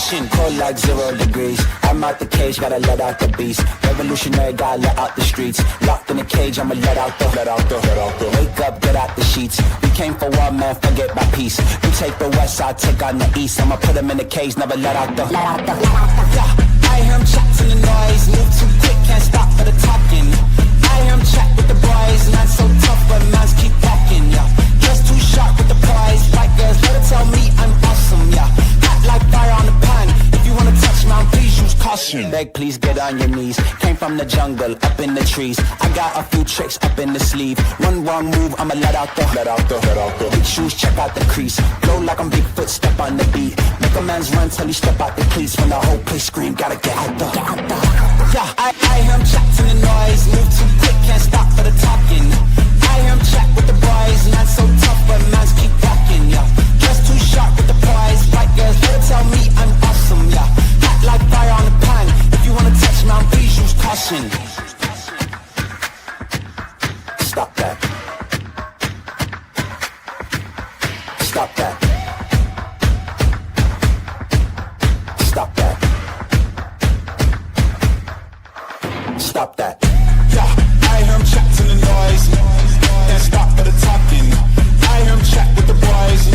caution. Cold like 0 degrees. I'm out the cage, gotta let out the beast. Revolutionary, gotta let out the streets. Locked in a cage, I'ma let out the. Wake up, get out the sheets. We came for war, man, forget my peace. You take the west, I'll take on the east. I'ma put them in the cage, never let out the. Yeah, I hear him chat to the noise. Move too quick, can't stop for the talking. I hear him chat with the boys. Man so tough, but mans keep walking, yeah. Just too sharp with the prize. White girls, let her tell me I'm awesome, yeah. Hot like fire on the pan. If you wanna touch me, please use caution. Beg, please get on your knees. Came from the jungle, up in the trees. I got a few tricks up in the sleeve. One wrong move, I'ma let out the. Big shoes, check out the crease. Blow like I'm Bigfoot, step on the beat. Make a man's run till he step out the cleats. When the whole place scream, gotta get out the. Yeah, I hear him chat to the noise. Move too quick, can't stop for the talking. I hear him chat with the boys. Man so tough, but mans keep walking, yeah. Just too sharp with the prize. White girls, let her tell me I'm awesome, yeah. Hot like fire on the pan. If you wanna touch me, please use caution. Stop that. Stop that. Stop that. Stop that. Yeah, I hear him chat to the noise. Can't stop for the talking. I hear him chat with the boys.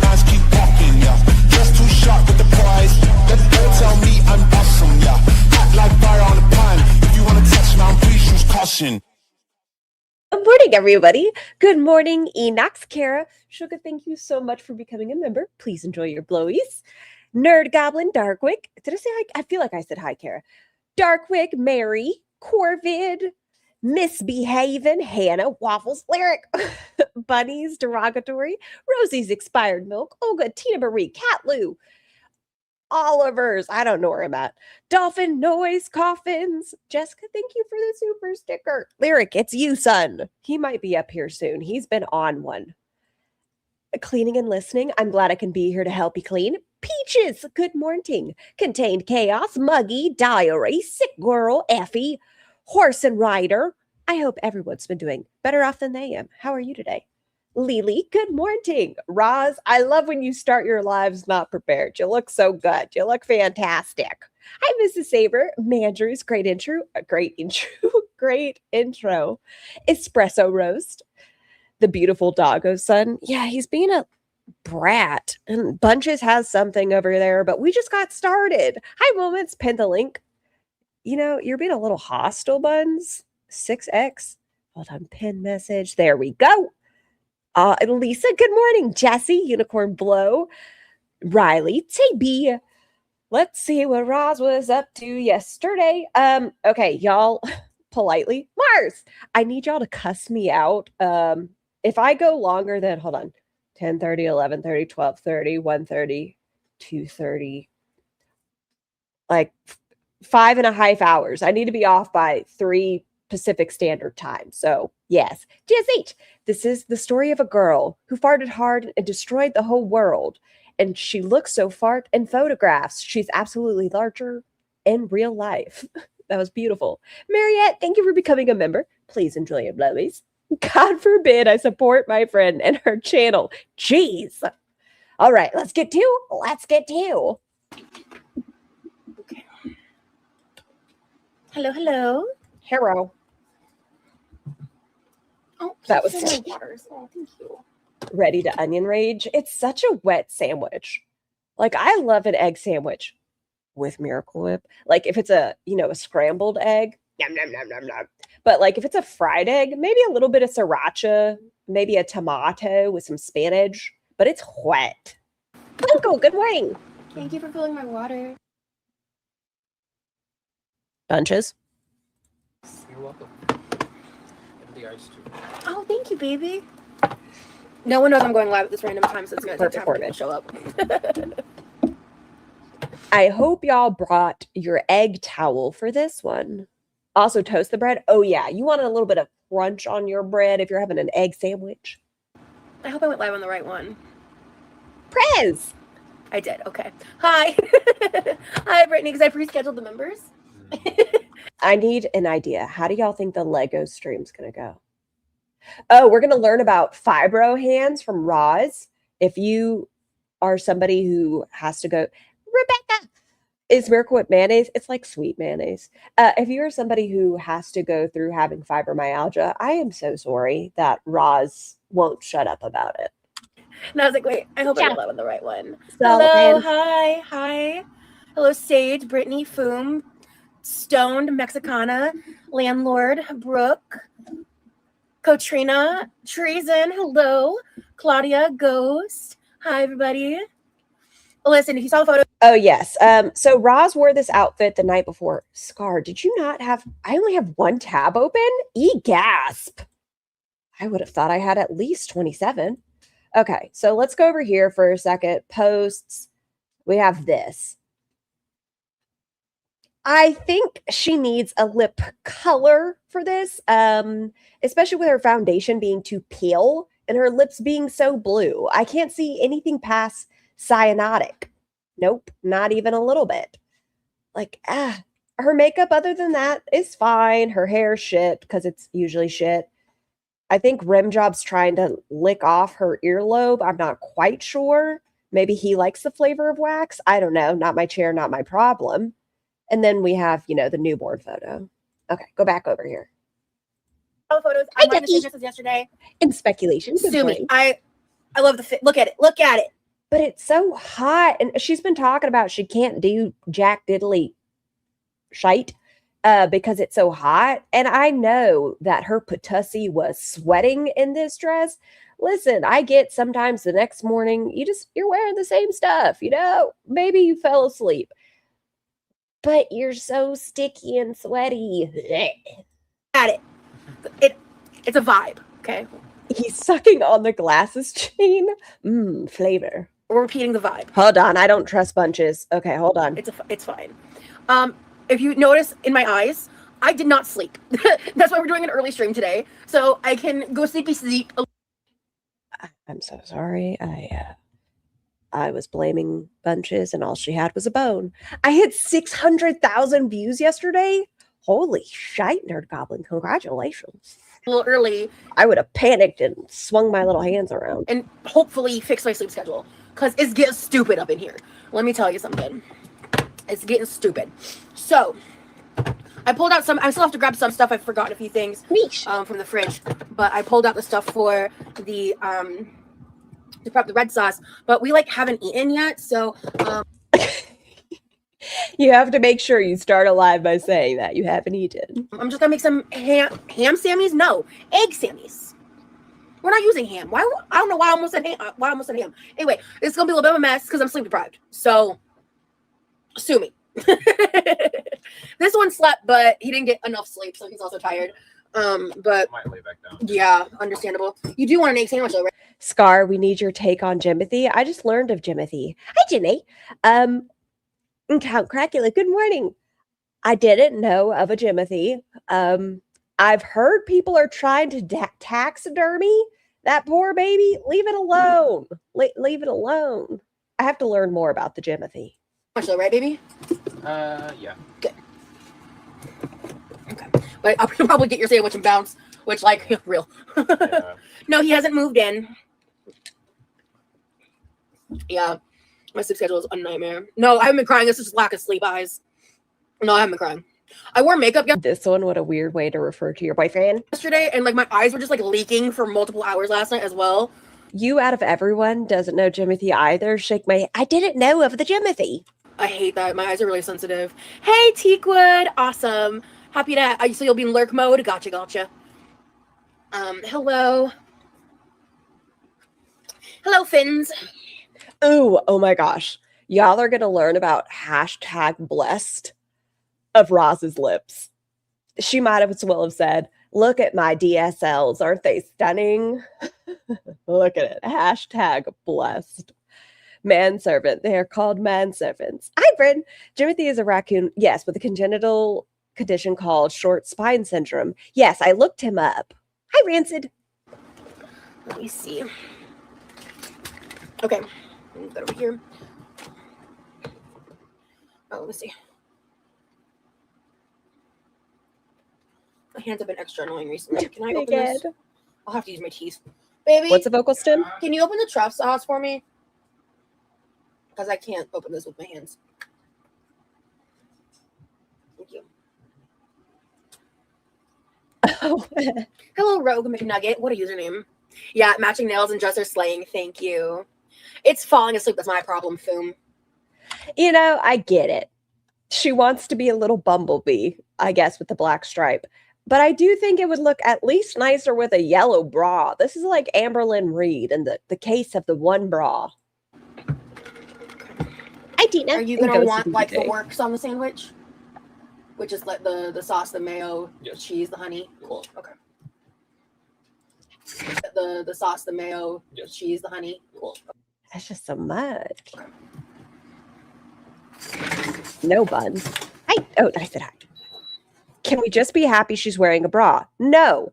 Nice keep walking, yeah. Just too sharp with the prize. Let her tell me I'm awesome, yeah. Hot like fire on the pan. If you wanna touch me, please use caution. Good morning, everybody. Good morning, Enox, Kara. Sugar, thank you so much for becoming a member. Please enjoy your blowies. Nerd Goblin, Darkwick. Did I say hi? I feel like I said hi, Kara. Darkwick, Mary, Corvid, Misbehaving, Hannah, Waffles, Lyric, Bunnies, Derogatory, Rosie's Expired Milk, Olga, Tina Marie, Cat Lou, Oliver's, I don't know where I'm at, Dolphin, Noise, Coffins, Jessica, thank you for the super sticker. Lyric, it's you, son. He might be up here soon. He's been on one. Cleaning and listening, I'm glad I can be here to help you clean. Peaches, good morning. Contained Chaos, Muggy, Diary, Sick Girl, Effie, Horse and Rider. I hope everyone's been doing better off than they am. How are you today? Lily, good morning. Roz, I love when you start your lives not prepared. You look so good. You look fantastic. Hi, Mrs. Saber. Mandrew's great intro. Great intro. Espresso roast. The beautiful doggo son. Yeah, he's being a brat. And Bunches has something over there, but we just got started. Hi, Moments. Pin the link. You know, you're being a little hostile, Buns. 6X. Hold on. Pin message. There we go. Lisa, good morning. Jesse, Unicorn Blow. Riley, TB. Let's see what Roz was up to yesterday. Okay, y'all, politely. Mars, I need y'all to cuss me out. If I go longer than, hold on, 10:30, 11:30, 12:30, 1:30, 2:30, like 5.5 hours. I need to be off by 3 Pacific Standard Time. So, yes. GSH, this is the story of a girl who farted hard and destroyed the whole world. And she looks so fart in photographs. She's absolutely larger in real life. That was beautiful. Mariette, thank you for becoming a member. Please enjoy your blowies. God forbid I support my friend and her channel. Jeez. All right, let's get to. Okay. Hello. Hero. Oh, that was my water. Oh, thank you. Ready to onion rage. It's such a wet sandwich. Like, I love an egg sandwich with Miracle Whip. Like, if it's a scrambled egg, yum, yum, yum, yum, yum. But like, if it's a fried egg, maybe a little bit of sriracha, maybe a tomato with some spinach, but it's wet. Uncle, good morning. Thank you for filling my water. Bunches. You're welcome. And the ice too. Oh, thank you, baby. No one knows I'm going live at this random time, so it's going to take time for people to show up. I hope y'all brought your egg towel for this one. Also, toast the bread. Oh, yeah. You wanted a little bit of crunch on your bread if you're having an egg sandwich. I hope I went live on the right one. Prez! I did. Okay. Hi. Hi, Brittany, because I pre-scheduled the members. I need an idea. How do y'all think the Lego stream's going to go? Oh, we're going to learn about fibro hands from Roz. If you are somebody who has to go, Is Miracle Whip mayonnaise? It's like sweet mayonnaise. If you're somebody who has to go through having fibromyalgia, I am so sorry that Roz won't shut up about it. And I was like, wait, I hope I Yeah. got that one the right one. So, Hello, man. hi. Hello, Sage, Brittany, Foom, Stoned, Mexicana, Landlord, Brooke, Katrina, Treason, hello, Claudia, Ghost. Hi, everybody. Listen, if you saw the photo. Oh, yes. So Roz wore this outfit the night before. Scar, did you not have... I only have one tab open? Gasp. I would have thought I had at least 27. Okay, so let's go over here for a second. Posts. We have this. I think she needs a lip color for this, especially with her foundation being too pale and her lips being so blue. I can't see anything past cyanotic. Nope, not even a little bit. Like, her makeup other than that is fine. Her hair's shit because it's usually shit. I think Rimjob's trying to lick off her earlobe. I'm not quite sure. Maybe he likes the flavor of wax. I don't know. Not my chair, not my problem. And then we have, the newborn photo. Okay, go back over here. Photos. I'm wearing the same dress as yesterday. In speculation. Sue me. I love the fit. Look at it. Look at it. But it's so hot. And she's been talking about she can't do jack diddly shite because it's so hot. And I know that her patussi was sweating in this dress. Listen, I get sometimes the next morning, you're wearing the same stuff, maybe you fell asleep. But you're so sticky and sweaty. At it. It's a vibe, okay? He's sucking on the glasses chain. Flavor. We're repeating the vibe. Hold on, I don't trust bunches. Okay, hold on. It's fine. If you notice in my eyes, I did not sleep. That's why we're doing an early stream today, so I can go sleep. I'm so sorry. I was blaming bunches and all she had was a bone. I hit 600,000 views yesterday. Holy shite, Nerd Goblin. Congratulations. A little early. I would have panicked and swung my little hands around. And hopefully fix my sleep schedule. Because it's getting stupid up in here. Let me tell you something. It's getting stupid. So, I pulled out some... I still have to grab some stuff. I've forgotten a few things from the fridge. But I pulled out the stuff for the... to prep the red sauce, but we haven't eaten yet, so you have to make sure you start alive by saying that you haven't eaten. I'm just gonna make some ham sammies. No, egg sammies. We're not using ham. Why? I don't know why I almost said ham. Anyway, it's gonna be a little bit of a mess because I'm sleep deprived. So sue me. This one slept, but he didn't get enough sleep, so he's also tired. But might lay back down. Yeah, understandable. You do want an egg sandwich though, right? Scar, we need your take on Jimothy. I just learned of Jimothy. Hi, Jimmy. And Count Cracula, good morning. I didn't know of a Jimothy. I've heard people are trying to taxidermy that poor baby. Leave it alone. Leave it alone. I have to learn more about the Jimothy. Much though, right, baby? Yeah. Good. Okay. But I'll probably get your sandwich and bounce, which, real. Yeah. No, he hasn't moved in. Yeah. My sleep schedule is a nightmare. No, I haven't been crying. This is just lack of sleep, eyes. No, I haven't been crying. I wore makeup This one, what a weird way to refer to your boyfriend. yesterday, and my eyes were just leaking for multiple hours last night as well. You out of everyone doesn't know Jimothy either. Shake my... I didn't know of the Jimothy. I hate that. My eyes are really sensitive. Hey, Teakwood. Awesome. Happy to... So you'll be in lurk mode? Gotcha. Hello. Hello, Finns. Ooh, oh my gosh. Y'all are going to learn about #blessed of Roz's lips. She might as well have said, look at my DSLs. Aren't they stunning? Look at it. #blessed. Manservant. They are called manservants. Hybrid. Jimothy is a raccoon. Yes, with a congenital condition called short spine syndrome. Yes, I looked him up. Hi, Rancid. Let me see. Okay. Move that over here. Oh, let me see. My hands have been extra annoying recently. Can I open this? I'll have to use my teeth. Baby. What's a vocal stem? Can you open the truff sauce for me? Because I can't open this with my hands. Hello, Rogue McNugget. What a username. Yeah, matching nails and dresser slaying. Thank you. It's falling asleep. That's my problem, Foom. You know, I get it. She wants to be a little bumblebee, I guess, with the black stripe. But I do think it would look at least nicer with a yellow bra. This is like Amberlynn Reed in the case of the one bra. Hi, Tina. Are you And gonna goes want to like the DJ. works on the sandwich? Which is like the sauce, the mayo, the Yes. cheese, the honey. Cool. Okay. The sauce, the mayo, the Yes. cheese, the honey. Cool. That's just so much. No buns. Hi. Oh, I said hi. Can we just be happy she's wearing a bra? No.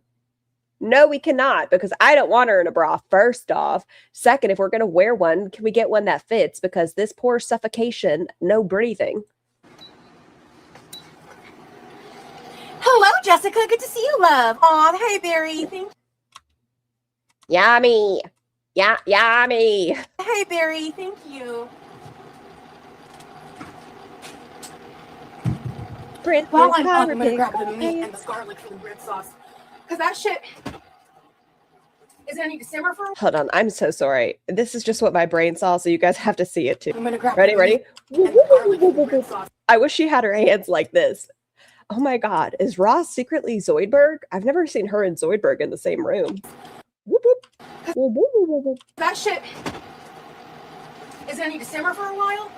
No, we cannot, because I don't want her in a bra, first off. Second, if we're going to wear one, can we get one that fits? Because this poor suffocation, no breathing. Hello, Jessica. Good to see you, love. Aw, hey, Barry. Yummy. Yeah, yummy. Hey, Barry. Thank you. While I'm up, I'm gonna grab the meat and the garlic for the bread sauce. Because that shit is gonna need to simmer for a while. Hold on, I'm so sorry. This is just what my brain saw, so you guys have to see it too. I'm gonna grab Ready, the ready? meat and the garlic for the bread sauce. I wish she had her hands like this. Oh my god, is Ross secretly Zoidberg? I've never seen her and Zoidberg in the same room. Whoop, whoop. Whoop, whoop, whoop, whoop, whoop. That shit is gonna need to simmer for a while.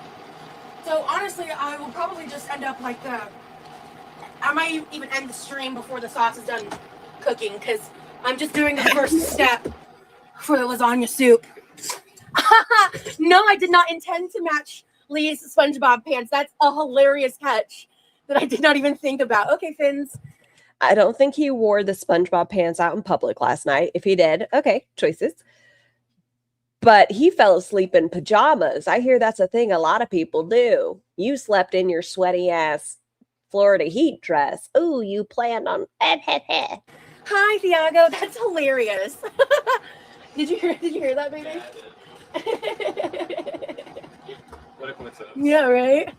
So honestly, I will probably just end up like I might even end the stream before the sauce is done cooking, because I'm just doing the first step for the lasagna soup. No, I did not intend to match Lee's SpongeBob pants. That's a hilarious catch that I did not even think about. Okay, Fins. I don't think he wore the SpongeBob pants out in public last night. If he did, okay, choices. But he fell asleep in pajamas. I hear that's a thing a lot of people do. You slept in your sweaty ass Florida heat dress. Ooh, you planned on. Hi, Thiago. That's hilarious. Did you hear that, baby? What a coincidence. Yeah, right.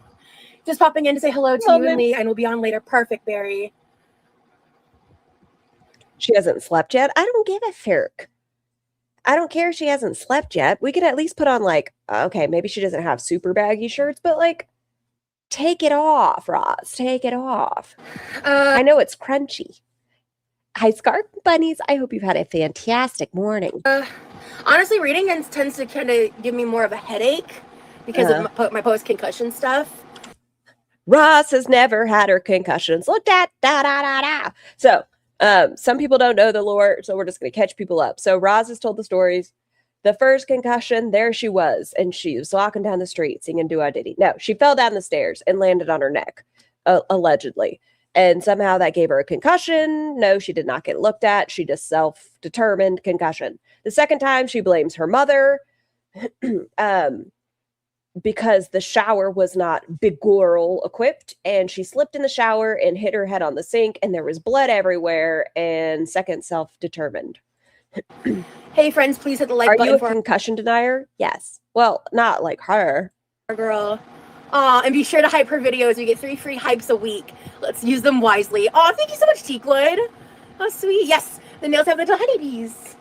Just popping in to say hello to you Moment. and Lee, and we'll be on later. Perfect, Barry. She hasn't slept yet. I don't give a shirk. I don't care if she hasn't slept yet. We could at least put on like, okay, maybe she doesn't have super baggy shirts, but like, take it off, Roz. Take it off. I know it's crunchy. Hi, Scarf Bunnies. I hope you've had a fantastic morning. Honestly, reading tends to kind of give me more of a headache because of my post-concussion stuff. Roz has never had her concussions looked at. Da, da, da, da. So, some people don't know the lore, so we're just going to catch people up. So Roz has told the stories. The first concussion, there she was, and she was walking down the street singing "Do I Diddy." No, she fell down the stairs and landed on her neck, allegedly. And somehow that gave her a concussion. No, she did not get looked at. She just self-determined concussion. The second time, she blames her mother because the shower was not big girl equipped, and she slipped in the shower and hit her head on the sink, and there was blood everywhere. And second, self-determined. Hey, friends, please hit the like Are button you a for concussion denier? Yes. Well, not like her. our girl. Aw, and be sure to hype her videos. You get 3 free hypes a week. Let's use them wisely. Aw, thank you so much, Teakwood. How sweet. Yes, the nails have little honeybees.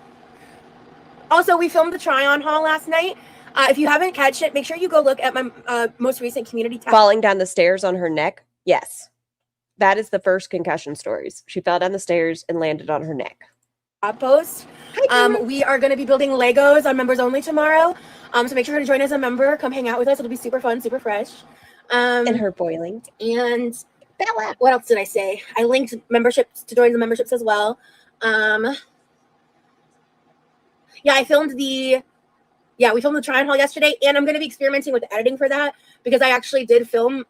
Also, we filmed the try-on haul last night. If you haven't catched it, make sure you go look at my most recent community tab. Falling down the stairs on her neck? Yes. That is the first concussion stories. She fell down the stairs and landed on her neck. Post. We are going to be building Legos on members only tomorrow. So make sure to join as a member. Come hang out with us. It'll be super fun, super fresh. And her boiling. And Bella. What else did I say? I linked memberships to join the memberships as well. Yeah, we filmed the try-on haul yesterday, and I'm going to be experimenting with editing for that because I actually did film.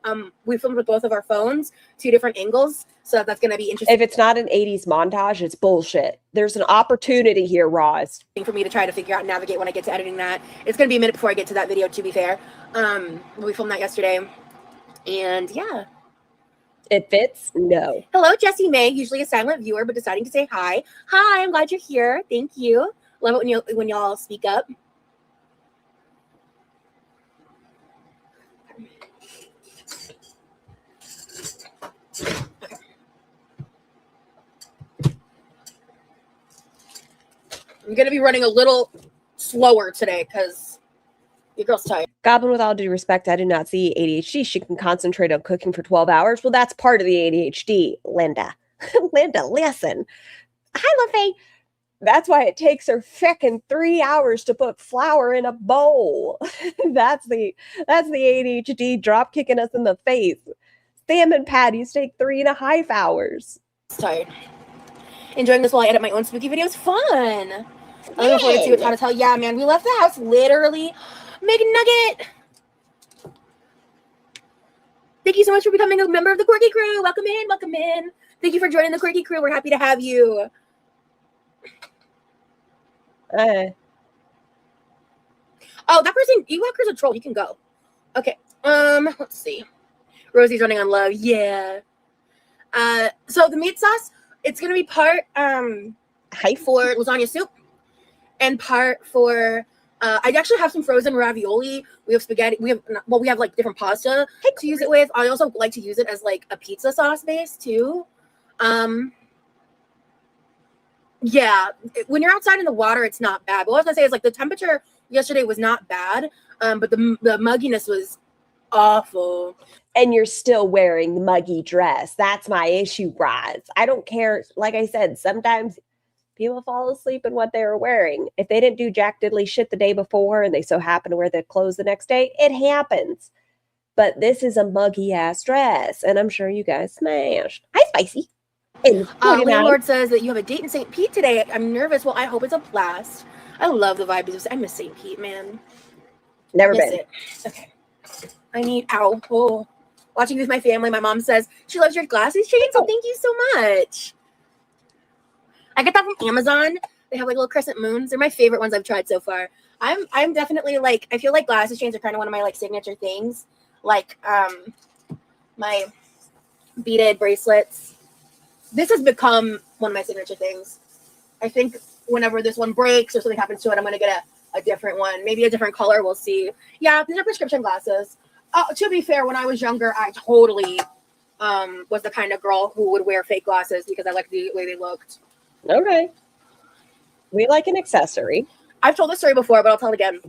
We filmed with both of our phones, 2 different angles, so that's going to be interesting. If it's not an 80s montage, it's bullshit. There's an opportunity here, Roz. For me to try to figure out and navigate when I get to editing that. It's going to be a minute before I get to that video, to be fair. We filmed that yesterday, and yeah. It fits? No. Hello, Jessie May, usually a silent viewer, but deciding to say hi. Hi, I'm glad you're here. Thank you. Love it when y'all speak up. I'm going to be running a little slower today because your girl's tired. Goblin, with all due respect, I do not see ADHD. She can concentrate on cooking for 12 hours. Well, that's part of the ADHD, Linda. Linda, listen. Hi, LaFay. That's why it takes her frickin' 3 hours to put flour in a bowl. That's the ADHD drop kicking us in the face. Salmon patties take 3.5 hours. Tired. Enjoying this while I edit my own spooky videos. Fun. I'm looking forward to see what how to tell. Yeah, man, we left the house literally. McNugget. Thank you so much for becoming a member of the Quirky crew. Welcome in. Welcome in. Thank you for joining the Quirky crew. We're happy to have you. Oh, that person, Ewalker's a troll. You can go. Okay. Let's see. Rosie's running on love. Yeah. So the meat sauce, it's gonna be part for lasagna soup and part for I actually have some frozen ravioli. We have spaghetti. We have like different pasta to use it with. I also like to use it as like a pizza sauce base too. Yeah, when you're outside in the water, it's not bad. But what I was gonna say is like the temperature yesterday was not bad, but the mugginess was awful. And you're still wearing the muggy dress. That's my issue, Roz. I don't care. Like I said, sometimes people fall asleep in what they were wearing. If they didn't do jack diddly shit the day before and they so happen to wear their clothes the next day, it happens. But this is a muggy ass dress, and I'm sure you guys smashed. Hi, Spicy. Landlord says that you have a date in St. Pete today. I'm nervous. Well, I hope it's a blast. I love the vibes of. I miss St. Pete, man. Never been. It. Okay. I need watching with my family. My mom says she loves your glasses, Shane. So thank you so much. I get that from Amazon. They have like little crescent moons. They're my favorite ones I've tried so far. I'm definitely like, I feel like glasses chains are kind of one of my like signature things. Like my beaded bracelets. This has become one of my signature things. I think whenever this one breaks or something happens to it, I'm going to get a different one. Maybe a different color. We'll see. Yeah, these are prescription glasses. To be fair, when I was younger, I totally was the kind of girl who would wear fake glasses because I liked the way they looked. Okay. We like an accessory. I've told this story before, but I'll tell it again.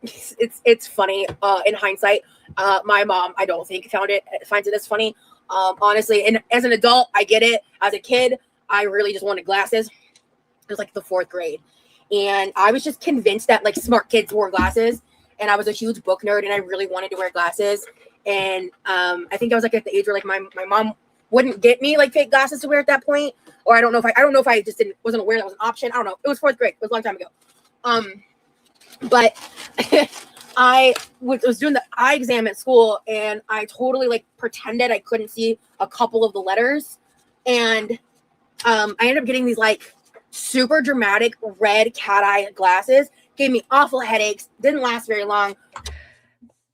It's funny. In hindsight, my mom, I don't think finds it as funny. Honestly, and as an adult, I get it. As a kid, I really just wanted glasses. It was like the 4th grade. And I was just convinced that like smart kids wore glasses. And I was a huge book nerd and I really wanted to wear glasses. And I think I was like at the age where like my mom wouldn't get me like fake glasses to wear at that point. Or I don't know if I just wasn't aware that was an option. I don't know. It was 4th grade. It was a long time ago. But I was doing the eye exam at school and I totally like pretended I couldn't see a couple of the letters. And I ended up getting these like super dramatic red cat eye glasses. Gave me awful headaches. Didn't last very long.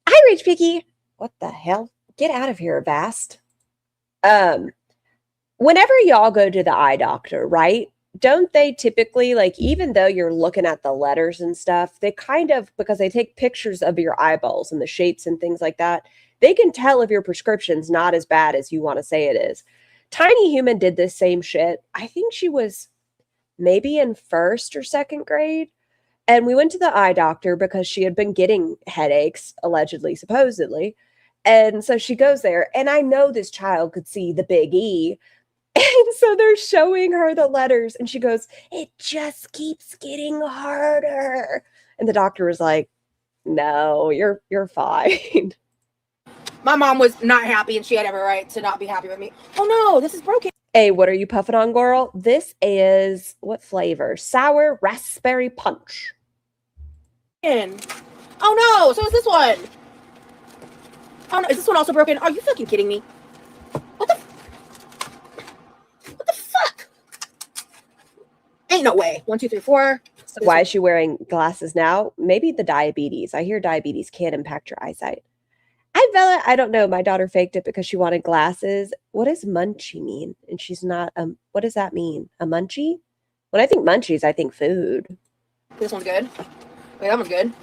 Hi, Rage Picky. What the hell? Get out of here, Vast. Whenever y'all go to the eye doctor, right? Don't they typically, like, even though you're looking at the letters and stuff, they kind of, because they take pictures of your eyeballs and the shapes and things like that, they can tell if your prescription's not as bad as you want to say it is. Tiny Human did this same shit. I think she was maybe in 1st or 2nd grade. And we went to the eye doctor because she had been getting headaches, allegedly, supposedly. And so she goes there. And I know this child could see the big E. And so they're showing her the letters. And she goes, it just keeps getting harder. And the doctor was like, no, you're fine. My mom was not happy and she had every right to not be happy with me. Oh no, this is broken. Hey, what are you puffing on, girl? This is, what flavor? Sour raspberry punch. Oh no, so is this one. Oh no, is this one also broken? Are you fucking kidding me? What the fuck? Ain't no way. 1, 2, 3, 4. So why is she wearing glasses now? Maybe the diabetes. I hear diabetes can impact your eyesight. Bella, I don't know. My daughter faked it because she wanted glasses. What does munchie mean? And she's not, what does that mean? A munchie? When I think munchies, I think food. This one's good. Wait, that one's good.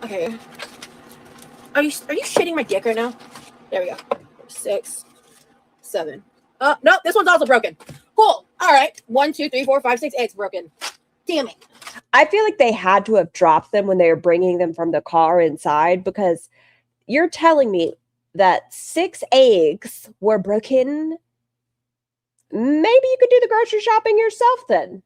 Okay. Are you shitting my dick right now? There we go. 6, 7. No, this one's also broken. Cool. All right. 1, 2, 3, 4, 5, 6, 8. It's broken. Damn it. I feel like they had to have dropped them when they were bringing them from the car inside, because you're telling me that 6 eggs were broken. Maybe you could do the grocery shopping yourself then.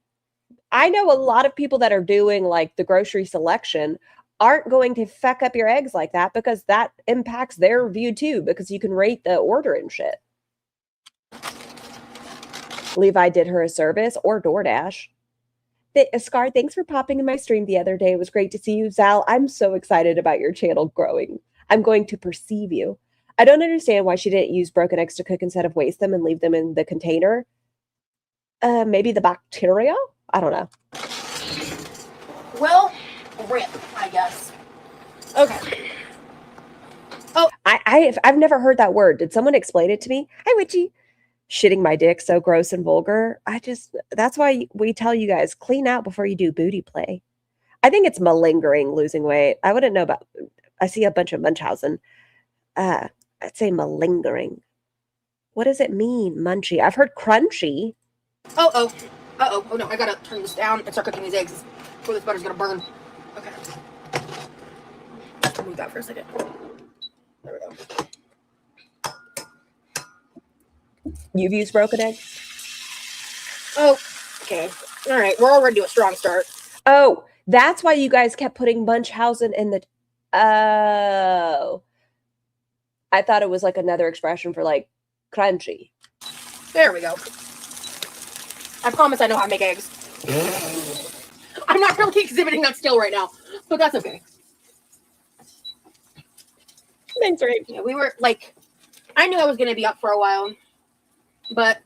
I know a lot of people that are doing like the grocery selection aren't going to fuck up your eggs like that, because that impacts their view too, because you can rate the order and shit. Levi did her a service, or DoorDash. Scar, thanks for popping in my stream the other day. It was great to see you. Zal, I'm so excited about your channel growing. I'm going to perceive you. I don't understand why she didn't use broken eggs to cook instead of waste them and leave them in the container. Maybe the bacteria? I don't know. Well, rip, I guess. Okay. Oh, I've never heard that word. Did someone explain it to me? Hi, Witchy. Shitting my dick, so gross and vulgar. That's why we tell you guys, clean out before you do booty play. I think it's malingering, losing weight. I wouldn't know about, I see a bunch of Munchausen. I'd say malingering. What does it mean, munchy? I've heard crunchy. Oh no, I gotta turn this down and start cooking these eggs before this butter's gonna burn. Okay. Move that for a second. There we go. You've used broken eggs? Oh, okay. All right, we're already to a strong start. Oh, that's why you guys kept putting Munchausen in the... Oh. I thought it was like another expression for like crunchy. There we go. I promise I know how to make eggs. I'm not really exhibiting that skill right now, but that's okay. Thanks, Ray. Yeah, we were like, I knew I was going to be up for a while, but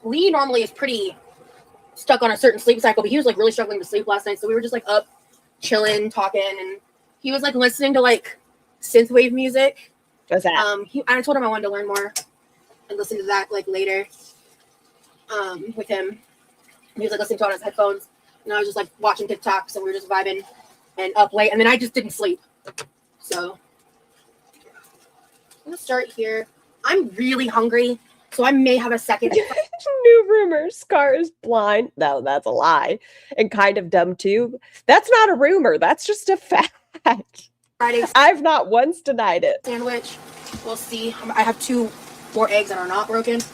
Lee normally is pretty stuck on a certain sleep cycle, but he was like really struggling to sleep last night, so we were just like up, chilling, talking, and he was like listening to like synthwave music. What's that? I told him I wanted to learn more and listen to that like later with him. He was like listening to it on his headphones, and I was just like watching TikTok, so we were just vibing and up late, and then I just didn't sleep. So I'm gonna start here. I'm really hungry, so I may have a second. New rumor, Scar is blind. No, that's a lie. And kind of dumb too. That's not a rumor. That's just a fact. Friday I've not once denied it. sandwich. We'll see. I have 2 more eggs that are not broken. So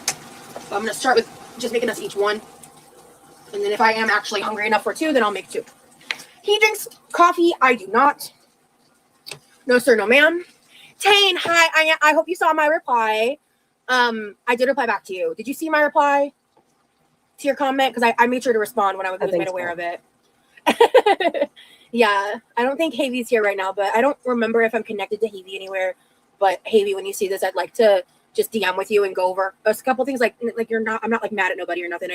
I'm gonna start with just making us each one. And then if I am actually hungry enough for 2, then I'll make 2. He drinks coffee. I do not. No, sir. No, ma'am. Tane, hi. I hope you saw my reply. I did reply back to you. Did you see my reply to your comment? Because I made sure to respond when I was made aware of it. Yeah. I don't think Havey's here right now, but I don't remember if I'm connected to Havey anywhere. But Havey, when you see this, I'd like to just DM with you and go over a couple things. Like I'm not like mad at nobody or nothing.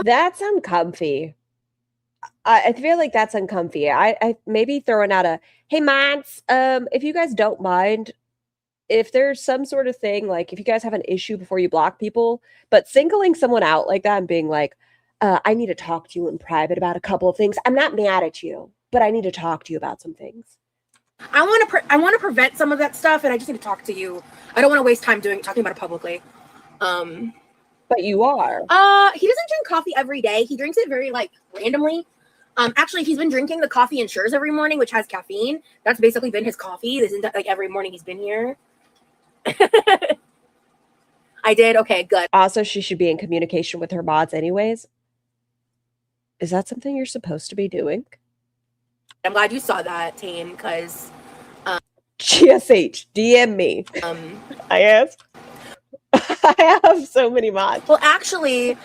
That's uncomfy. I feel like that's uncomfy. I maybe throwing out a, hey, mods, if you guys don't mind, if there's some sort of thing, like if you guys have an issue before you block people, but singling someone out like that and being like, I need to talk to you in private about a couple of things. I'm not mad at you, but I need to talk to you about some things. I want to prevent some of that stuff, and I just need to talk to you. I don't want to waste time talking about it publicly. But you are. He doesn't drink coffee every day. He drinks it very like randomly. Actually, he's been drinking the coffee Ensures every morning, which has caffeine. That's basically been his coffee. This isn't like every morning he's been here. I did. Okay, good. Also, she should be in communication with her mods anyways. Is that something you're supposed to be doing? I'm glad you saw that, Tane, because GSH, DM me. I asked. I have so many mods. Well, actually,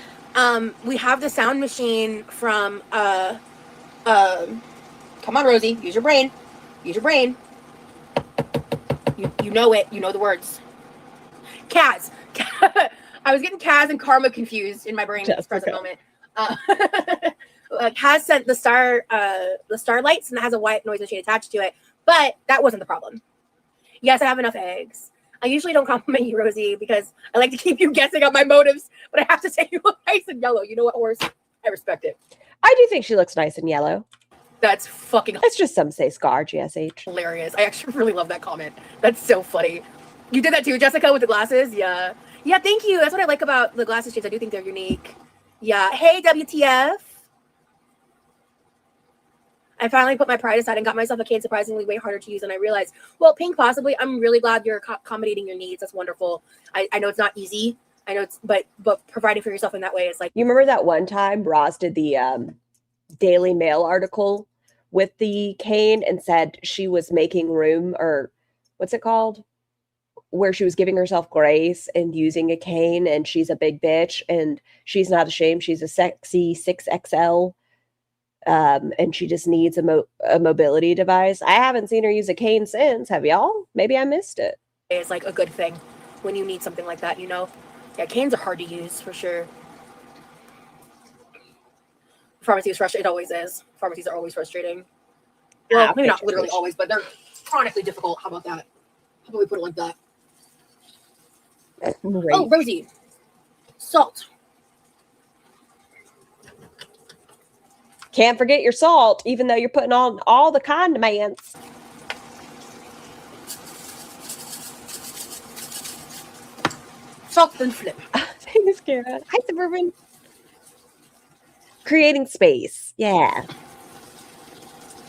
we have the sound machine from come on, Rosie, use your brain. Use your brain. You know it. You know the words. Kaz. I was getting Kaz and Karma confused in my brain at this present moment. Kaz sent the starlights, and it has a white noise machine attached to it, but that wasn't the problem. Yes, I have enough eggs. I usually don't compliment you, Rosie, because I like to keep you guessing on my motives, but I have to say you look nice in yellow. You know what, horse? I respect it. I do think she looks nice in yellow. That's fucking It's just some say Scar, GSH. hilarious. I actually really love that comment. That's so funny. You did that too, Jessica, with the glasses? Yeah. Yeah, thank you. That's what I like about the glasses shades. I do think they're unique. Yeah. Hey, WTF. I finally put my pride aside and got myself a cane surprisingly way harder to use than I realized. Well, pink possibly. I'm really glad you're accommodating your needs. That's wonderful. I know it's not easy. I know it's, but providing for yourself in that way is like. You remember that one time Roz did the Daily Mail article with the cane and said she was making room, or what's it called? Where she was giving herself grace and using a cane, and she's a big bitch and she's not ashamed. She's a sexy 6XL. And she just needs a mobility device. I haven't seen her use a cane since. Have y'all? Maybe I missed it. It's like a good thing when you need something like that, you know? Yeah, canes are hard to use for sure. Pharmacy is frustrating. It always is. Pharmacies are always frustrating. Well, maybe not literally always, but they're chronically difficult. How about that? How about we put it like that? Great. Oh, Rosie. Salt. Can't forget your salt, even though you're putting on all the condiments. Salt and flip. Thanks, Kara. Hi, Suburban. Creating space. Yeah.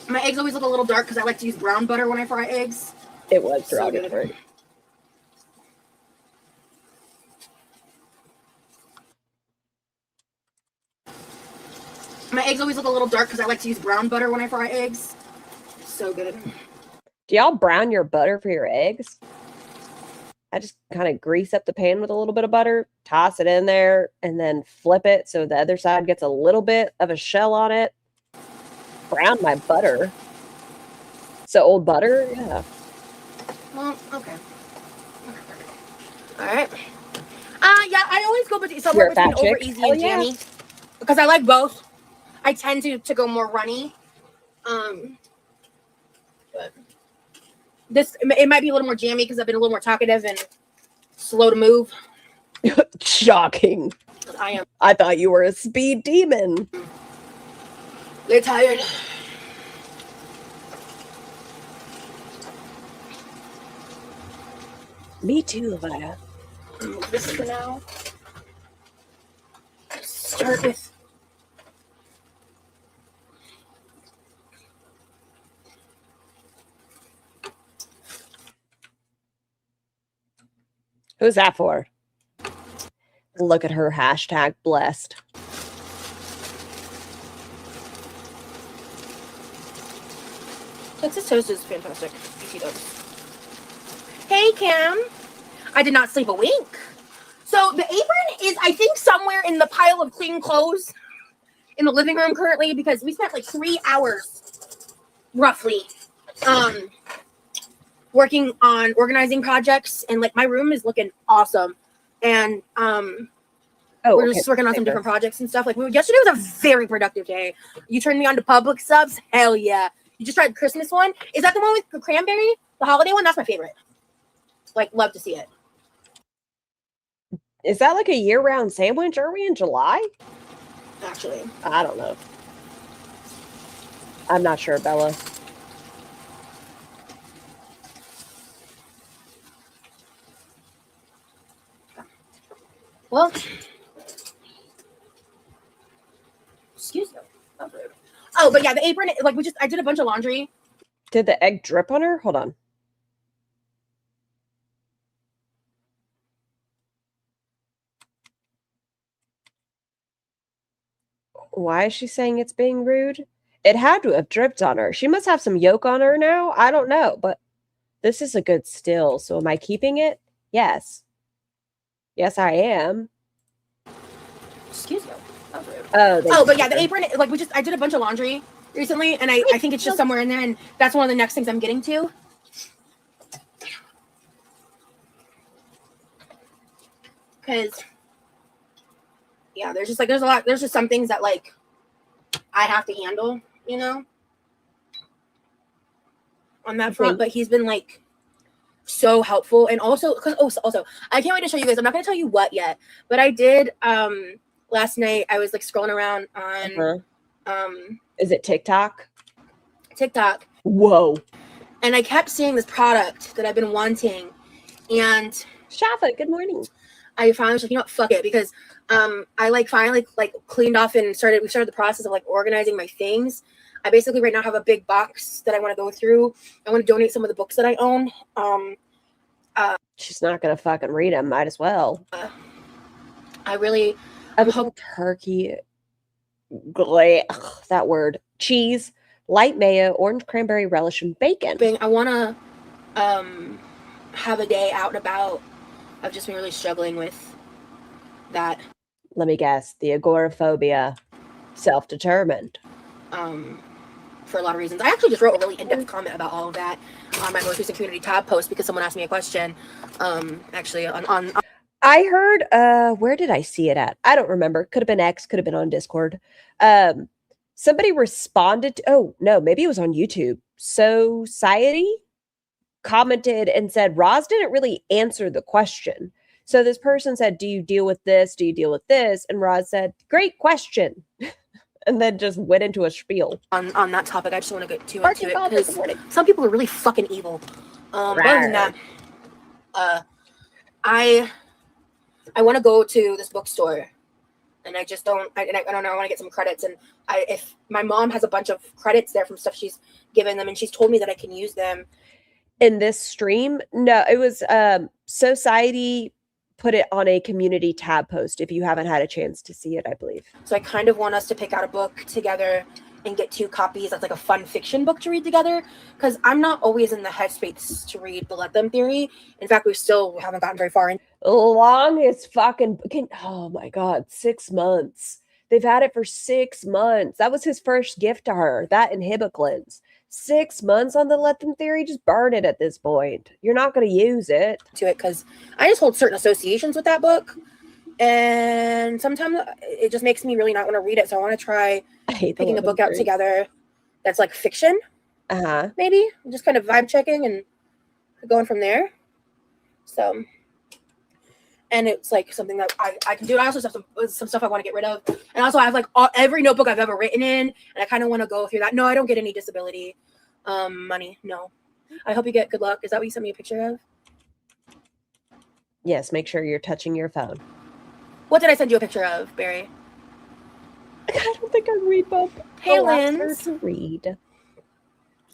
My eggs always look a little dark because I like to use brown butter when I fry eggs. It was So derogatory. good. My eggs always look a little dark because I like to use brown butter when I fry eggs. So good. Do y'all brown your butter for your eggs? I just kind of grease up the pan with a little bit of butter, toss it in there, and then flip it so the other side gets a little bit of a shell on it. Brown my butter. So old butter? Yeah. Well, okay. All right. Yeah, I always go somewhere You're a fat between over chick? easy Hell and yeah. jammy because I like both. I tend to go more runny. But it might be a little more jammy because I've been a little more talkative and slow to move. Shocking. I am. I thought you were a speed demon. They're tired. Me too, Leia. This for now. Start with. Who's that for? Look at her hashtag blessed. Texas toast is fantastic. Hey, Cam. I did not sleep a wink. So the apron is, I think, somewhere in the pile of clean clothes in the living room currently because we spent like 3 hours, roughly, working on organizing projects, and like my room is looking awesome. And we're just working on some different projects and stuff. Like yesterday was a very productive day. You turned me on to public subs. Hell yeah. You just tried the Christmas one. Is that the one with the cranberry? The holiday one? That's my favorite. Like, love to see it. Is that like a year-round sandwich? Are we in July? Actually. I don't know. I'm not sure, Bella. Well, excuse me. Oh, but yeah, the apron, like I did a bunch of laundry. Did the egg drip on her? Hold on. Why is she saying it's being rude? It had to have dripped on her. She must have some yolk on her now. I don't know, but this is a good still. So am I keeping it? Yes. Yes, I am. Excuse me. Oh, but yeah, the apron, like I did a bunch of laundry recently, and I think it's just somewhere in there, and that's one of the next things I'm getting to. Because, yeah, there's just some things that, like, I have to handle, you know, on that front, but he's been, like, so helpful, and also, I can't wait to show you guys, I'm not going to tell you what yet, but I did, last night, I was, like, scrolling around on, is it TikTok? TikTok. Whoa. And I kept seeing this product that I've been wanting, and Shafa, good morning. I finally was like, you know what, fuck it, because I like finally like cleaned off and we started the process of like organizing my things. I basically right now have a big box that I want to go through. I want to donate some of the books that I own. She's not gonna fucking read them. Might as well. I really Hope turkey. That word. Cheese, light mayo, orange cranberry relish, and bacon. I want to have a day out and about. I've just been really struggling with that. Let me guess. The agoraphobia. Self-determined. For a lot of reasons. I actually just wrote a really in-depth comment about all of that on my most recent community tab post because someone asked me a question. Actually on I heard, where did I see it at? I don't remember. Could have been X, could have been on Discord. Somebody responded to, oh, no, maybe it was on YouTube. Society commented and said, Roz didn't really answer the question. So this person said, do you deal with this? Do you deal with this? And Roz said, great question. And then just went into a spiel. On that topic, I just want to get too into it because some people are really fucking evil. Other than that, I want to go to this bookstore, and I just don't. I don't know. I want to get some credits, and if my mom has a bunch of credits there from stuff she's given them, and she's told me that I can use them in this stream. No, it was Society put it on a community tab post if you haven't had a chance to see it, I believe. So I kind of want us to pick out a book together and get 2 copies. That's like a fun fiction book to read together because I'm not always in the headspace to read the Let Them theory. In fact, we still haven't gotten very far in. Long as fucking, oh my God, 6 months. They've had it for 6 months. That was his first gift to her, that and Hibiclins. 6 months on the Let Them theory, just burn it at this point. You're not going to use it. To it because I just hold certain associations with that book, and sometimes it just makes me really not want to read it. So I want to try picking a book out together that's like fiction, maybe just kind of vibe checking and going from there. So, and it's like something that I can do. I also have some stuff I want to get rid of, and also I have like every notebook I've ever written in, and I kind of want to go through that. No, I don't get any disability money. No. I hope you get good luck. Is that what you sent me a picture of? Yes, make sure you're touching your phone. What did I send you a picture of, Barry? I don't think I read both. Hey, Lynn. To read.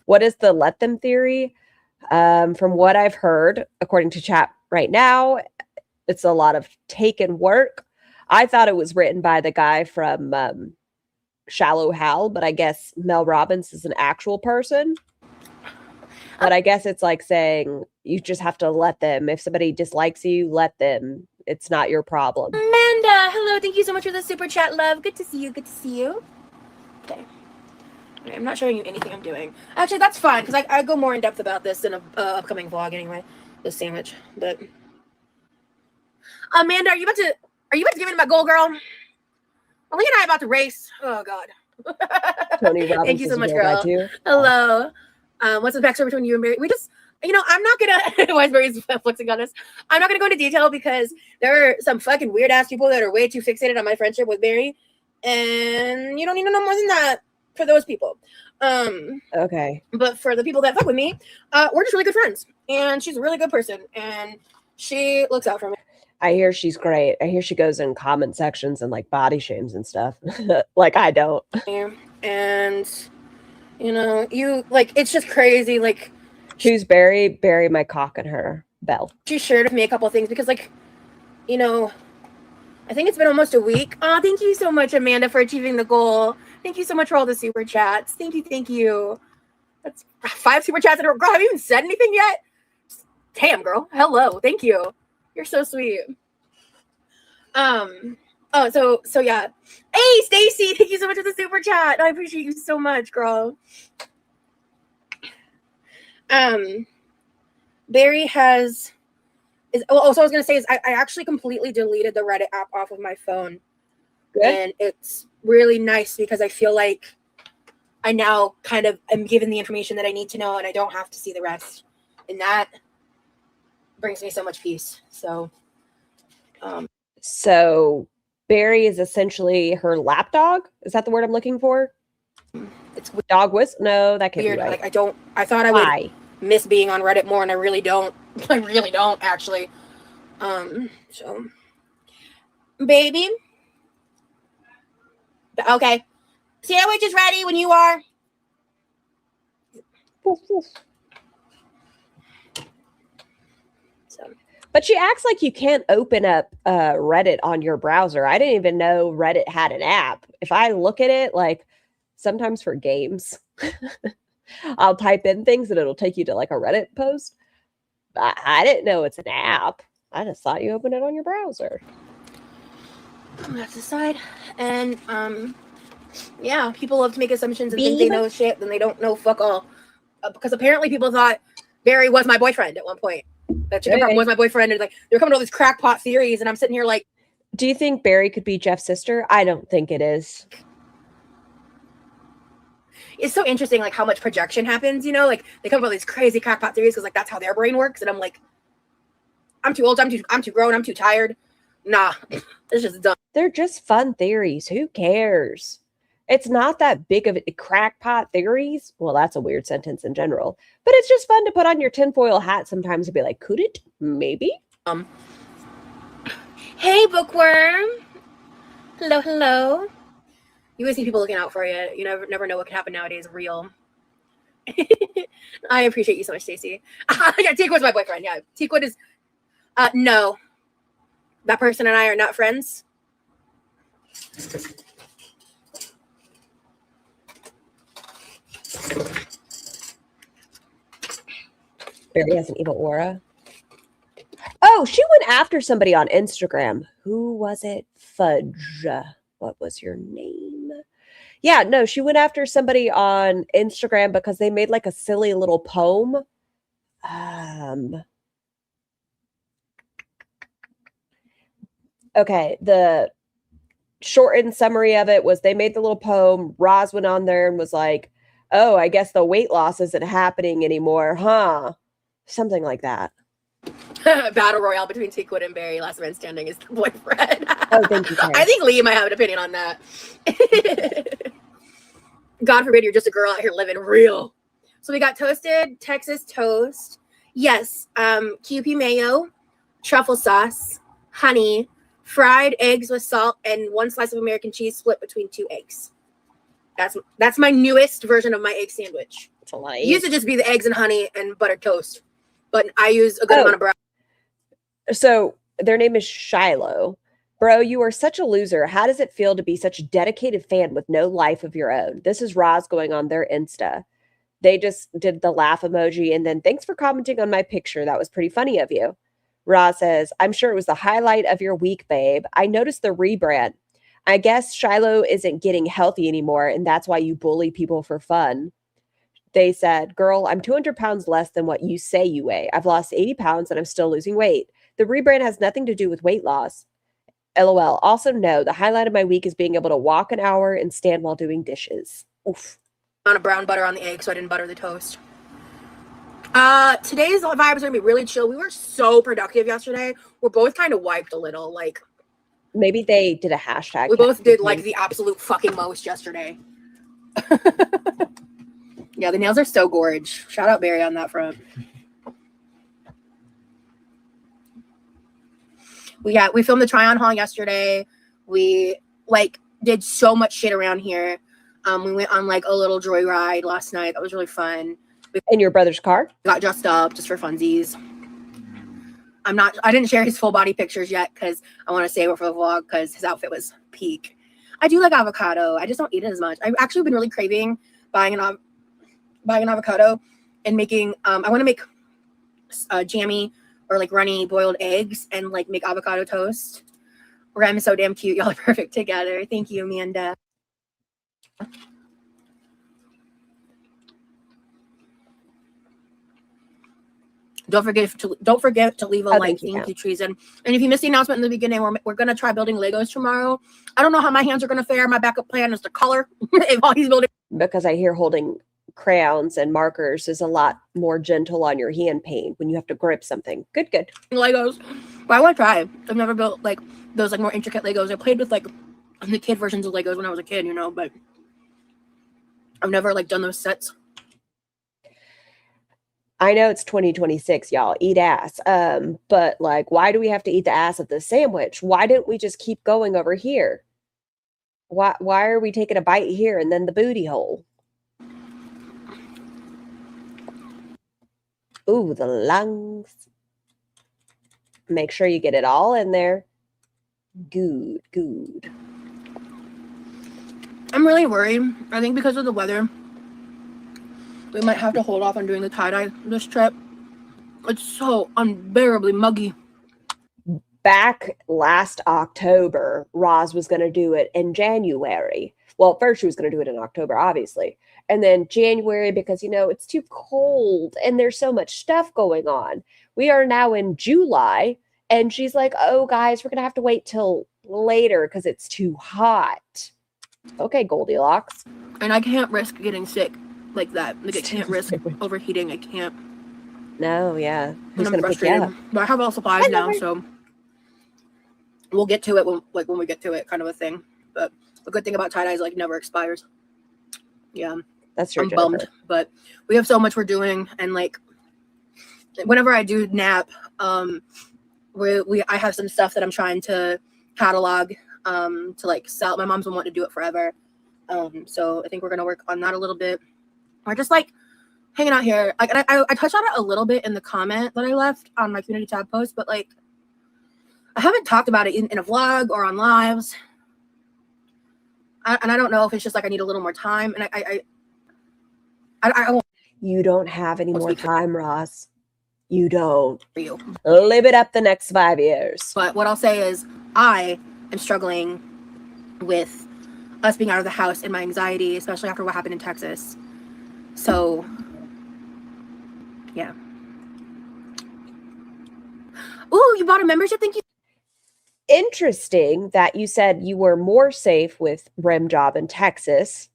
What is the Let Them theory? From what I've heard, according to chat right now, it's a lot of taken work. I thought it was written by the guy from Shallow Hal, but I guess Mel Robbins is an actual person. But I guess it's like saying you just have to let them. If somebody dislikes you, let them. It's not your problem. Amanda, hello. Thank you so much for the super chat, love. Good to see you. Good to see you. Okay. I'm not showing you anything I'm doing. Actually, that's fine because I go more in depth about this in a upcoming vlog anyway. The sandwich, but Amanda, are you about to give me my goal, girl? Ali and I are about to race. Oh God. Tony Robbins. Thank you so much, girl. Hello. What's the backstory between you and Barry? We just, I'm not gonna. Why is Barry's flexing on us? I'm not gonna go into detail because there are some fucking weird ass people that are way too fixated on my friendship with Barry, and you don't need to know more than that for those people. Okay. But for the people that fuck with me, we're just really good friends, and she's a really good person, and she looks out for me. I hear she's great. I hear she goes in comment sections and like body shames and stuff. Like I don't. And you like it's just crazy. Like choose bury my cock in her bell. She shared with me a couple of things because I think it's been almost a week. Oh, thank you so much, Amanda, for achieving the goal. Thank you so much for all the super chats. Thank you. That's 5 super chats in a row. Girl, have you even said anything yet? Damn, girl. Hello. Thank you. You're so sweet. So yeah. Hey, Stacy, thank you so much for the super chat. I appreciate you so much, girl. Barry so I was gonna say is I actually completely deleted the Reddit app off of my phone. Good. And it's really nice because I feel like I now kind of am given the information that I need to know and I don't have to see the rest. And that brings me so much peace. So Barry is essentially her lapdog. Is that the word I'm looking for? It's dog whistle. No, that can't weird. Be right. Like I thought I would miss being on Reddit more, and I really don't. I really don't actually. So baby. Okay. Sandwich is ready when you are. So But she acts like you can't open up Reddit on your browser. I didn't even know Reddit had an app. If I look at it, like sometimes for games, I'll type in things and it'll take you to like a Reddit post. I didn't know it's an app. I just thought you opened it on your browser. that's the side. And yeah, people love to make assumptions and think they know shit, then they don't know fuck all. Because apparently people thought Barry was my boyfriend at one point. That chicken farm was my boyfriend, and like they're coming to all these crackpot theories, and I'm sitting here like, do you think Barry could be Jeff's sister? I don't think it is. It's so interesting, like how much projection happens. You know, like they come up with all these crazy crackpot theories because like that's how their brain works, and I'm like, I'm too old, I'm too grown, I'm too tired. Nah, it's just dumb. They're just fun theories. Who cares? It's not that big of a crackpot theories. Well, that's a weird sentence in general, but it's just fun to put on your tinfoil hat sometimes and be like, could it? Maybe. Hey, bookworm. Hello, hello. You always see people looking out for you. You never know what can happen nowadays. Real. I appreciate you so much, Stacey. Yeah, Teakwood's my boyfriend. Yeah, Teakwood is. No, that person and I are not friends. Barry has an evil aura. Oh, she went after somebody on Instagram. Who was it? Fudge. What was your name? Yeah, no, she went after somebody on Instagram because they made like a silly little poem. Okay, the shortened summary of it was they made the little poem. Roz went on there and was like, oh, I guess the weight loss isn't happening anymore, huh? Something like that. Battle royale between Teakwood and Barry. Last man standing is the boyfriend. Oh, thank you, Karen. I think Lee might have an opinion on that. God forbid you're just a girl out here living real. So we got toasted Texas toast. Yes, QP mayo, truffle sauce, honey, fried eggs with salt, and 1 slice of American cheese split between 2 eggs. That's my newest version of my egg sandwich. It's a lot. It used to just be the eggs and honey and buttered toast, but I use a good amount of brown. So their name is Shiloh. Bro, you are such a loser. How does it feel to be such a dedicated fan with no life of your own? This is Roz going on their Insta. They just did the laugh emoji and then thanks for commenting on my picture. That was pretty funny of you. Roz says, I'm sure it was the highlight of your week, babe. I noticed the rebrand. I guess Shiloh isn't getting healthy anymore, and that's why you bully people for fun. They said, girl, I'm 200 pounds less than what you say you weigh. I've lost 80 pounds and I'm still losing weight. The rebrand has nothing to do with weight loss. LOL. Also, no, the highlight of my week is being able to walk an hour and stand while doing dishes. Oof. On a brown butter on the egg, so I didn't butter the toast. Today's vibes are gonna be really chill. We were so productive yesterday. We're both kind of wiped a little. Like maybe they did a hashtag. We both did like the absolute fucking most yesterday. Yeah, the nails are so gorge. Shout out Barry on that front. We filmed the try on haul yesterday. We like did so much shit around here. We went on like a little joyride last night. That was really fun. In your brother's car? Got dressed up just for funsies. I didn't share his full body pictures yet because I want to save it for the vlog because his outfit was peak. I do like avocado. I just don't eat it as much. I've actually been really craving buying an avocado and making I want to make jammy or like runny boiled eggs and like make avocado toast. I'm so damn cute. Y'all are perfect together. Thank you, Amanda. Don't forget to leave a like. Thank you, Treason. And if you missed the announcement in the beginning, we're gonna try building Legos tomorrow. I don't know how my hands are gonna fare. My backup plan is to color while he's building. Because I hear holding crayons and markers is a lot more gentle on your hand pain when you have to grip something. Good. Legos. But I want to try. I've never built like those like more intricate Legos. I played with like the kid versions of Legos when I was a kid, but I've never like done those sets. I know it's 2026, y'all. Eat ass. But like, why do we have to eat the ass of the sandwich? Why didn't we just keep going over here? Why are we taking a bite here and then the booty hole? Ooh, the lungs. Make sure you get it all in there. Good, good. I'm really worried. I think because of the weather, we might have to hold off on doing the tie-dye this trip. It's so unbearably muggy. Back last October, Roz was going to do it in January. Well, first she was going to do it in October, obviously. And then January, because, you know, it's too cold and there's so much stuff going on. We are now in July, and she's like, oh, guys, we're going to have to wait till later because it's too hot. Okay, Goldilocks. And I can't risk getting sick like that. Like, I can't risk overheating. I can't. No, yeah. Who's And going I'm to pick you up? frustrated. But I have all supplies now, so we'll get to it when we get to it, kind of a thing. But the good thing about tie-dye is, like, never expires. Yeah. That's your I'm bummed, but we have so much we're doing, and like whenever I do nap, I have some stuff that I'm trying to catalog to like sell. My mom's been wanting to do it forever, so I think we're gonna work on that a little bit. We're just like hanging out here. I touched on it a little bit in the comment that I left on my community tab post, but like I haven't talked about it in a vlog or on lives, and I don't know if it's just like I need a little more time, and I won't. You don't have any more time, Ross. You don't. For you. Live it up the next 5 years. But what I'll say is I am struggling with us being out of the house and my anxiety, especially after what happened in Texas. So, yeah. Ooh, you bought a membership? Thank you. Interesting that you said you were more safe with Rim Job in Texas.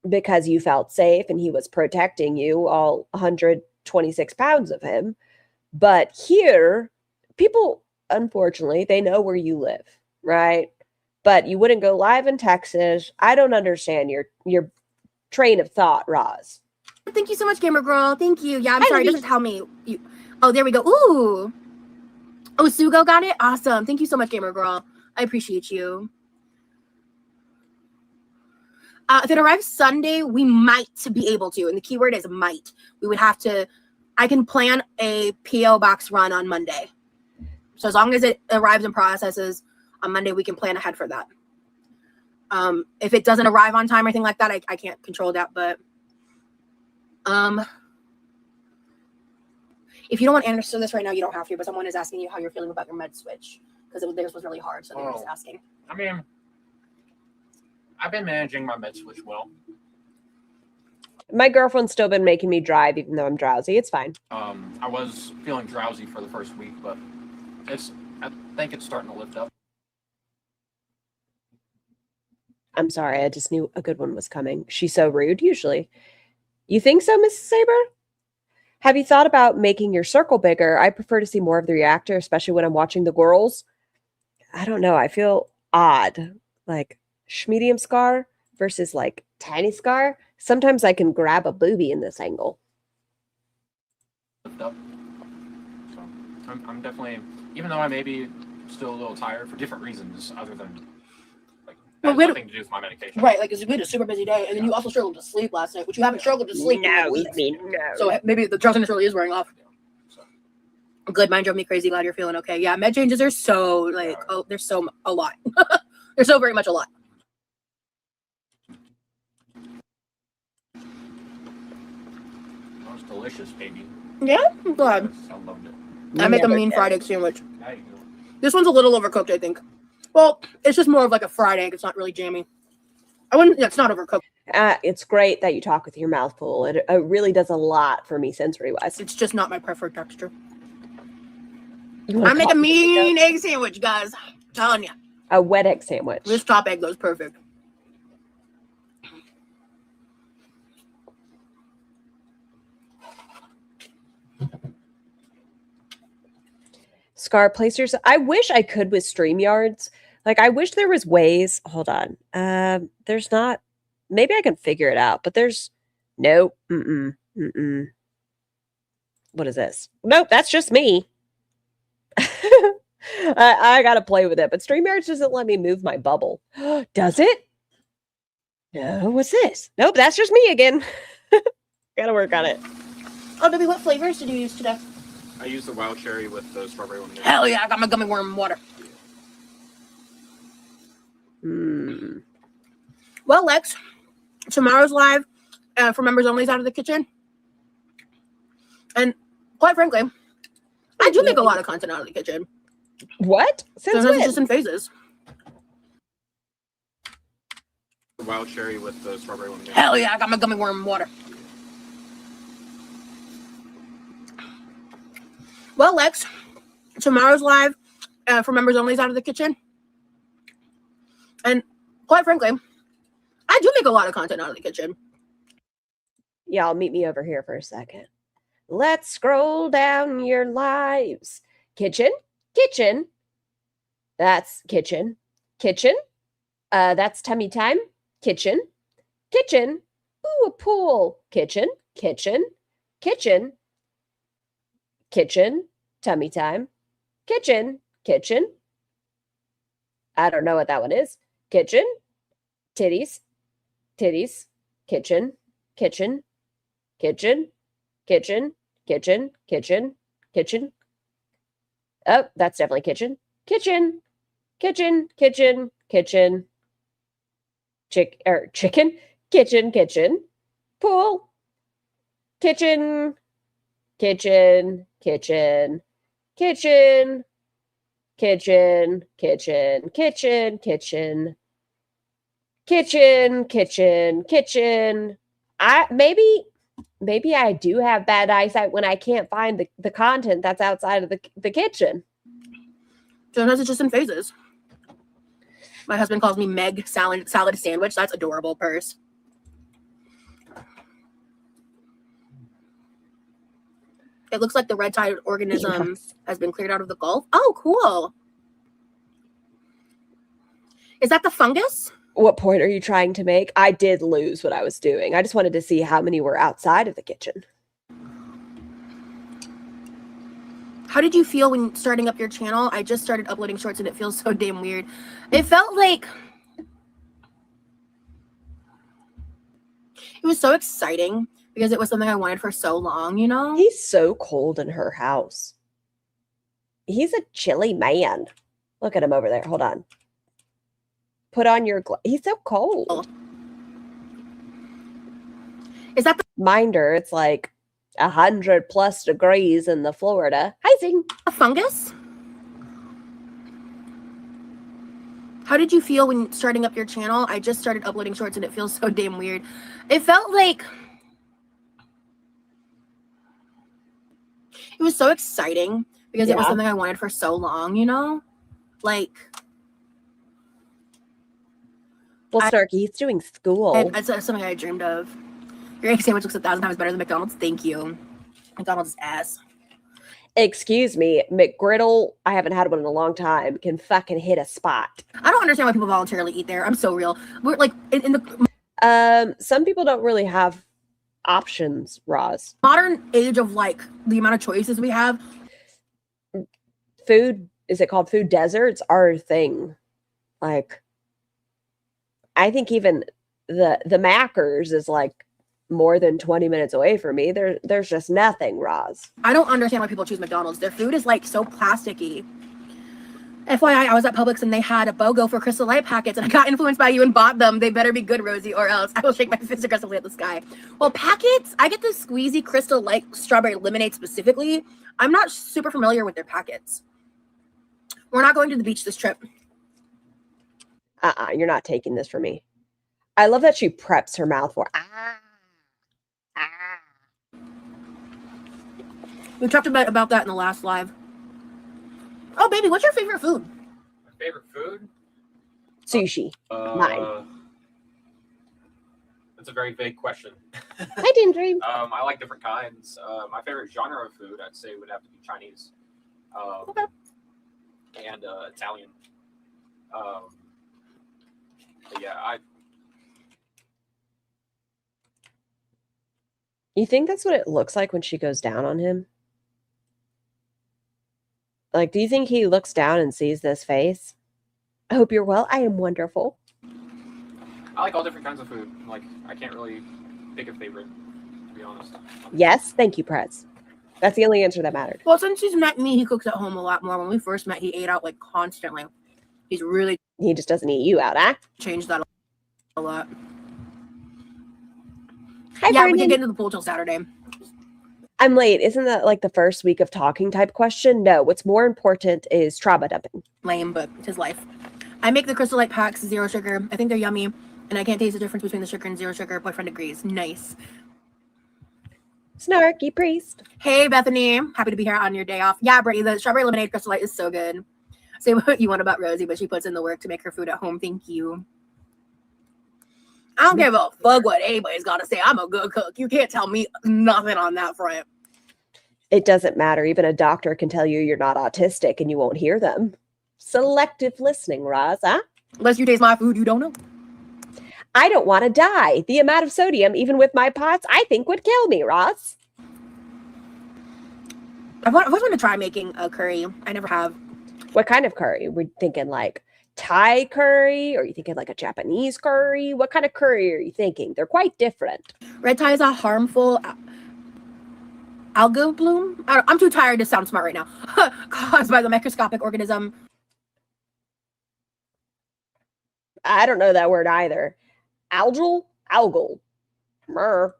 Because you felt safe and he was protecting you, all 126 pounds of him. But here, people, unfortunately, they know where you live, right? But you wouldn't go live in Texas. I don't understand your train of thought, Roz. Thank you so much, Gamer Girl. Thank you. Yeah, I'm sorry. It doesn't tell me. Oh, there we go. Ooh. Oh, Sugo got it? Awesome. Thank you so much, Gamer Girl. I appreciate you. If it arrives Sunday, we might be able to, and the keyword is might. We would have to, I can plan a P.O. box run on Monday. So as long as it arrives and processes on Monday, we can plan ahead for that. If it doesn't arrive on time or anything like that, I can't control that, but if you don't want to answer this right now, you don't have to, but someone is asking you how you're feeling about your med switch, because theirs was really hard, so they were just asking. I mean, I've been managing my med switch well. My girlfriend's still been making me drive even though I'm drowsy. It's fine. I was feeling drowsy for the first week, but I think it's starting to lift up. I'm sorry. I just knew a good one was coming. She's so rude, usually. You think so, Mrs. Saber? Have you thought about making your circle bigger? I prefer to see more of the reactor, especially when I'm watching the girls. I don't know. I feel odd. Like, medium scar versus like tiny scar. Sometimes I can grab a booby in this angle. Lift up. So I'm definitely, even though I may be still a little tired for different reasons other than like nothing to do with my medication. Right, like it's been a super busy day, and then you also struggled to sleep last night, which you haven't struggled to sleep in weeks. No. So maybe the drowsiness really is wearing off. Good, mine drove me crazy. Glad you're feeling okay. Yeah, med changes are so like, oh, there's so a lot. There's so very much a lot. That was delicious, baby. Yeah, I'm glad. I loved it. I make a mean fried egg sandwich. This one's a little overcooked, I think. Well, it's just more of like a fried egg. It's not really jammy. I wouldn't. It's not overcooked. It's great that you talk with your mouth full. It really does a lot for me sensory-wise. It's just not my preferred texture. You I make a mean egg sandwich, guys. I'm telling you. A wet egg sandwich. This top egg goes perfect. Scar placers. I wish I could with StreamYards. Like, I wish there was ways. Hold on. There's not. Maybe I can figure it out, but there's nope. What is this? Nope, that's just me. I gotta play with it, but StreamYards doesn't let me move my bubble. Does it? No, what's this? Nope, that's just me again. Gotta work on it. Oh, baby, what flavors did you use today? I used the wild cherry with the strawberry lemonade. Hell yeah, I got my gummy worm water. Well, Lex, tomorrow's live for members only is out of the kitchen. And quite frankly, I do make a lot of content out of the kitchen. What? Since Sometimes when? it's just in phases. The wild cherry with the strawberry lemonade. Hell yeah, I got my gummy worm water. Well, Lex, tomorrow's live for members only is out of the kitchen. And quite frankly, I do make a lot of content out of the kitchen. Y'all meet me over here for a second. Let's scroll down your lives. Kitchen, kitchen. That's kitchen. Kitchen. That's tummy time. Kitchen. Kitchen. Ooh, a pool. Kitchen. Kitchen. Kitchen. Kitchen. Tummy time. Kitchen. Kitchen. I don't know what that one is. Kitchen. Titties. Titties. Kitchen. Kitchen. Kitchen. Kitchen. Kitchen. Kitchen. Kitchen. Oh, that's definitely kitchen. Kitchen. Kitchen. Kitchen. Kitchen. Chicken. Kitchen. Kitchen. Pool. Kitchen. Kitchen. Kitchen. Kitchen. Kitchen. Kitchen. Kitchen. Kitchen. Kitchen. Kitchen. Kitchen. Maybe I do have bad eyesight when I can't find the content that's outside of the kitchen. Sometimes it's just in phases. My husband calls me Meg salad sandwich. That's adorable, purse. It looks like the red-tided organism has been cleared out of the Gulf. Oh, cool. Is that the fungus? What point are you trying to make? I did lose what I was doing. I just wanted to see how many were outside of the kitchen. How did you feel when starting up your channel? I just started uploading shorts and it feels so damn weird. It felt like it was so exciting because it was something I wanted for so long, you know? He's so cold in her house. He's a chilly man. Look at him over there. Hold on. Put on your he's so cold. Is that the Minder, it's like 100+ degrees in the Florida. Hi, Zing. fungus? How did you feel when starting up your channel? I just started uploading shorts and it feels so damn weird. It felt like it was so exciting because it was something I wanted for so long, you know? Like, Well, Snarky, he's doing school. it's something I dreamed of. Your egg sandwich looks 1,000 times better than McDonald's. Thank you. McDonald's ass. Excuse me, McGriddle, I haven't had one in a long time, can fucking hit a spot. I don't understand why people voluntarily eat there. I'm so real. We're like in the Some people don't really have options, Roz. modern age of like the amount of choices we have. Food, is it called food deserts, are a thing. Like, I think even the Mackers is like more than 20 minutes away from me. There's just nothing, Roz. I don't understand why people choose McDonald's. Their food is like so plasticky. FYI, I was at Publix and they had a BOGO for Crystal Light packets and I got influenced by you and bought them. They better be good, Rosie, or else I will shake my fist aggressively at the sky. Well, packets, I get the squeezy Crystal Light strawberry lemonade specifically. I'm not super familiar with their packets. We're not going to the beach this trip. You're not taking this from me. I love that she preps her mouth for. We talked about that in the last live. Oh, baby, what's your favorite food? My favorite food? Sushi. Mine. That's a very vague question. I didn't dream. I like different kinds. My favorite genre of food, I'd say, would have to be Chinese. Okay. And Italian. But yeah, You think that's what it looks like when she goes down on him? Like, do you think he looks down and sees this face? I hope you're well. I am wonderful. I like all different kinds of food. Like, I can't really pick a favorite, to be be honest. Yes, thank you, Prez. That's the only answer that mattered. Well, since he's met me, he cooks at home a lot more. When we first met, he ate out like constantly. He's really He just doesn't eat you out, huh? changed that a lot. Hi, Yeah, we Brandon. can get into the pool till Saturday. I'm late. Isn't that like the first week of talking type question? No, what's more important is trauma dumping. Lame, but it's his life. I make the Crystal Light packs, 0 sugar. I think they're yummy, and I can't taste the difference between the sugar and 0 sugar. Boyfriend agrees. Nice. Snarky priest. Hey, Bethany. Happy to be here on your day off. Yeah, Brittany, the strawberry lemonade Crystal Light is so good. Say what you want about Rosie, but she puts in the work to make her food at home. Thank you. I don't give a fuck what anybody's got to say. I'm a good cook. You can't tell me nothing on that front. It doesn't matter. Even a doctor can tell you you're not autistic and you won't hear them. Selective listening, Roz, huh? Unless you taste my food, you don't know. I don't want to die. The amount of sodium, even with my pots, I think would kill me, Roz. I've always wanted to try making a curry. I never have. What kind of curry? We're thinking like Thai curry, or are you thinking like a Japanese curry? What kind of curry are you thinking? They're quite different. Red Thai is a harmful algal bloom. I'm too tired to sound smart right now. Caused by the microscopic organism. I don't know that word either. Algal. Mer.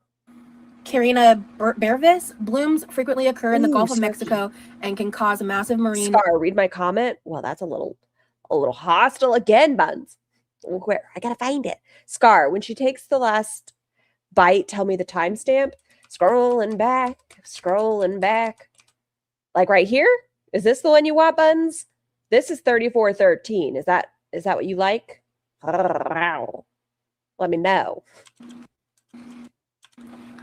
Carina bervis blooms frequently occur in the Ooh, Gulf of snarky. Mexico and can cause a massive marine. Scar, read my comment. Well, that's a little hostile again, Buns. Where? I gotta find it. Scar, when she takes the last bite, tell me the timestamp. Scrolling back. Like right here? Is this the one you want, Buns? This is 34:13. Is that what you like? Let me know.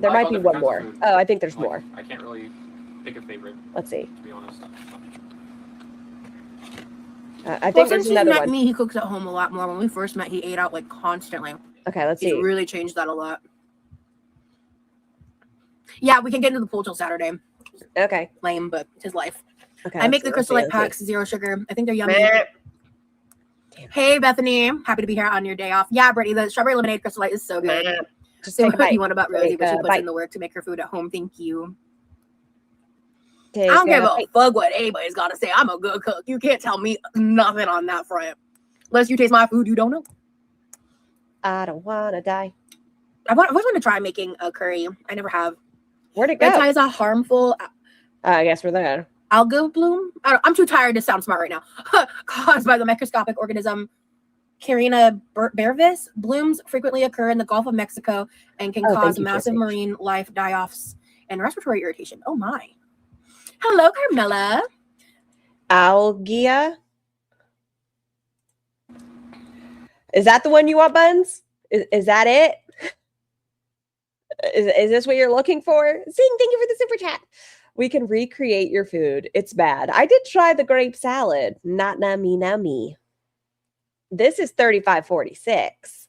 There might be one more. Oh, I think there's more. I can't really pick a favorite. Let's see. To be honest. I think there's another met one. me, he cooks at home a lot more. When we first met, he ate out like constantly. Okay, let's He's see. really changed that a lot. Yeah, we can get into the pool till Saturday. Okay. Lame, but it's his life. Okay. I make let's the Crystal see, Light let's see. packs, 0 sugar. I think they're yummy. Meh. Hey, Bethany. Happy to be here on your day off. Yeah, Brittany, the strawberry lemonade Crystal Light is so good. Meh. Just Say take a what bite. you want about Rosie, but she puts bite. in the work to make her food at home. Thank you. Take I don't give a bite. fuck what anybody's got to say. I'm a good cook. You can't tell me nothing on that front. Unless you taste my food, you don't know. I don't want to die. I've always wanted to try making a curry. I never have. Where'd it go? Red Thai is a harmful I guess we're there. algal bloom. I'm too tired to sound smart right now. Caused by the microscopic organism Carina bervis. Blooms frequently occur in the Gulf of Mexico and can cause massive marine life die-offs and respiratory irritation. Oh my. Hello, Carmela. Algia. Is that the one you want, Buns? Is that it? Is this what you're looking for? Zing, thank you for the super chat. We can recreate your food. It's bad. I did try the grape salad. Not nummy. This is 35:46.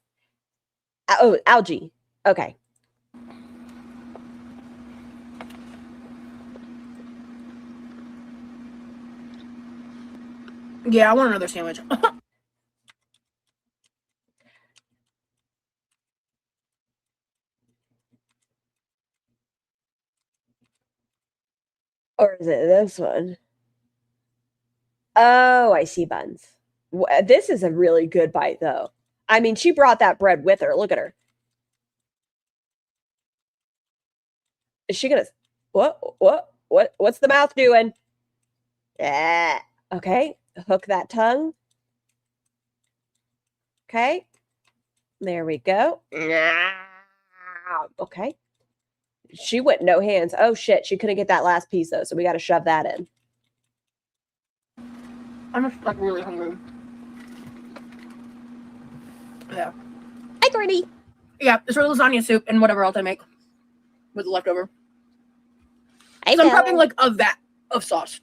Oh, algae. Okay. Yeah, I want another sandwich. Or is it this one? Oh, I see, Buns. This is a really good bite, though. I mean, she brought that bread with her. Look at her. Is she gonna? What's the mouth doing? Yeah. Okay. Hook that tongue. Okay. There we go. Okay. She went no hands. Oh shit! She couldn't get that last piece though, so we got to shove that in. I'm just like really hungry. Yeah. Hi, Courtney. Yeah, it's for lasagna soup and whatever else I make with the leftover. I So I'm know. prepping like a vat of sauce.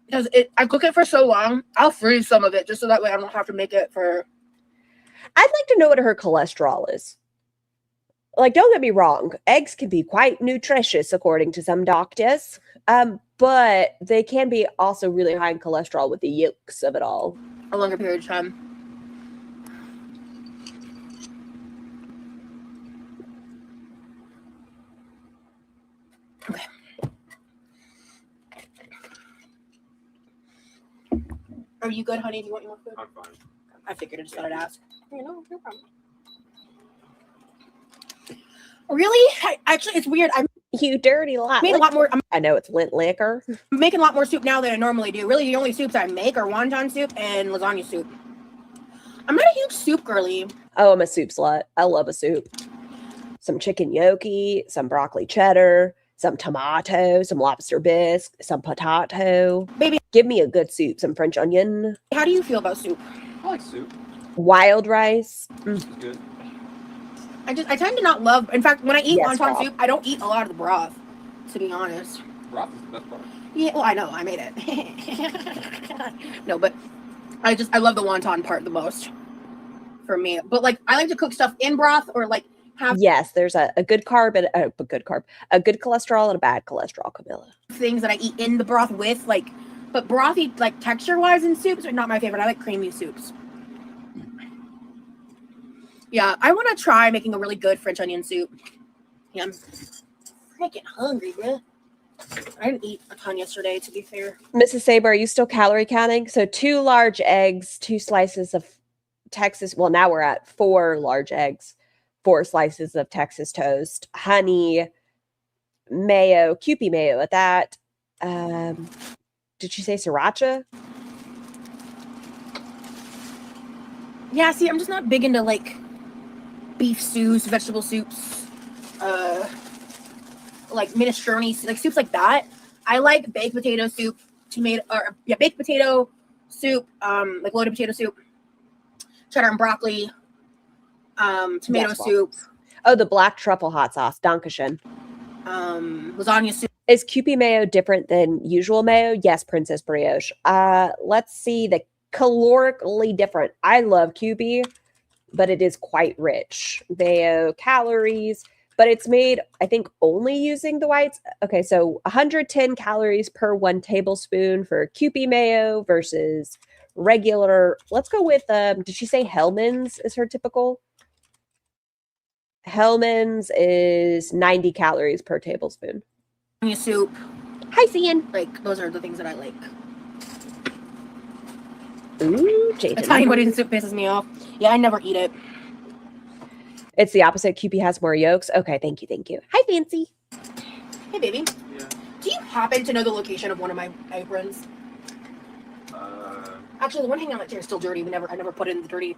Because I cook it for so long, I'll freeze some of it just so that way I don't have to make it for. I'd like to know what her cholesterol is. Like, don't get me wrong, eggs can be quite nutritious according to some doctors, but they can be also really high in cholesterol with the yolks of it all. A longer period of time. Okay. Are you good, honey? Do you want any more food? I'm fine. I figured I just thought I'd ask. No problem. Really? Actually, it's weird. I'm You dirty lot. making a lot more. I'm I know it's lint liquor. making a lot more soup now than I normally do. Really, the only soups I make are wonton soup and lasagna soup. I'm not a huge soup girly. Oh, I'm a soup slut. I love a soup. Some chicken gnocchi, some broccoli cheddar, some tomato, some lobster bisque, some potato. Baby, Give me a good soup. Some French onion, how do you feel about soup? I like soup. wild rice. It's good. I tend to not love. In fact, when I eat Yes, wonton Rob. soup, I don't eat a lot of the broth. To be honest. Broth is the best part. Yeah, well, I know, I made it. No, but I love the wonton part the most for me. But like, I like to cook stuff in broth or like have Yes, there's a good carb and a good cholesterol and a bad cholesterol, Camilla. things that I eat in the broth with, like, but brothy, like texture wise in soups are not my favorite. I like creamy soups. Yeah, I want to try making a really good French onion soup. Yeah, I'm freaking hungry, bro. I didn't eat a ton yesterday, to be fair. Mrs. Saber, are you still calorie counting? So 2 large eggs, 2 slices of Texas. Well, now we're at 4 large eggs, 4 slices of Texas toast, honey, mayo, Kewpie mayo at that. Did you say sriracha? Yeah, see, I'm just not big into like beef stews, vegetable soups, like minestrone, like soups like that. I like baked potato soup, baked potato soup, like loaded potato soup, cheddar and broccoli, tomato Yes, soup, Oh, the black truffle hot sauce, Dankeschön. lasagna soup. Is Kewpie mayo different than usual mayo? Yes, Princess Brioche. Let's see the calorically different. I love Kewpie, but it is quite rich. Mayo calories, but it's made, I think, only using the whites. Okay, so 110 calories per 1 tablespoon for Kewpie mayo versus regular. Let's go with, did she say Hellman's is her typical? Hellman's is 90 calories per tablespoon. Lasagna soup. Hi, Cian. Like, those are the things that I like. Ooh, Jason. Italian wedding soup pisses me off. Yeah, I never eat it. It's the opposite. Kewpie has more yolks. Okay, thank you, thank you. Hi, Fancy. Hey, baby. Yeah. Do you happen to know the location of one of my aprons? Actually, the one hanging on that chair is still dirty. I never put it in the dirty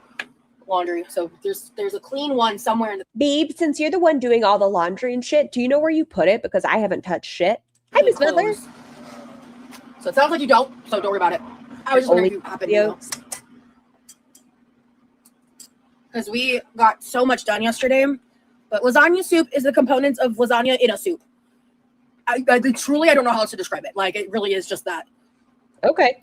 laundry. So there's a clean one somewhere in the Beeb, since you're the one doing all the laundry and shit, do you know where you put it? Because I haven't touched shit. Hi, Miss Butler. clothes. So it sounds like you don't. So don't worry about it. I was just wondering if you happen to know. yolks. Because we got so much done yesterday. But lasagna soup is the components of lasagna in a soup. I truly, I don't know how else to describe it. Like, it really is just that. Okay.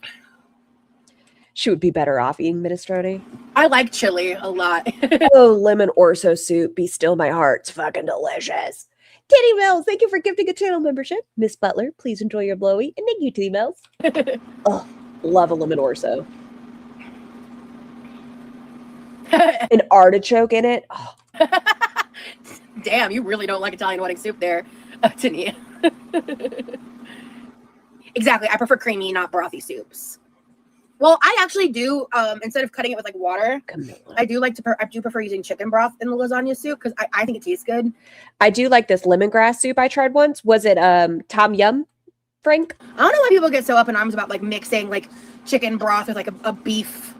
She would be better off eating minestrone. I like chili a lot. Oh, lemon orzo soup. Be still my heart. It's fucking delicious. Titty Mills, thank you for gifting a channel membership. Miss Butler, please enjoy your blowy. And thank you, Titty Mills. Oh, love a lemon orzo. An artichoke in it. Oh, Damn, you really don't like Italian wedding soup there, Tania. Exactly. I prefer creamy, not brothy soups. Well, I actually do. Instead of cutting it with like water, Camilla. I do prefer using chicken broth in the lasagna soup because I think it tastes good. I do like this lemongrass soup I tried once. Was it Tom Yum, Frank? I don't know why people get so up in arms about like mixing like chicken broth with like a beef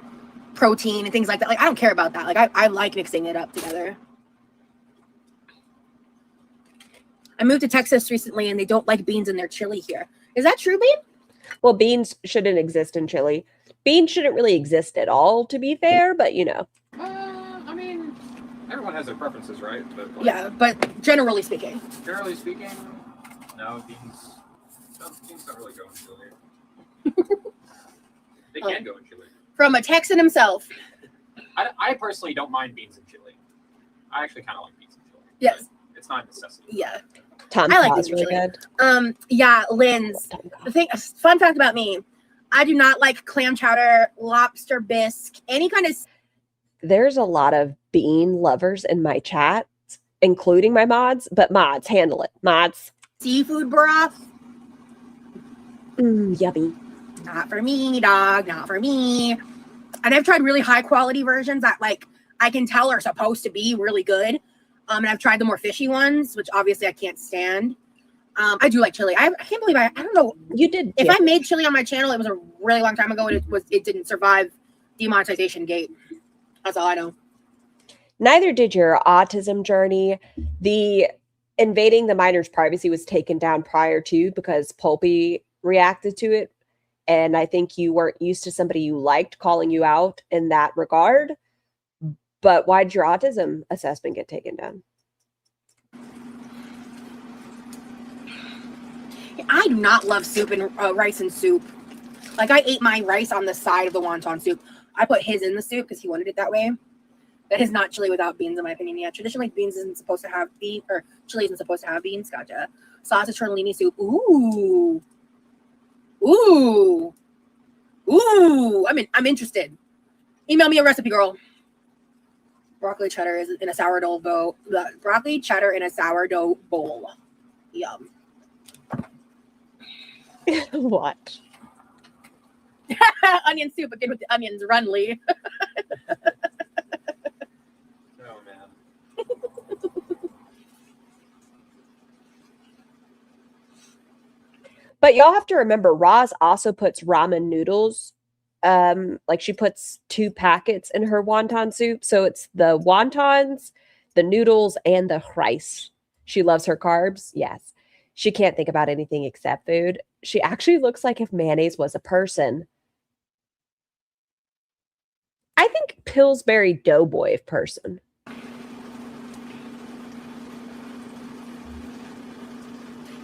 protein and things like that. Like, I don't care about that. Like, I like mixing it up together. I moved to Texas recently and they don't like beans in their chili here. Is that true, babe? Well, beans shouldn't exist in chili. Beans shouldn't really exist at all, to be fair, but you know. I mean, everyone has their preferences, right? But like, Yeah, but generally speaking. generally speaking, no, beans don't really go in chili. They can go in chili. From a Texan himself. I personally don't mind beans in chili. I actually kind of like beans in chili. Yes. But it's not a necessity. Yeah. Tom I like Kaw's beans in really chili. good. Yeah, Lynn's. Tom Kaw. The thing, fun fact about me, I do not like clam chowder, lobster bisque, any kind of. There's a lot of bean lovers in my chat, including my mods, but mods, handle it. Mods, seafood broth. Yummy. Not for me, dog. Not for me. And I've tried really high quality versions that like I can tell are supposed to be really good. And I've tried the more fishy ones, which obviously I can't stand. I do like chili. I can't believe I don't know. You did. If I made chili on my channel, it was a really long time ago, and it didn't survive demonetization gate. That's all I know. Neither did your autism journey. The invading the minor's privacy was taken down prior to because Pulpy reacted to it. And I think you weren't used to somebody you liked calling you out in that regard. But why did your autism assessment get taken down? I do not love soup and rice and soup. Like, I ate my rice on the side of the wonton soup. I put his in the soup because he wanted it that way. That is not chili without beans, in my opinion. Yeah, traditionally beans isn't supposed to have beans, or chili isn't supposed to have beans. Gotcha. Sausage tortellini soup. Ooh. Ooh. Ooh. I'm interested. Email me a recipe, girl. Broccoli cheddar is in a sourdough bowl. Broccoli cheddar in a sourdough bowl. Yum. What? Onion soup again with the onions. Run, Lee. Oh man. But y'all have to remember, Roz also puts ramen noodles. Like she puts 2 packets in her wonton soup. So it's the wontons, the noodles, and the rice. She loves her carbs. Yes. She can't think about anything except food. She actually looks like if mayonnaise was a person. I think Pillsbury Doughboy if person.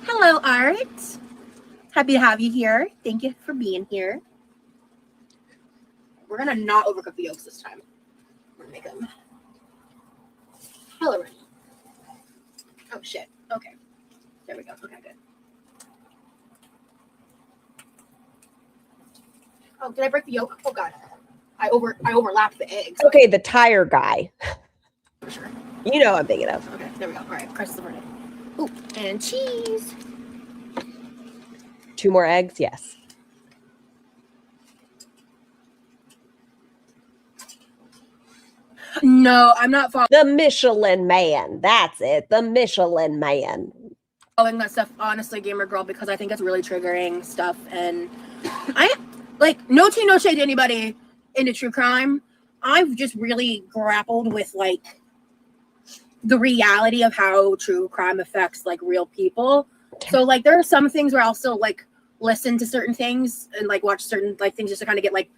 Hello, Art. Happy to have you here. Thank you for being here. We're gonna not overcook the yolks this time. We're gonna make them hella ready. Oh shit. Okay. There we go. Okay, good. Oh, did I break the yolk? Oh god. I overlapped the eggs. Okay, the tire guy. For sure. You know what I'm thinking of. Okay, there we go. All right, crust the bread. Ooh, and cheese. 2 more eggs? Yes. No, I'm not The Michelin Man. That's it. The Michelin Man. following that stuff, honestly, gamer girl, because I think it's really triggering stuff. And I like no tea, no shade to anybody into true crime. I've just really grappled with like the reality of how true crime affects like real people. So like there are some things where I'll still like listen to certain things and like watch certain like things just to kind of get like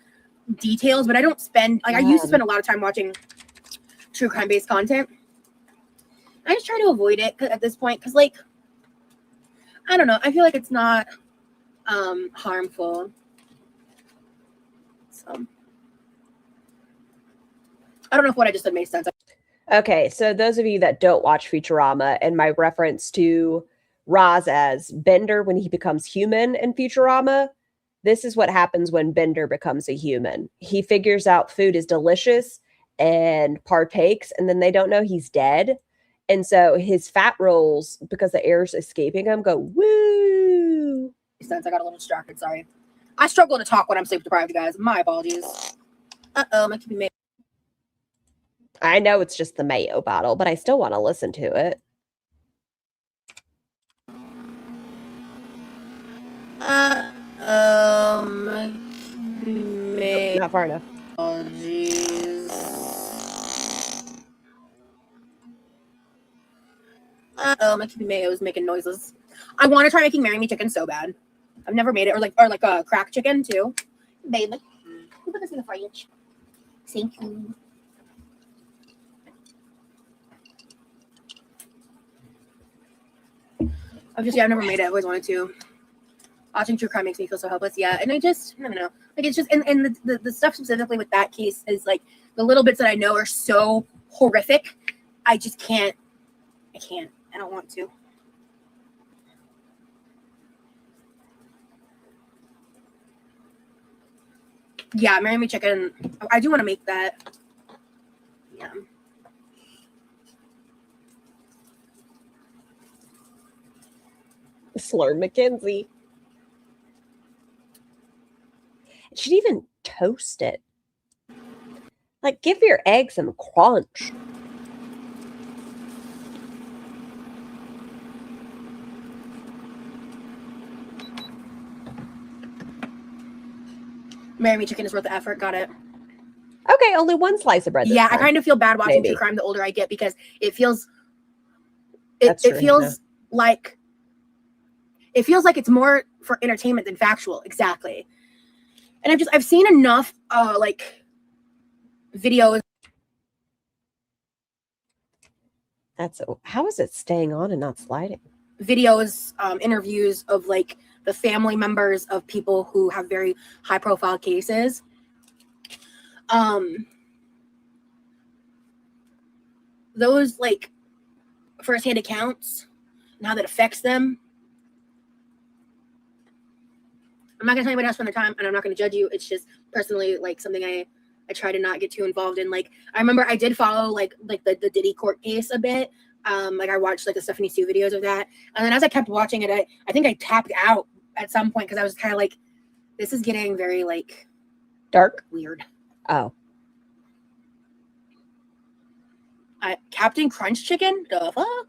details, but I don't spend like I used to spend a lot of time watching true crime based content. I just try to avoid it at this point because like I don't know, I feel like it's not harmful. So I don't know if what I just said made sense. Okay, so those of you that don't watch Futurama and my reference to Roz as Bender when he becomes human in Futurama, this is what happens when Bender becomes a human. He figures out food is delicious and partakes, and then they don't know he's dead. And so his fat rolls, because the air's escaping him, go woo. Sense. I got a little distracted, sorry. I struggle to talk when I'm sleep deprived, guys. My apologies. Uh-oh, my keeping me. I know it's just the mayo bottle, but I still want to listen to it. Not far enough. Oh, jeez. My keeping mayo is making noises. I want to try making Marry Me chicken so bad. I've never made it, or like a crack chicken too. Babe, like, who put this in the fridge? Thank you. I've never made it. I always wanted to. Watching true crime makes me feel so helpless. Yeah, and I don't know. Like it's just, and the stuff specifically with that case is like the little bits that I know are so horrific. I just can't. I can't. I don't want to. Yeah, Marry Me chicken. I do want to make that. Yeah. Slurm McKenzie. She'd even toast it. Like, give your egg some crunch. Marry Me Chicken is worth the effort. Got it. Okay, only one slice of bread. Yeah, I kind of feel bad watching Maybe. true crime the older I get because it feels That's true, feels like it's more for entertainment than factual. Exactly. And I've seen enough like videos. How is it staying on and not sliding? Videos, interviews of like the family members of people who have very high profile cases. Those like firsthand accounts and how that affects them. I'm not gonna tell anybody else from the time, and I'm not gonna judge you. It's just personally like something I try to not get too involved in. Like I remember I did follow like the Diddy court case a bit. Like I watched like the Stephanie Sue videos of that, and then as I kept watching it, I think I tapped out at some point because I was kind of like, this is getting very like Dark? weird. Oh. Captain Crunch Chicken? The fuck?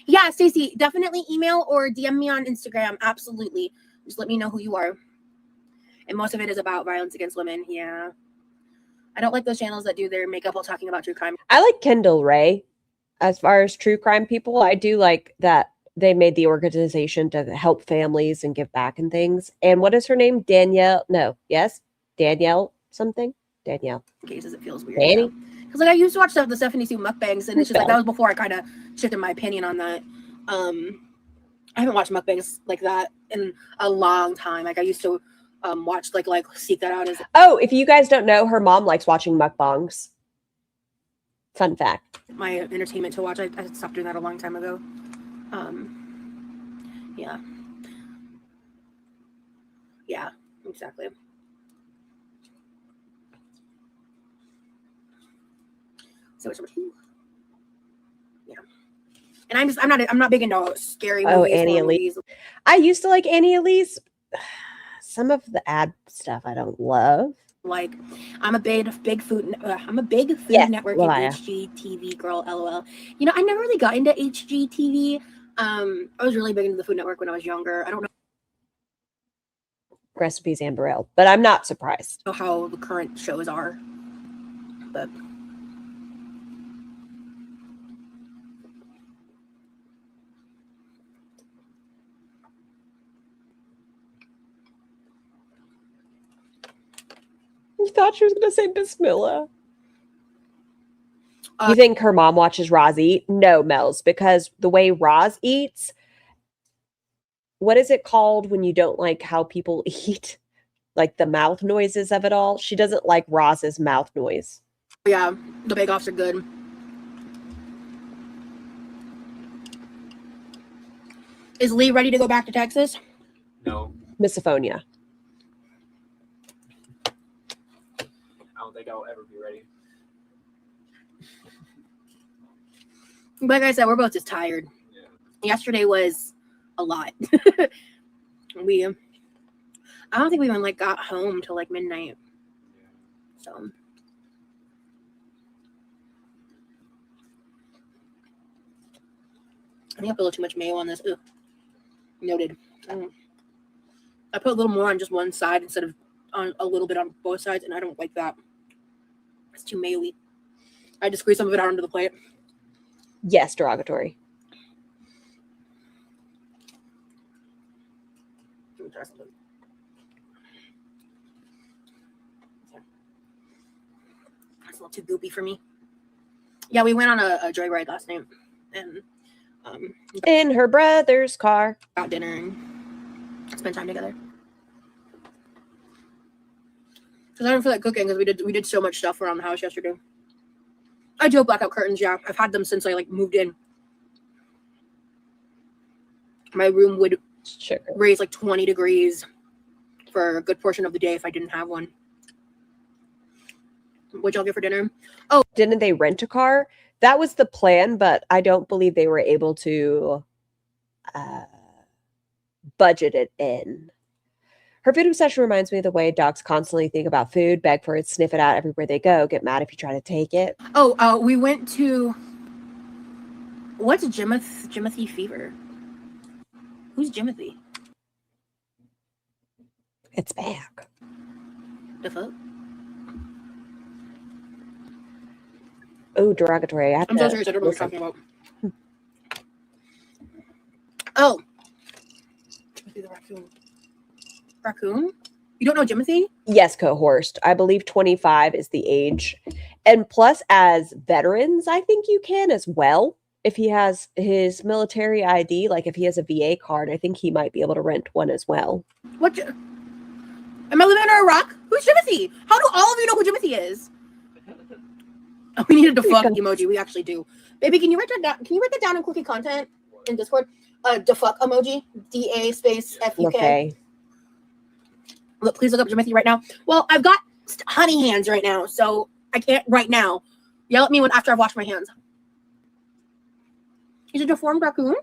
Yeah, Stacey, definitely email or DM me on Instagram. Absolutely. Just let me know who you are. And most of it is about violence against women. Yeah. I don't like those channels that do their makeup while talking about true crime. I like Kendall Ray. As far as true crime people, I do like that they made the organization to help families and give back and things. And what is her name? Danielle? No. Yes? Danielle something? Danielle. Cases, it feels weird. Danny? Because like I used to watch the Stephanie Sue mukbangs, and it's just like that was before I kind of shifted my opinion on that. I haven't watched mukbangs like that in a long time. Like I used to watch like seek that out as. Oh, if you guys don't know, her mom likes watching mukbangs. Fun fact. My entertainment to watch. I stopped doing that a long time ago. Yeah, exactly. So it's number 2. Yeah, and I'm not big into scary movies. Oh, Annie Elise. I used to like Annie Elise. Some of the ad stuff I don't love. Like, I'm a big food. I'm a big Food Yes, Network well, and HGTV girl. LOL. You know, I never really got into HGTV. I was really big into the Food Network when I was younger. I don't know Recipes and Burrell, but I'm not surprised. how the current shows are, but. You thought she was going to say Bismillah. You think her mom watches Roz eat? No, Mel's, because the way Roz eats, what is it called when you don't like how people eat? Like the mouth noises of it all? She doesn't like Roz's mouth noise. Yeah, the bake-offs are good. Is Lee ready to go back to Texas? No, Misophonia. I don't think I'll ever be ready. Like I said, we're both just tired. Yeah. Yesterday was a lot. I don't think we even like got home till like midnight. So I think I put a little too much mayo on this. Ugh. Noted. I put a little more on just one side instead of on a little bit on both sides, and I don't like that. It's too mayo-y. I had to squeeze some of it out onto the plate. Yes, derogatory. Let me try something. That's a little too goopy for me. Yeah, we went on a joyride last night, and In her brother's car. got dinner and spent time together. Because I don't feel like cooking because we did so much stuff around the house yesterday. I do have blackout curtains, yeah. I've had them since I like moved in. My room would raise like 20 degrees for a good portion of the day if I didn't have one. What y'all get for dinner? Oh, didn't they rent a car? that was the plan, but I don't believe they were able to budget it in. Her food obsession reminds me of the way dogs constantly think about food, beg for it, sniff it out everywhere they go, get mad if you try to take it. Oh, we went to... What's Jimothy fever? Who's Jimothy? It's back. The fuck? Oh, derogatory. I'm so serious. I don't know what you're talking about. Oh. Jimothy the raccoon. Raccoon? You don't know Jimothy? Yes, Cohorst. I believe 25 is the age. And plus, as veterans, I think you can as well. If he has his military ID, like if he has a VA card, I think he might be able to rent one as well. What? Am I living under a rock? Who's Jimothy? How do all of you know who Jimothy is? Oh, we need a defuck emoji. We actually do. Baby, can you write that down? Can you write that down in Quirky content in Discord? Defuck emoji. DA space FUK. Okay. Look, please look up Jimothy right now. Well, I've got honey hands right now, so I can't right now. Yell at me after I've washed my hands. He's a deformed raccoon.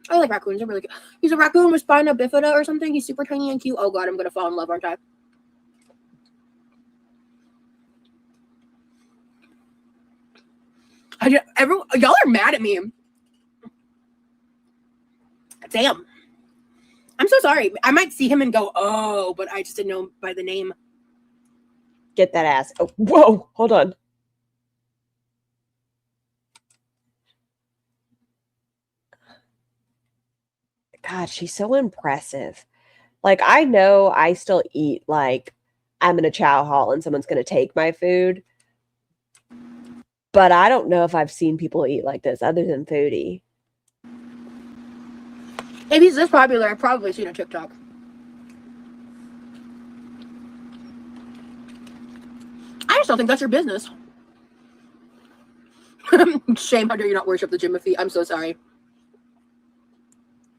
I like raccoons. They're really good. He's a raccoon with spina bifida or something. He's super tiny and cute. Oh god, I'm gonna fall in love, aren't I? Y'all are mad at me. Damn. I'm so sorry. I might see him and go, oh, but I just didn't know by the name. Get that ass. Oh, whoa. Hold on. God, she's so impressive. Like, I know I still eat like I'm in a chow hall and someone's going to take my food. But I don't know if I've seen people eat like this other than Foodie. If he's this popular, I've probably seen a TikTok. I just don't think that's your business. Shame, how dare you not worship the Jimothy. I'm so sorry.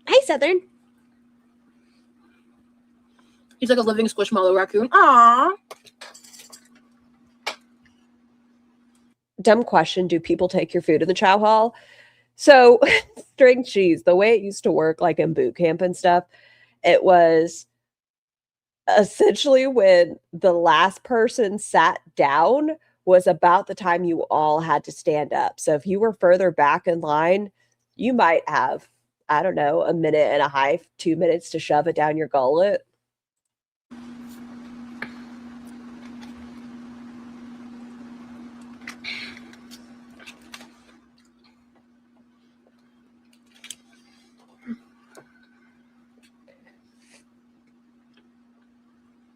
Hey, Southern. He's like a living squishmallow raccoon. Aww. Dumb question. Do people take your food in the chow hall? So string cheese, the way it used to work like in boot camp and stuff, it was essentially when the last person sat down was about the time you all had to stand up. So if you were further back in line, you might have, I don't know, a minute and a half, 2 minutes to shove it down your gullet.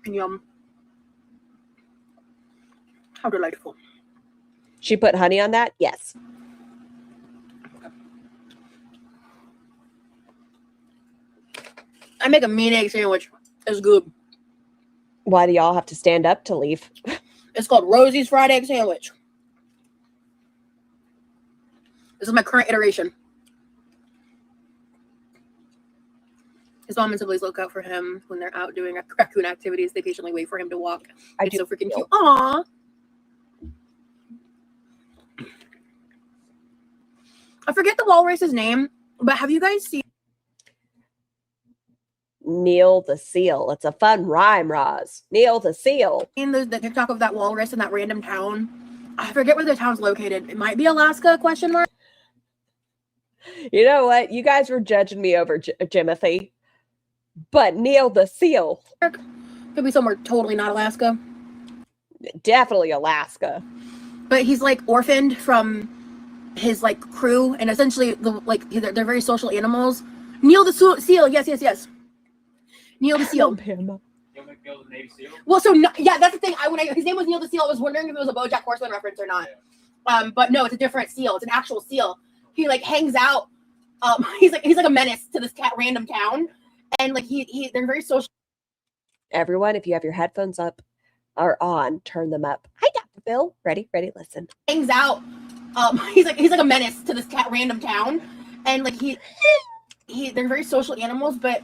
Yum. How delightful. She put honey on that? Yes. I make a mean egg sandwich. It's good. Why do y'all have to stand up to leave? It's called Rosie's fried egg sandwich. This is my current iteration. His mom and siblings look out for him when they're out doing raccoon activities. They patiently wait for him to walk. It's so freaking cute. Aww. I forget the walrus's name, but have you guys seen Neil the Seal? It's a fun rhyme, Roz. Neil the Seal. the TikTok of that walrus in that random town? I forget where the town's located. It might be Alaska, question mark. You know what? You guys were judging me over Jimothy. But Neil the Seal. Could be somewhere totally not Alaska. Definitely Alaska. But he's like orphaned from his like crew, and essentially they're very social animals. Neil the Seal, yes. Neil the Seal. Well, so yeah, that's the thing. His name was Neil the Seal. I was wondering if it was a BoJack Horseman reference or not. But no, it's a different seal. It's an actual seal. He like hangs out. He's like a menace to this random town. And like they're very social. Everyone, if you have your headphones up or on, turn them up. Hi, Dr. Bill. Ready, listen. Hangs out. He's like a menace to this random town, and like they're very social animals, but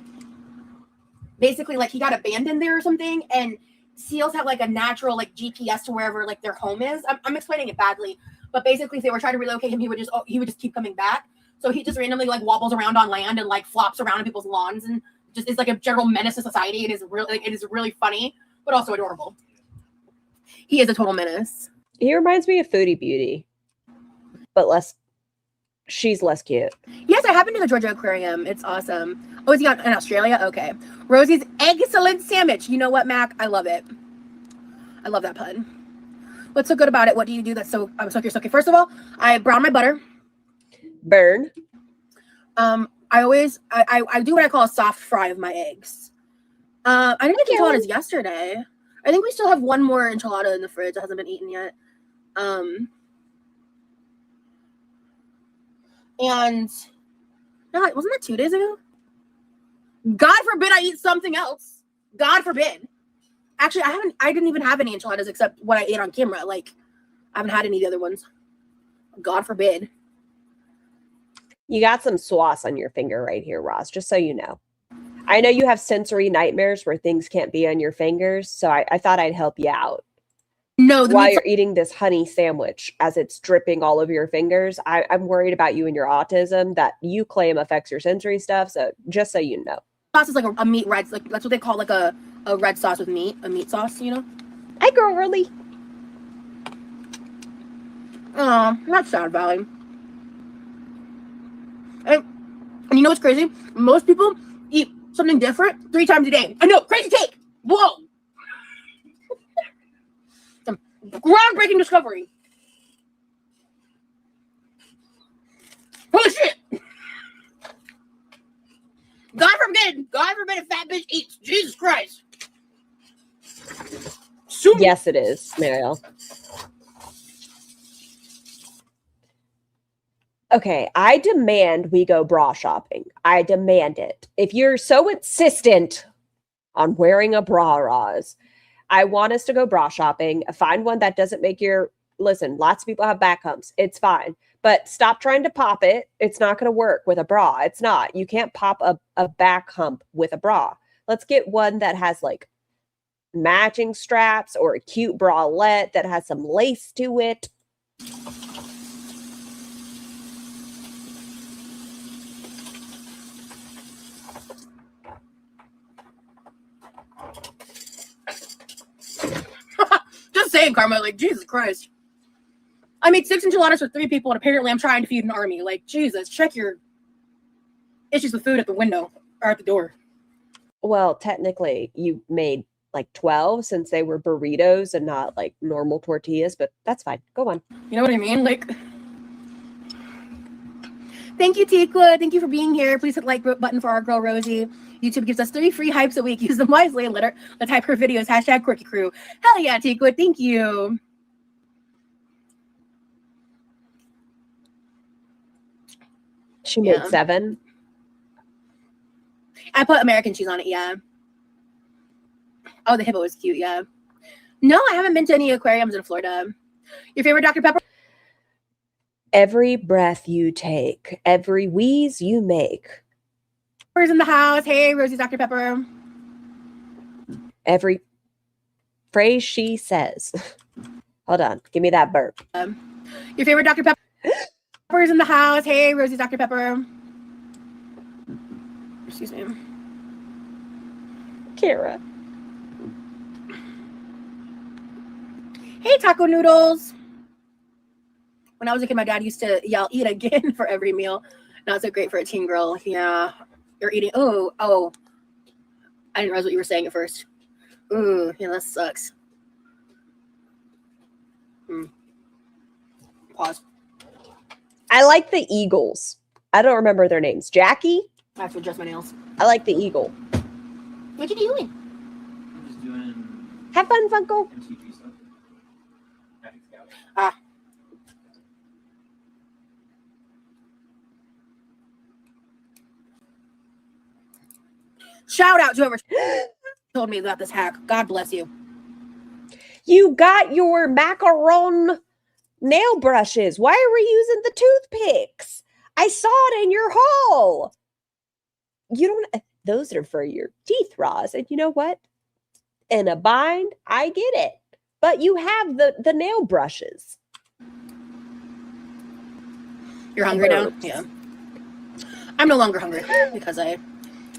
basically like he got abandoned there or something. And seals have like a natural like GPS to wherever like their home is. I'm explaining it badly, But basically, if they were trying to relocate him, he would just keep coming back. So he just randomly like wobbles around on land and like flops around in people's lawns and just is like a general menace to society. It is really funny, but also adorable. He is a total menace. He reminds me of Foodie Beauty, but she's less cute. Yes, I have been to the Georgia Aquarium. It's awesome. Oh, is he in Australia? Okay. Rosie's excellent sandwich. You know what, Mac? I love it. I love that pun. What's so good about it? What do you do that's so soaky? First of all, I brown my butter. Burn. I do what I call a soft fry of my eggs. I didn't make enchiladas yesterday. I think we still have one more enchilada in the fridge that hasn't been eaten yet. And no, wasn't that 2 days ago? God forbid I eat something else. God forbid. Actually, I didn't even have any enchiladas except what I ate on camera. Like, I haven't had any of the other ones. God forbid. You got some sauce on your finger right here, Roz, just so you know. I know you have sensory nightmares where things can't be on your fingers, so I thought I'd help you out. No, while you're eating this honey sandwich as it's dripping all over your fingers, I'm worried about you and your autism that you claim affects your sensory stuff, so just so you know. Sauce is like a meat red, like that's what they call like a red sauce with meat, a meat sauce, you know? Hi, girl, really? Oh, that's sad, Valley. And you know what's crazy? Most people eat something different 3 times a day. I know, crazy take. Whoa. Some groundbreaking discovery. Holy shit. God forbid a fat bitch eats. Jesus Christ. Yes, it is, Mariel. Okay, I demand we go bra shopping. I demand it. If you're so insistent on wearing a bra, Roz, I want us to go bra shopping. Find one that doesn't make your... Listen, lots of people have back humps. It's fine. But stop trying to pop it. It's not going to work with a bra. It's not. You can't pop a back hump with a bra. Let's get one that has like matching straps or a cute bralette that has some lace to it. Just saying, Karma, like, Jesus Christ. I made 6 enchiladas for 3 people, and apparently I'm trying to feed an army. Like, Jesus, check your issues with food at the window or at the door. Well, technically, you made like 12 since they were burritos and not like normal tortillas, but that's fine. Go on. You know what I mean? Like, thank you, Tikwa. Thank you for being here. Please hit the like button for our girl, Rosie. YouTube gives us 3 free hypes a week. Use them wisely and let's hype her videos. # Quirky Crew. Hell yeah, Tikwa. Thank you. She made 7. I put American cheese on it, yeah. Oh, the hippo is cute, yeah. No, I haven't been to any aquariums in Florida. Your favorite Dr. Pepper? Every breath you take, every wheeze you make. Who's in the house? Hey, Rosie's Dr. Pepper. Every phrase she says. Hold on, give me that burp. Your favorite Dr. Pepper? Who's in the house? Hey, Rosie's Dr. Pepper. Excuse me. Kara. Hey, Taco Noodles. When I was a kid, my dad used to yell, eat again for every meal. Not so great for a teen girl. Yeah. You're eating. Oh. I didn't realize what you were saying at first. Ooh, yeah, that sucks. Pause. I like the Eagles. I don't remember their names. Jackie? I have to adjust my nails. I like the Eagle. What you doing? I'm just doing Have fun, Funko. MTG stuff. Ah. Shout out to whoever told me about this hack. God bless you. You got your macaron nail brushes. Why are we using the toothpicks? I saw it in your haul. You don't... Those are for your teeth, Roz. And you know what? In a bind, I get it. But you have the nail brushes. You're hungry now? Yeah. I'm no longer hungry because I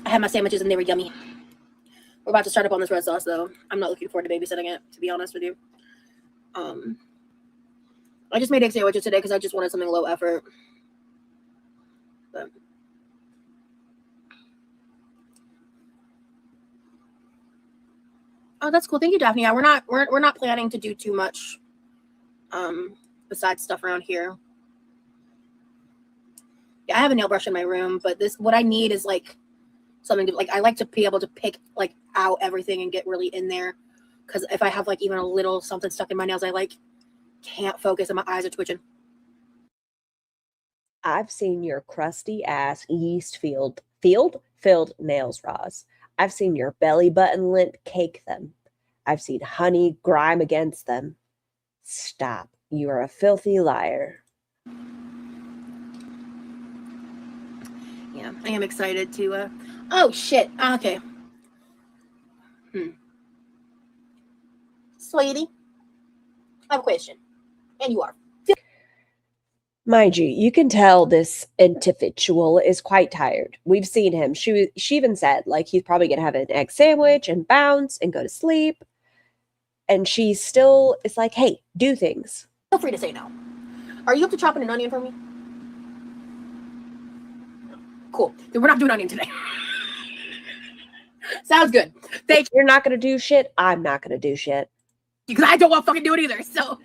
had my sandwiches and they were yummy. We're about to start up on this red sauce though. I'm not looking forward to babysitting it, to be honest with you. I just made egg sandwiches today because I just wanted something low effort. But oh, that's cool. Thank you, Daphne. Yeah, we're not planning to do too much besides stuff around here. Yeah, I have a nail brush in my room, but what I need is like something to like. I like to be able to pick like out everything and get really in there, because if I have like even a little something stuck in my nails, I like can't focus and my eyes are twitching. I've seen your crusty ass yeast filled nails, Roz. I've seen your belly button lint cake them. I've seen honey grime against them. Stop. You are a filthy liar. Yeah, I am excited to oh shit. Okay. Sweetie, I have a question. And you are. Mind you, you can tell this individual is quite tired. We've seen him. She even said, like, he's probably going to have an egg sandwich and bounce and go to sleep. And she still is like, hey, do things. Feel free to say no. Are you up to chopping an onion for me? Cool. Then we're not doing onion today. Sounds good. Thank you. You're not going to do shit. I'm not going to do shit. Because I don't want to fucking do it either. So,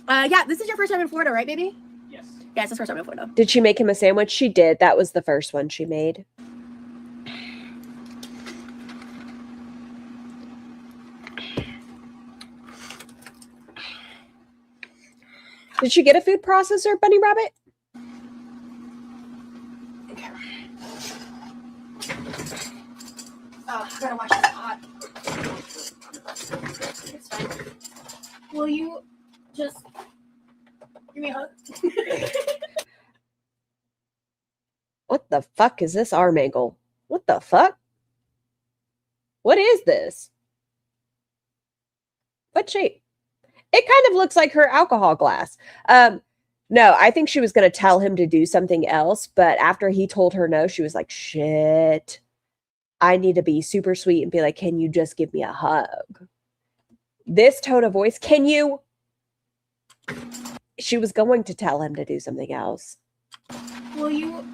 yeah, this is your first time in Florida, right, baby? Yes. Yeah, it's his first time in Florida. Did she make him a sandwich? She did. That was the first one she made. Did she get a food processor, Bunny Rabbit? Okay. Oh, I gotta wash this pot. It's fine. Will you just give me a hug? What the fuck is this arm angle? What the fuck? What is this? What shape? It kind of looks like her alcohol glass. No, I think she was going to tell him to do something else, but after he told her no, she was like, shit. I need to be super sweet and be like, can you just give me a hug? This tone of voice, can you? She was going to tell him to do something else. Will you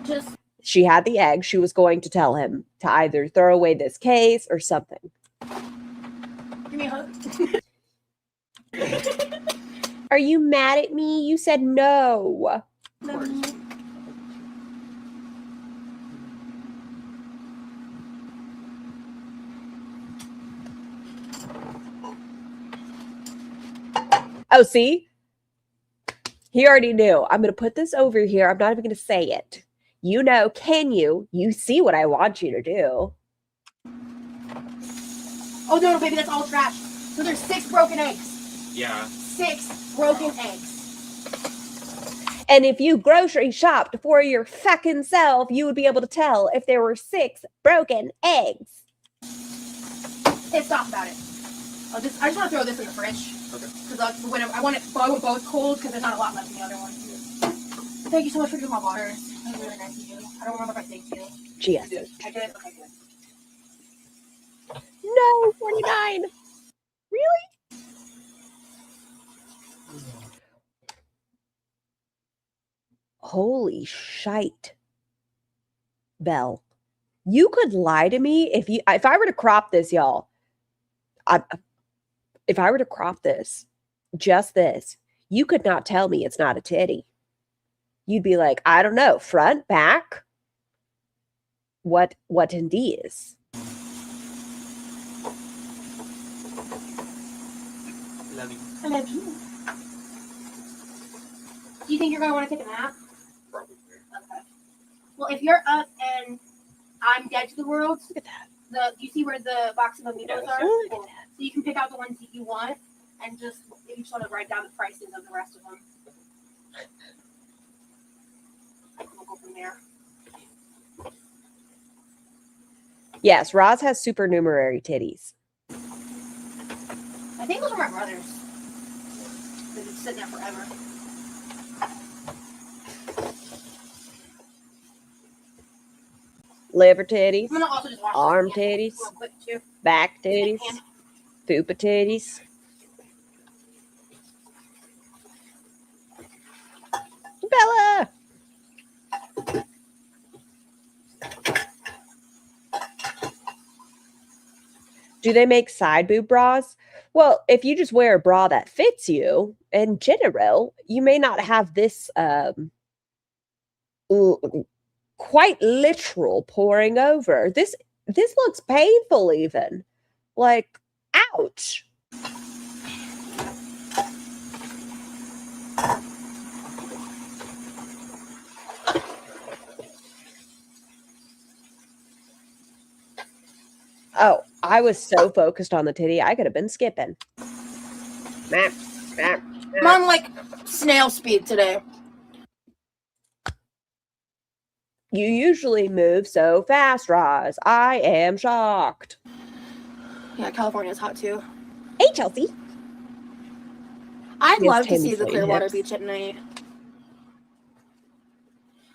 just... She had the egg. She was going to tell him to either throw away this case or something. Give me a hug. Are you mad at me? You said no. No. Oh, see? He already knew. I'm going to put this over here. I'm not even going to say it. You know, can you? You see what I want you to do. Oh, no, baby, that's all trash. So there's 6 broken eggs. Yeah. 6 broken eggs. And if you grocery shopped for your fucking self, you would be able to tell if there were 6 broken eggs. Pissed off about it. I just want to throw this in the fridge. Okay. Because I want both cold because there's not a lot left in the other one. Thank you so much for doing my water. That was really nice of you. I don't remember if I thanked you. Yes. I did? Okay, good. No, 49. Really? Holy shite. Belle. You could lie to me if I were to crop this, y'all. If I were to crop this, just this, you could not tell me it's not a titty. You'd be like, I don't know, front, back, what indeed is. Love you. I love you. Do you think you're going to want to take a nap? Probably. Okay. Well, if you're up and I'm dead to the world, Look at that. do you see where the box of amigos are? Look at Cool. So you can pick out the ones that you want and just maybe just want to write down the prices of the rest of them. We'll go from there. Yes, Roz has supernumerary titties. I think those are my brother's. They've been sitting there forever. liver titties, I'm gonna also just wash arm this hand titties, real quick too. back titties, fupa titties. Bella! Do they make side boob bras? Well, if you just wear a bra that fits you, in general, you may not have this quite literal pouring over. This looks painful even. Like, ouch. Oh, I was so focused on the titty, I could have been skipping. I'm on like snail speed today. You usually move so fast, Roz. I am shocked. Yeah, California's hot too. Hey, Chelsea. I'd Yes, love to Tim see the Slate Clearwater hips. Beach at night.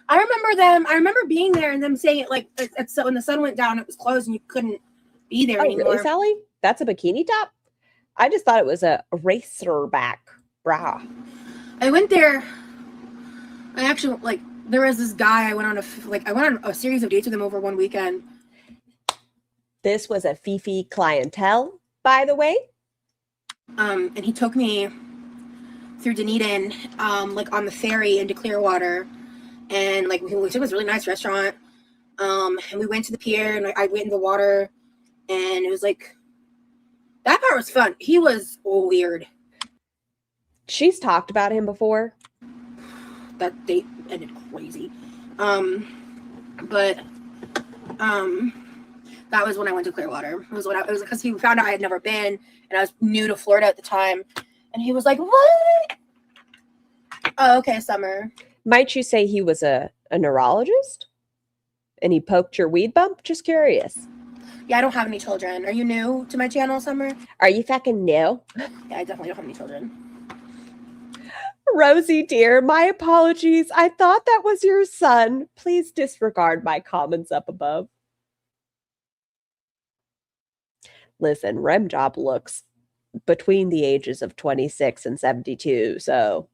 I remember being there and them saying it like so when the sun went down, it was closed and you couldn't be there Oh, anymore. really, Sally? That's a bikini top? I just thought it was a racer back bra. I went there. I actually like there was this guy I went on a series of dates with him over one weekend. This was a Fifi clientele, by the way. And he took me through Dunedin, like on the ferry into Clearwater, and like we took this really nice restaurant. And we went to the pier, and I went in the water, and it was like that part was fun. He was weird. She's talked about him before. That date ended crazy. But that was when I went to Clearwater. It was because he found out I had never been, and I was new to Florida at the time, and he was like, "What? Oh, okay, Summer." Might you say he was a neurologist? And he poked your weed bump? Just curious. Yeah, I don't have any children. Are you new to my channel, Summer? Are you fucking new? Yeah, I definitely don't have any children. Rosie, dear, my apologies. I thought that was your son. Please disregard my comments up above. Listen, Rem Job looks between the ages of 26 and 72, so.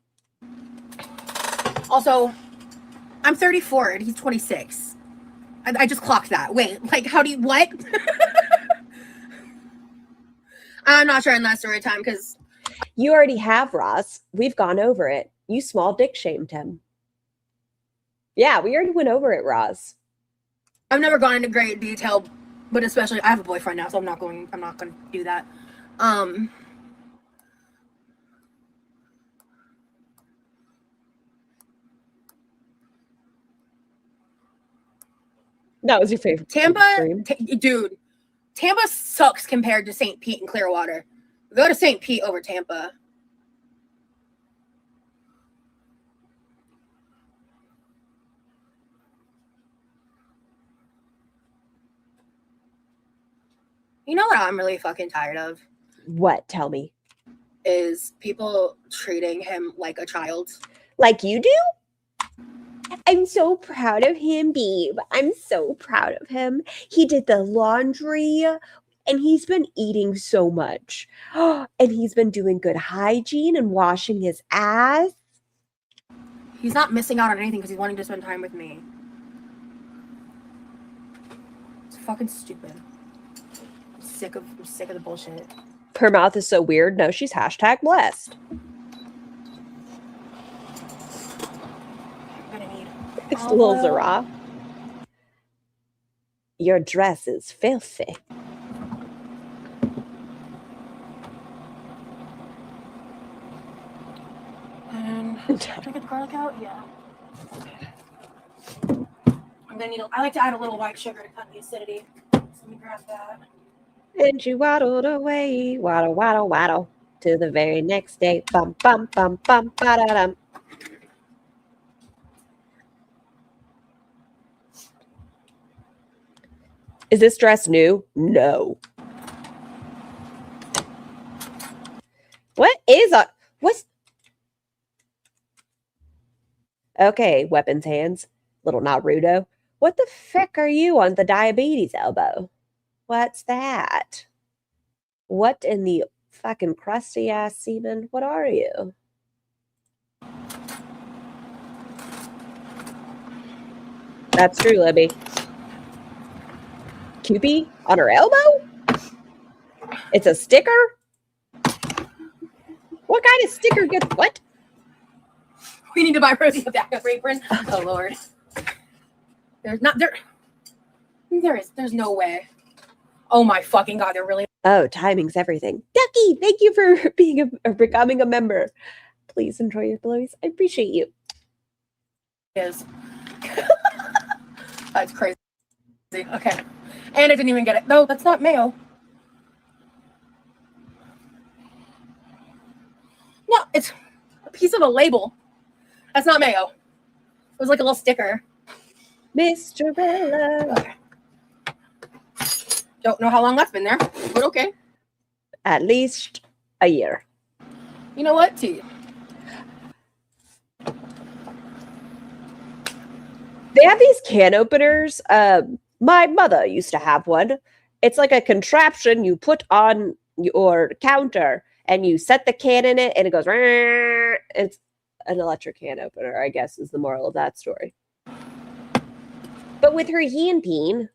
Also, I'm 34 and he's 26. I just clocked that. Wait, like, how do you, what? I'm not sharing that story time because You already have, Ross. We've gone over it. You small dick shamed him. Yeah, we already went over it, Roz. I've never gone into great detail, but especially I have a boyfriend now, so I'm not going to do that. That was your favorite. Tampa, dude, Tampa sucks compared to St. Pete and Clearwater. Go to St. Pete over Tampa. You know what I'm really fucking tired of? What? Tell me. Is people treating him like a child. Like you do? I'm so proud of him, babe. I'm so proud of him. He did the laundry and he's been eating so much. And he's been doing good hygiene and washing his ass. He's not missing out on anything because he's wanting to spend time with me. It's fucking stupid. I'm sick of the bullshit. Her mouth is so weird. No, she's hashtag blessed. I'm gonna need It's a little Zara. Your dress is filthy. And did I get the garlic out? Yeah. I'm gonna need. I like to add a little white sugar to cut the acidity. So let me grab that. And she waddled away, waddle, waddle, waddle, to the very next day. Bum, bum, bum, bum, ba-da-dum. Is this dress new? No. What's... Okay, weapons hands. Little Naruto. What the frick are you on the diabetes elbow? What's that? What in the fucking crusty ass semen? What are you? That's true, Libby. Cupid on her elbow? It's a sticker? What kind of sticker gets what? We need to buy Rosie a backup apron. Oh Lord. There's no way. Oh my fucking God, they're really. Oh, timing's everything. Ducky, thank you for becoming a member. Please enjoy your blowies. I appreciate you. Is. That's crazy. Okay. And I didn't even get it. No, that's not mayo. No, it's a piece of a label. That's not mayo. It was like a little sticker. Mr. Bella. Okay. Don't know how long that's been there, but okay. At least a year. You know what? Tea. They have these can openers. My mother used to have one. It's like a contraption you put on your counter and you set the can in it and it goes. It's an electric can opener, I guess, is the moral of that story. But with her handpeen.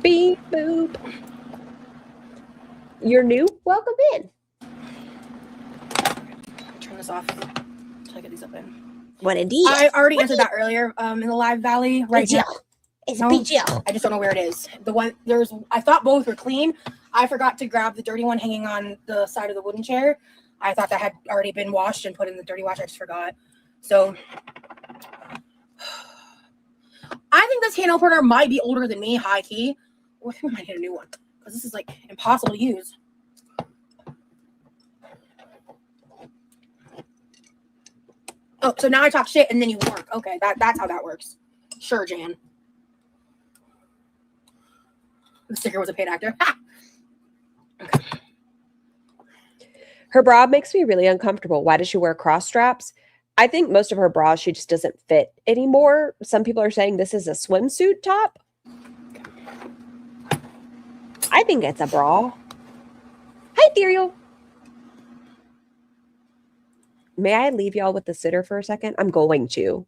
Beep boop. You're new? Welcome in. Turn this off until I get these up in. What indeed? I already answered that earlier in the live valley right now. It's No, a BGL. I just don't know where it is. The one I thought both were clean. I forgot to grab the dirty one hanging on the side of the wooden chair. I thought that had already been washed and put in the dirty wash. I just forgot. So I think this can opener might be older than me, high key. I think I might get a new one because this is like impossible to use. Oh, so now I talk shit and then you work. Okay, that's how that works. Sure, Jan. The sticker was a paid actor. Ha! Okay. Her bra makes me really uncomfortable. Why does she wear cross straps? I think most of her bras, she just doesn't fit anymore. Some people are saying this is a swimsuit top. I think it's a bra. Hi, Ethereal. May I leave y'all with the sitter for a second? I'm going to.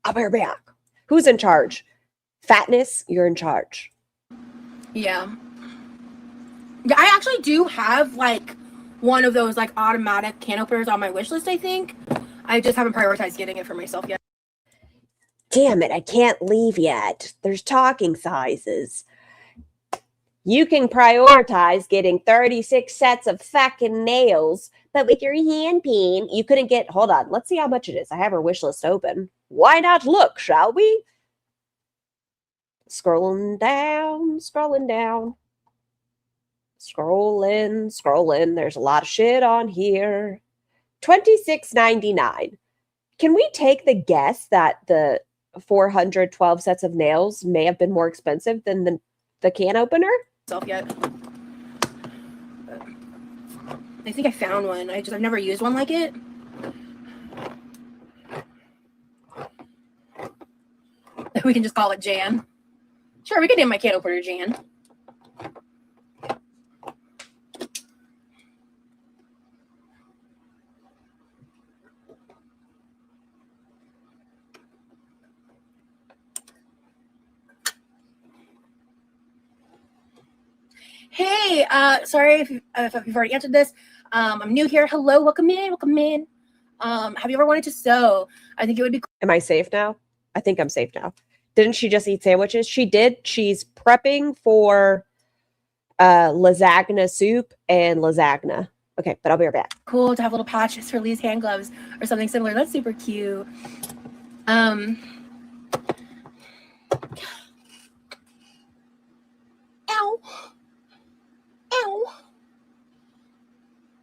I'll be right back. Who's in charge? Fatness, you're in charge. Yeah. Yeah, I actually do have like one of those like automatic can openers on my wish list, I think. I just haven't prioritized getting it for myself yet. Damn it, I can't leave yet. There's talking sizes. You can prioritize getting 36 sets of fucking nails, but with your handpeen, you couldn't get... Hold on, let's see how much it is. I have her wish list open. Why not look, shall we? Scrolling down, scrolling down. Scrolling. There's a lot of shit on here. $26.99. Can we take the guess that the 412 sets of nails may have been more expensive than the can opener? Yet. I think I found one. I've never used one like it. We can just call it Jan. Sure, we can name my can opener Jan. Hey, sorry if you've already answered this. I'm new here. Hello, welcome in. Have you ever wanted to sew? I think it would be cool. Am I safe now? I think I'm safe now. Didn't she just eat sandwiches? She did. She's prepping for lasagna soup and lasagna. Okay, but I'll be right back. Cool to have little patches for Lee's hand gloves or something similar. That's super cute. Ow.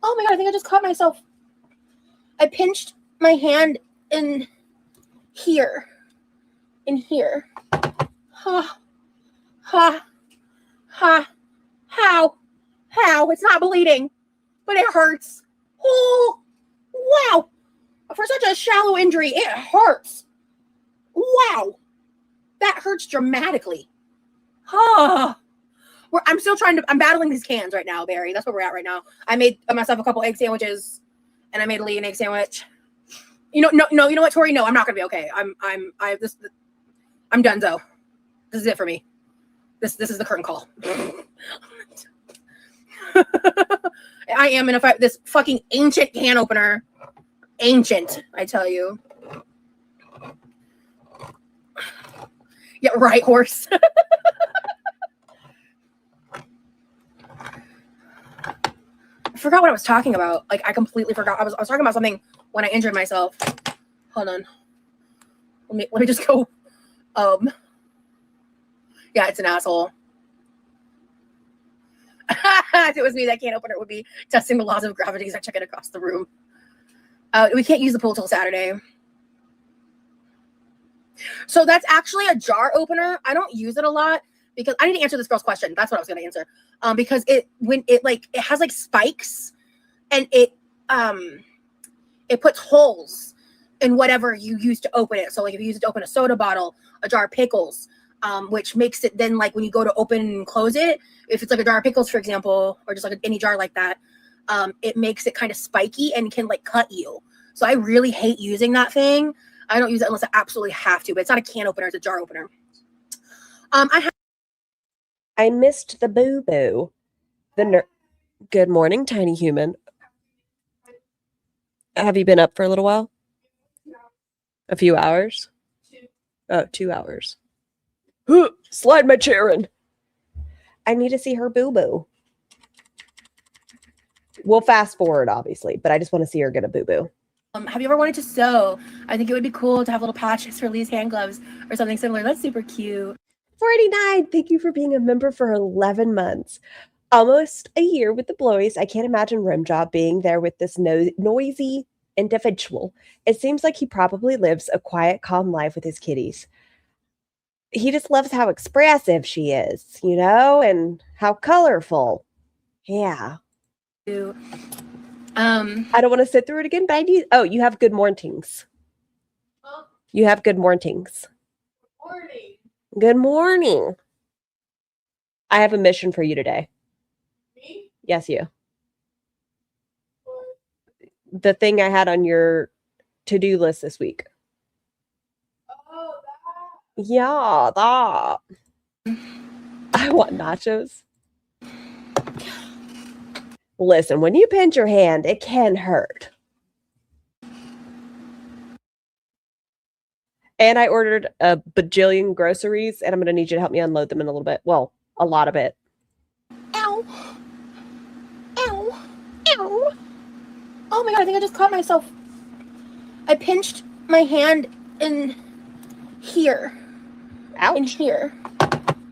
Oh my God, I think I just caught myself. I pinched my hand in here. How? It's not bleeding, but it hurts. Oh, wow. For such a shallow injury, it hurts. Wow. That hurts dramatically. I'm battling these cans right now, Barry. That's where we're at right now. I made myself a couple egg sandwiches, and I made Lee an egg sandwich. You know what, Tori? No, I'm not gonna be okay. I'm done though. This is it for me. This is the curtain call. I am in a fight. This fucking ancient can opener. Ancient, I tell you. Yeah, right, horse. I forgot what I was talking about. Like, I completely forgot. I was talking about something when I injured myself. Hold on. Let me just go. Yeah, it's an asshole. If it was me, that can opener would be testing the laws of gravity as I check it across the room. We can't use the pool till Saturday. So that's actually a jar opener. I don't use it a lot because I need to answer this girl's question. That's what I was going to answer. Because it has like spikes, and it puts holes in whatever you use to open it. So like if you use it to open a soda bottle, a jar of pickles, which makes it then like when you go to open and close it, if it's like a jar of pickles, for example, or just like any jar like that, it makes it kind of spiky and can like cut you. So I really hate using that thing. I don't use it unless I absolutely have to, but it's not a can opener, it's a jar opener. I missed the boo-boo. Good morning, tiny human. Have you been up for a little while? A few hours? 2 hours. Slide my chair in. I need to see her boo-boo. We'll fast forward, obviously, but I just want to see her get a boo-boo. Have you ever wanted to sew? I think it would be cool to have little patches for Lee's hand gloves or something similar. That's super cute. 49, thank you for being a member for 11 months. Almost a year with the Blowies. I can't imagine Rimjob being there with this noisy individual. It seems like he probably lives a quiet, calm life with his kitties. He just loves how expressive she is, and how colorful. Yeah. I don't want to sit through it again, but I do. Oh, you have good mornings. You have good mornings. Morning. Good morning. I have a mission for you today. Me? Yes, you. The thing I had on your to-do list this week. Oh, that. Yeah, that. I want nachos. Listen, when you pinch your hand, it can hurt. And I ordered a bajillion groceries, and I'm going to need you to help me unload them in a little bit. Well, a lot of it. Ow. Ow. Ow. Oh my god, I think I just caught myself. I pinched my hand in here. Ouch. In here.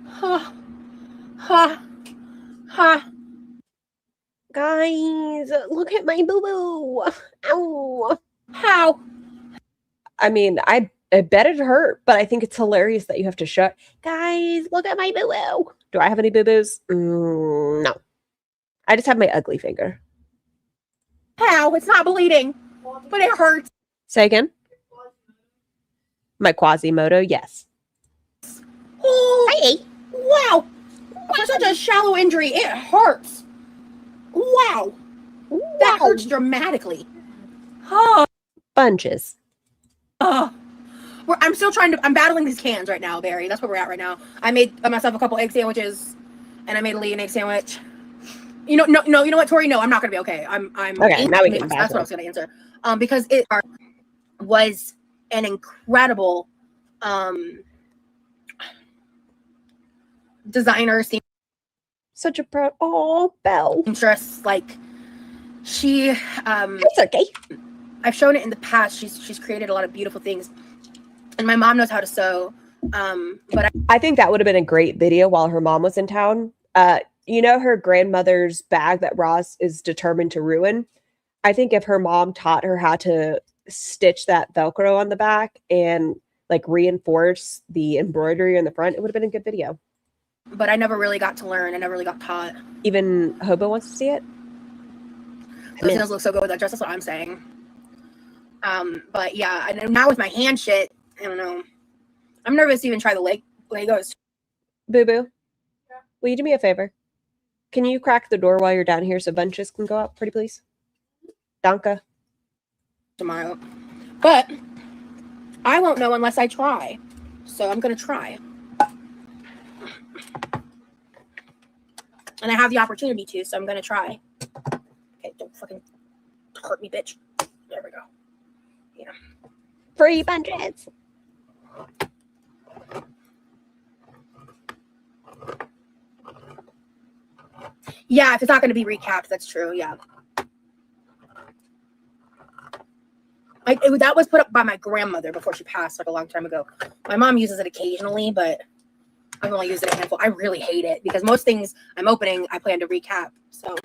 Ha. Ha. Ha. Guys, look at my boo-boo. Ow. How? I mean, I bet it hurt, but I think it's hilarious that you have to shut. Guys, look at my boo-boo. Do I have any boo-boos? No. I just have my ugly finger. How? It's not bleeding, but it hurts. Say again? My Quasimodo, yes. Oh, hey. Wow. For such a shallow injury, it hurts. Wow. That hurts dramatically. Oh. Bunches. I'm battling these cans right now, Barry. That's where we're at right now. I made myself a couple egg sandwiches, and I made Lee an egg sandwich. You know what, Tori? No, I'm not gonna be okay. I'm okay. Now we can. That's what I was gonna answer. Because it was an incredible designer. Such a proud. Oh, Belle. Interest, like she. It's okay. I've shown it in the past. She's created a lot of beautiful things, and my mom knows how to sew. But I think that would have been a great video while her mom was in town. Her grandmother's bag that Ross is determined to ruin. I think if her mom taught her how to stitch that Velcro on the back and like reinforce the embroidery on the front, it would have been a good video. But I never really got to learn. I never really got taught. Even Hobo wants to see it. Those nails look so good with that dress. That's what I'm saying. But yeah, and now with my hand shit, I don't know. I'm nervous to even try the Legos. Boo Boo, will you do me a favor? Can you crack the door while you're down here so bunches can go up, pretty please? Danke. Tomorrow. But I won't know unless I try. So I'm going to try. And I have the opportunity to, so I'm going to try. Okay, don't fucking hurt me, bitch. There we go. Yeah. Free bunches. Yeah, if it's not going to be recapped, that's true. Yeah. That was put up by my grandmother before she passed, like a long time ago. My mom uses it occasionally, but I've only used it a handful. I really hate it because most things I'm opening, I plan to recap. So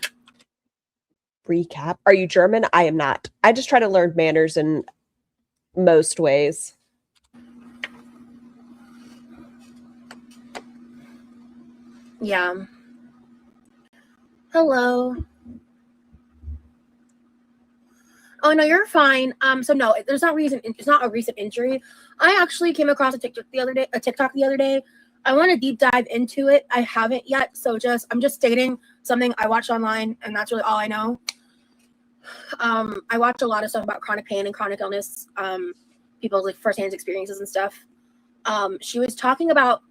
Recap? Are you German? I am not. I just try to learn manners in most ways. yeah. Hello. Oh no, you're fine. So no, there's not reason. It's not a recent injury. I actually came across a TikTok the other day. I want to deep dive into it. I haven't yet, so I'm just stating something I watched online, and that's really all I know. I watched a lot of stuff about chronic pain and chronic illness, people's like firsthand experiences and stuff. She was talking about.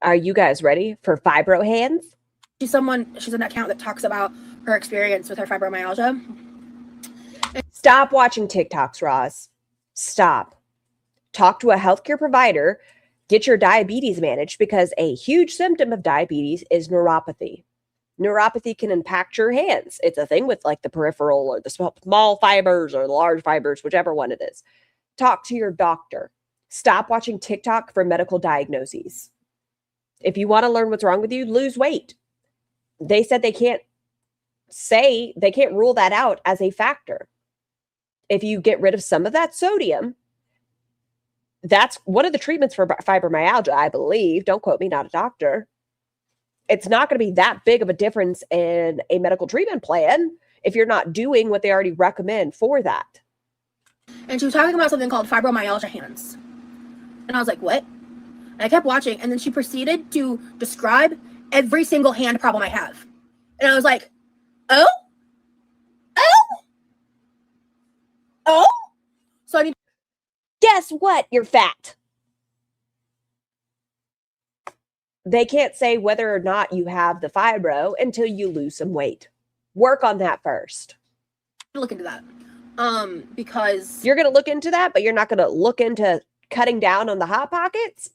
Are you guys ready for fibro hands? She's an account that talks about her experience with her fibromyalgia. Stop watching TikToks, Roz. Stop. Talk to a healthcare provider. Get your diabetes managed because a huge symptom of diabetes is neuropathy. Neuropathy can impact your hands. It's a thing with like the peripheral or the small fibers or the large fibers, whichever one it is. Talk to your doctor. Stop watching TikTok for medical diagnoses. If you want to learn what's wrong with you, lose weight. They said they can't rule that out as a factor. If you get rid of some of that sodium, that's one of the treatments for fibromyalgia, I believe. Don't quote me, not a doctor. It's not going to be that big of a difference in a medical treatment plan if you're not doing what they already recommend for that. And she was talking about something called fibromyalgia hands. And I was like, what? And I kept watching, and then she proceeded to describe every single hand problem I have. And I was like, oh? So I need. Guess what? You're fat. They can't say whether or not you have the fibro until you lose some weight. Work on that first. Look into that. Because you're going to look into that, but you're not going to look into cutting down on the Hot Pockets?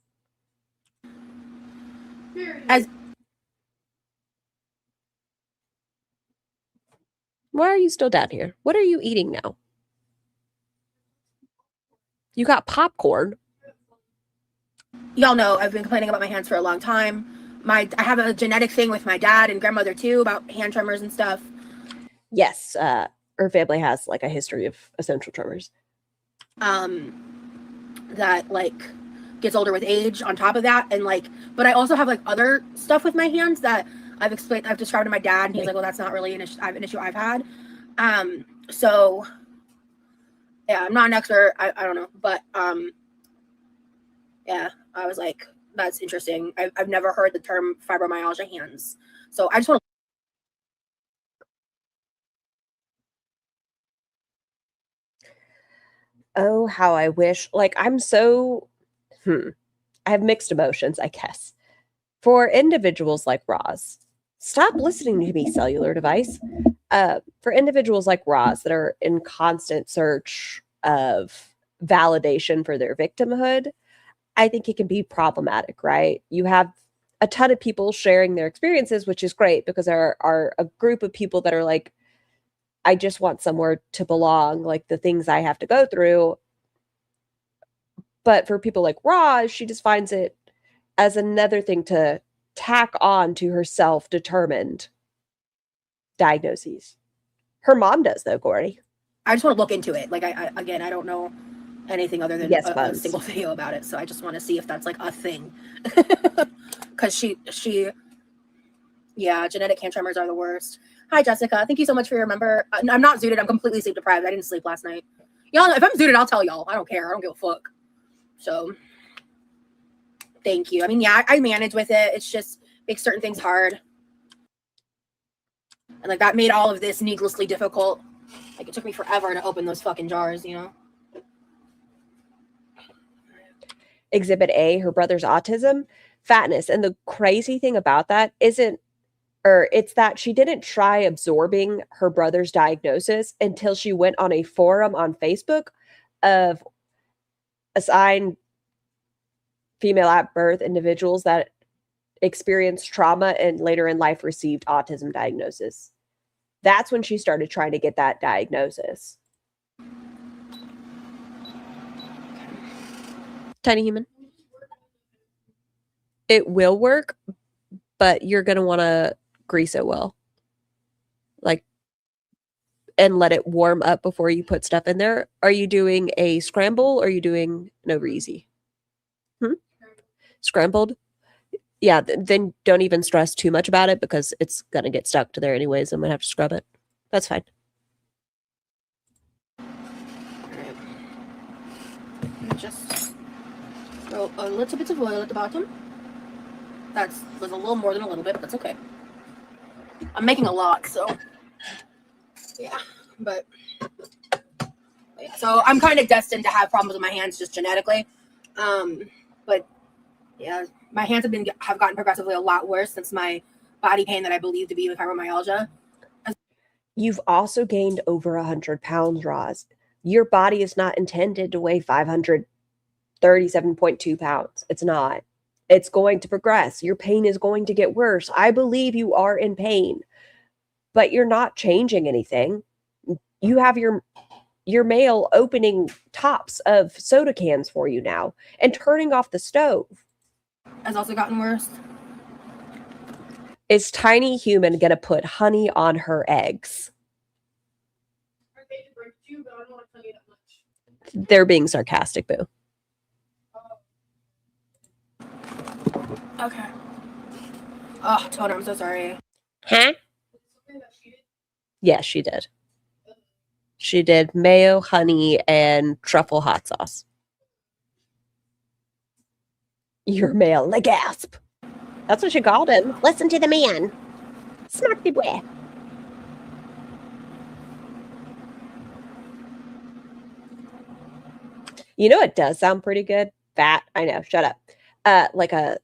Why are you still down here? What are you eating now? You got popcorn. Y'all know I've been complaining about my hands for a long time. I have a genetic thing with my dad and grandmother too about hand tremors and stuff. Yes, her family has like a history of essential tremors. That like gets older with age on top of that, and like, but I also have like other stuff with my hands that I've described to my dad, and he's like, well, that's not really an issue I've had. So yeah, I'm not an expert. I don't know, but yeah, I was like, that's interesting. I've never heard the term fibromyalgia hands. So I just want to. Oh, how I wish. Like, I'm so, I have mixed emotions, I guess. For individuals like Roz, stop listening to me, cellular device. For individuals like Roz that are in constant search of validation for their victimhood, I think it can be problematic, right? You have a ton of people sharing their experiences, which is great because there are a group of people that are like, I just want somewhere to belong, like the things I have to go through. But for people like Roz, she just finds it as another thing to tack on to her self-determined diagnoses. Her mom does, though, Corey. I just want to look into it. Like, I don't know anything other than a single video about it. So I just want to see if that's like a thing. Because yeah, genetic hand tremors are the worst. Hi, Jessica. Thank you so much for your member. I'm not zooted. I'm completely sleep deprived. I didn't sleep last night. Y'all, if I'm zooted, I'll tell y'all. I don't care. I don't give a fuck. So, thank you. I mean, yeah, I manage with it. It's just makes certain things hard. And like that made all of this needlessly difficult. Like it took me forever to open those fucking jars, you know? Exhibit A, her brother's autism, fatness. And the crazy thing about that it's that she didn't try absorbing her brother's diagnosis until she went on a forum on Facebook of assigned female at birth individuals that experienced trauma and later in life received autism diagnosis. That's when she started trying to get that diagnosis. Tiny human. It will work, but you're going to want to grease it well. Like, and let it warm up before you put stuff in there. Are you doing a scramble or are you doing an over easy? Scrambled? Yeah, then don't even stress too much about it because it's going to get stuck to there anyways. I'm going to have to scrub it. That's fine. Just throw a little bit of oil at the bottom. That was a little more than a little bit, but that's okay. I'm making a lot, so yeah. But yeah, so I'm kind of destined to have problems with my hands just genetically. But yeah, my hands have gotten progressively a lot worse since my body pain that I believe to be fibromyalgia. You've also gained over 100 pounds, Roz. Your body is not intended to weigh 537.2 pounds. It's not. It's going to progress. Your pain is going to get worse. I believe you are in pain, but you're not changing anything. You have your male opening tops of soda cans for you now and turning off the stove. Has also gotten worse. Is tiny human gonna put honey on her eggs? They're being sarcastic, boo. Okay. Oh, Toner, I'm so sorry. Huh? Yes, she did. She did mayo, honey, and truffle hot sauce. Your male, the gasp. That's what she called him. Listen to the man. Smarty boy. You know it does sound pretty good? Fat. I know. Shut up. Like a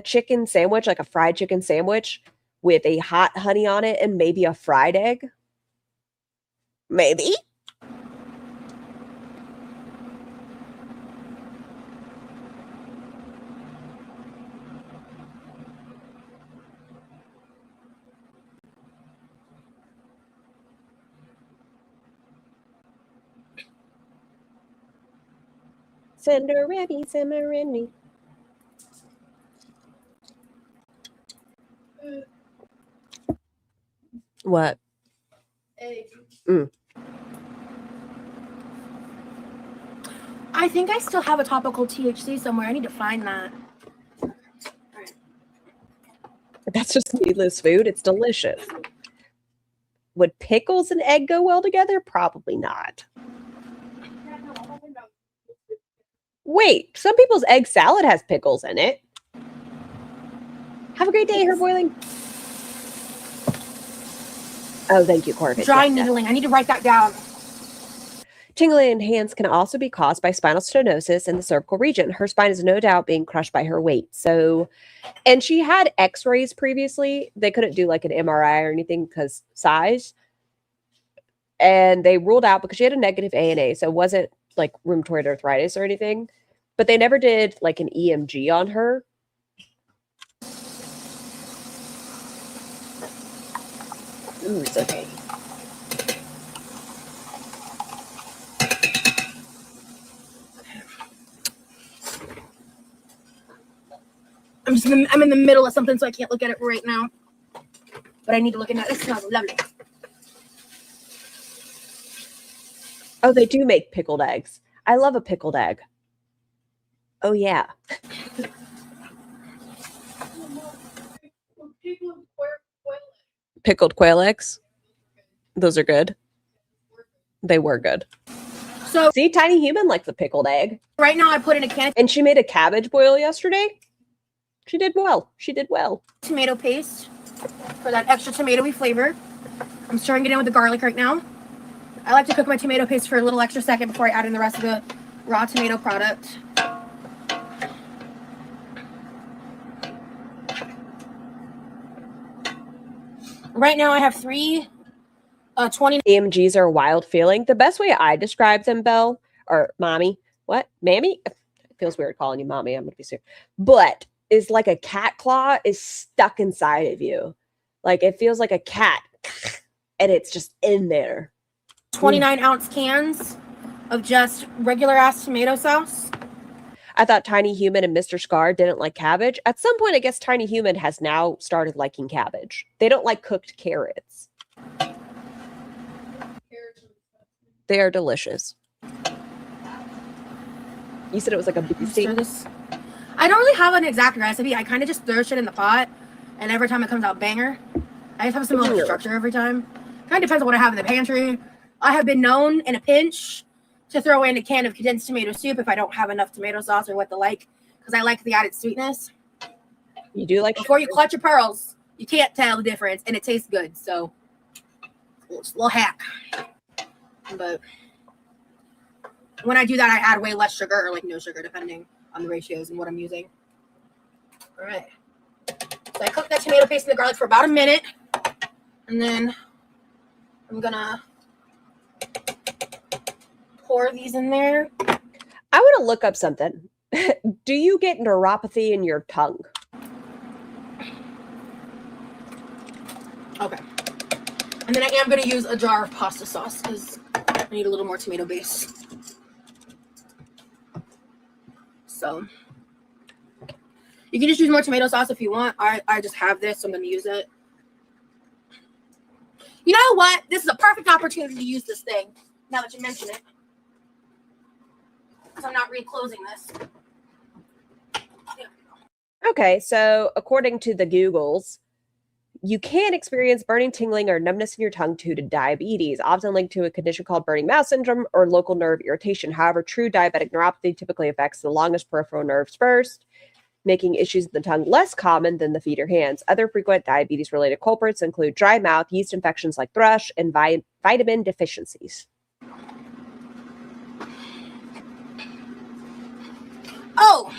chicken sandwich, like a fried chicken sandwich with a hot honey on it and maybe a fried egg. Maybe. Cinderella, Cinderella. What? I think I still have a topical THC somewhere. I need to find that. That's just meatless food. It's delicious. Would pickles and egg go well together? Probably not. Wait, some people's egg salad has pickles in it. Have a great day, Herb Boiling. Oh, thank you, Corbett. Dry needling. I need to write that down. Tingling in hands can also be caused by spinal stenosis in the cervical region. Her spine is no doubt being crushed by her weight. So, and she had x-rays previously. They couldn't do like an MRI or anything because size. And they ruled out because she had a negative ANA. So it wasn't like rheumatoid arthritis or anything. But they never did like an EMG on her. Ooh, it's okay. I'm in the middle of something, so I can't look at it right now. But I need to look at it. It smells lovely. Oh, they do make pickled eggs. I love a pickled egg. Oh, yeah. Pickled quail eggs. Those are good. They were good. So See, Tiny Human likes a pickled egg. right now I put in a can of And she made a cabbage boil yesterday. She did well. She did well. tomato paste for that extra tomatoey flavor. I'm stirring it in with the garlic right now. I like to cook my tomato paste for a little extra second before I add in the rest of the raw tomato product. Right now I have 20. EMGs are a wild feeling. The best way I describe them, Belle, or Mommy, what? Mammy? It feels weird calling you Mommy. I'm going to be serious. But is like a cat claw is stuck inside of you. Like it feels like a cat and it's just in there. 29-ounce cans of just regular ass tomato sauce. I thought Tiny Human and Mr. Scar didn't like cabbage. At some point, I guess Tiny Human has now started liking cabbage. They don't like cooked carrots. They are delicious. You said it was like a beefy. I don't really have an exact recipe. I kind of just throw shit in the pot, and every time it comes out banger. I just have some little structure every time. Kind of depends on what I have in the pantry. I have been known in a pinch to throw in a can of condensed tomato soup if I don't have enough tomato sauce or what to like, because I like the added sweetness. You do like before you clutch your pearls, you can't tell the difference, and it tastes good. So, it's a little hack. But when I do that, I add way less sugar or like no sugar, depending on the ratios and what I'm using. All right. So I cook that tomato paste and the garlic for about a minute, and then I'm gonna pour these in there. I want to look up something. Do you get neuropathy in your tongue? Okay. And then I am going to use a jar of pasta sauce because I need a little more tomato base. So you can just use more tomato sauce if you want. I just have this, so I'm going to use it. You know what? This is a perfect opportunity to use this thing now that you mention it. Because I'm not reclosing this. Okay, so according to the Googles, you can experience burning, tingling, or numbness in your tongue due to diabetes, often linked to a condition called burning mouth syndrome or local nerve irritation. However, true diabetic neuropathy typically affects the longest peripheral nerves first, making issues in the tongue less common than the feet or hands. Other frequent diabetes-related culprits include dry mouth, yeast infections like thrush, and vitamin deficiencies. Oh,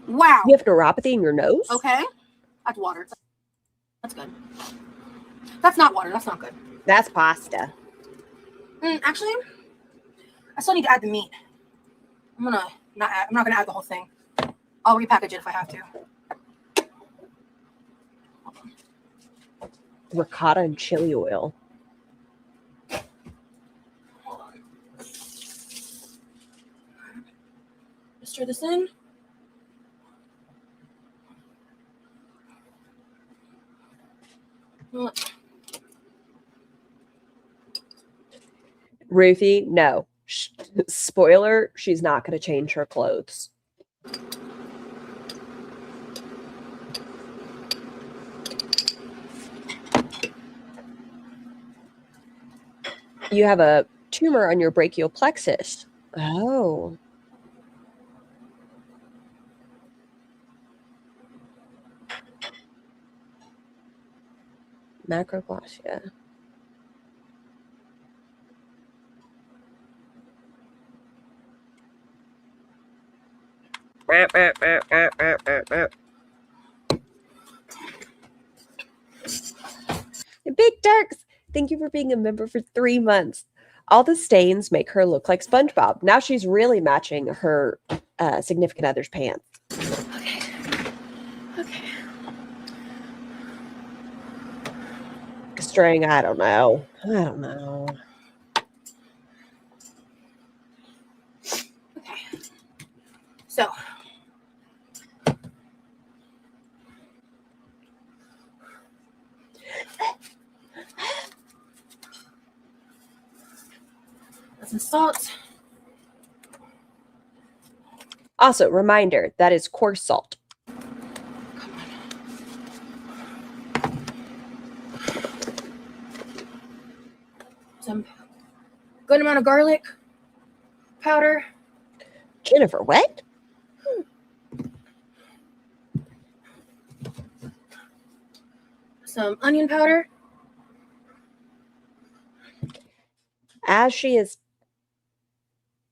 wow. You have neuropathy in your nose? Okay. That's water. That's good. That's not water. That's not good. That's pasta. Actually, I still need to add the meat. I'm not gonna add the whole thing. I'll repackage it if I have to. Ricotta and chili oil. Hold on. Stir this in. Ruthie, no. Spoiler, she's not going to change her clothes. You have a tumor on your brachial plexus. Oh. Macroglossia. Big Darks, thank you for being a member for 3 months. All the stains make her look like SpongeBob. Now she's really matching her significant other's pants. Okay. Okay. String, I don't know. Okay. So. Some salt. Also, reminder, that is coarse salt. Some good amount of garlic. powder. Jennifer, what? Some onion powder. As she is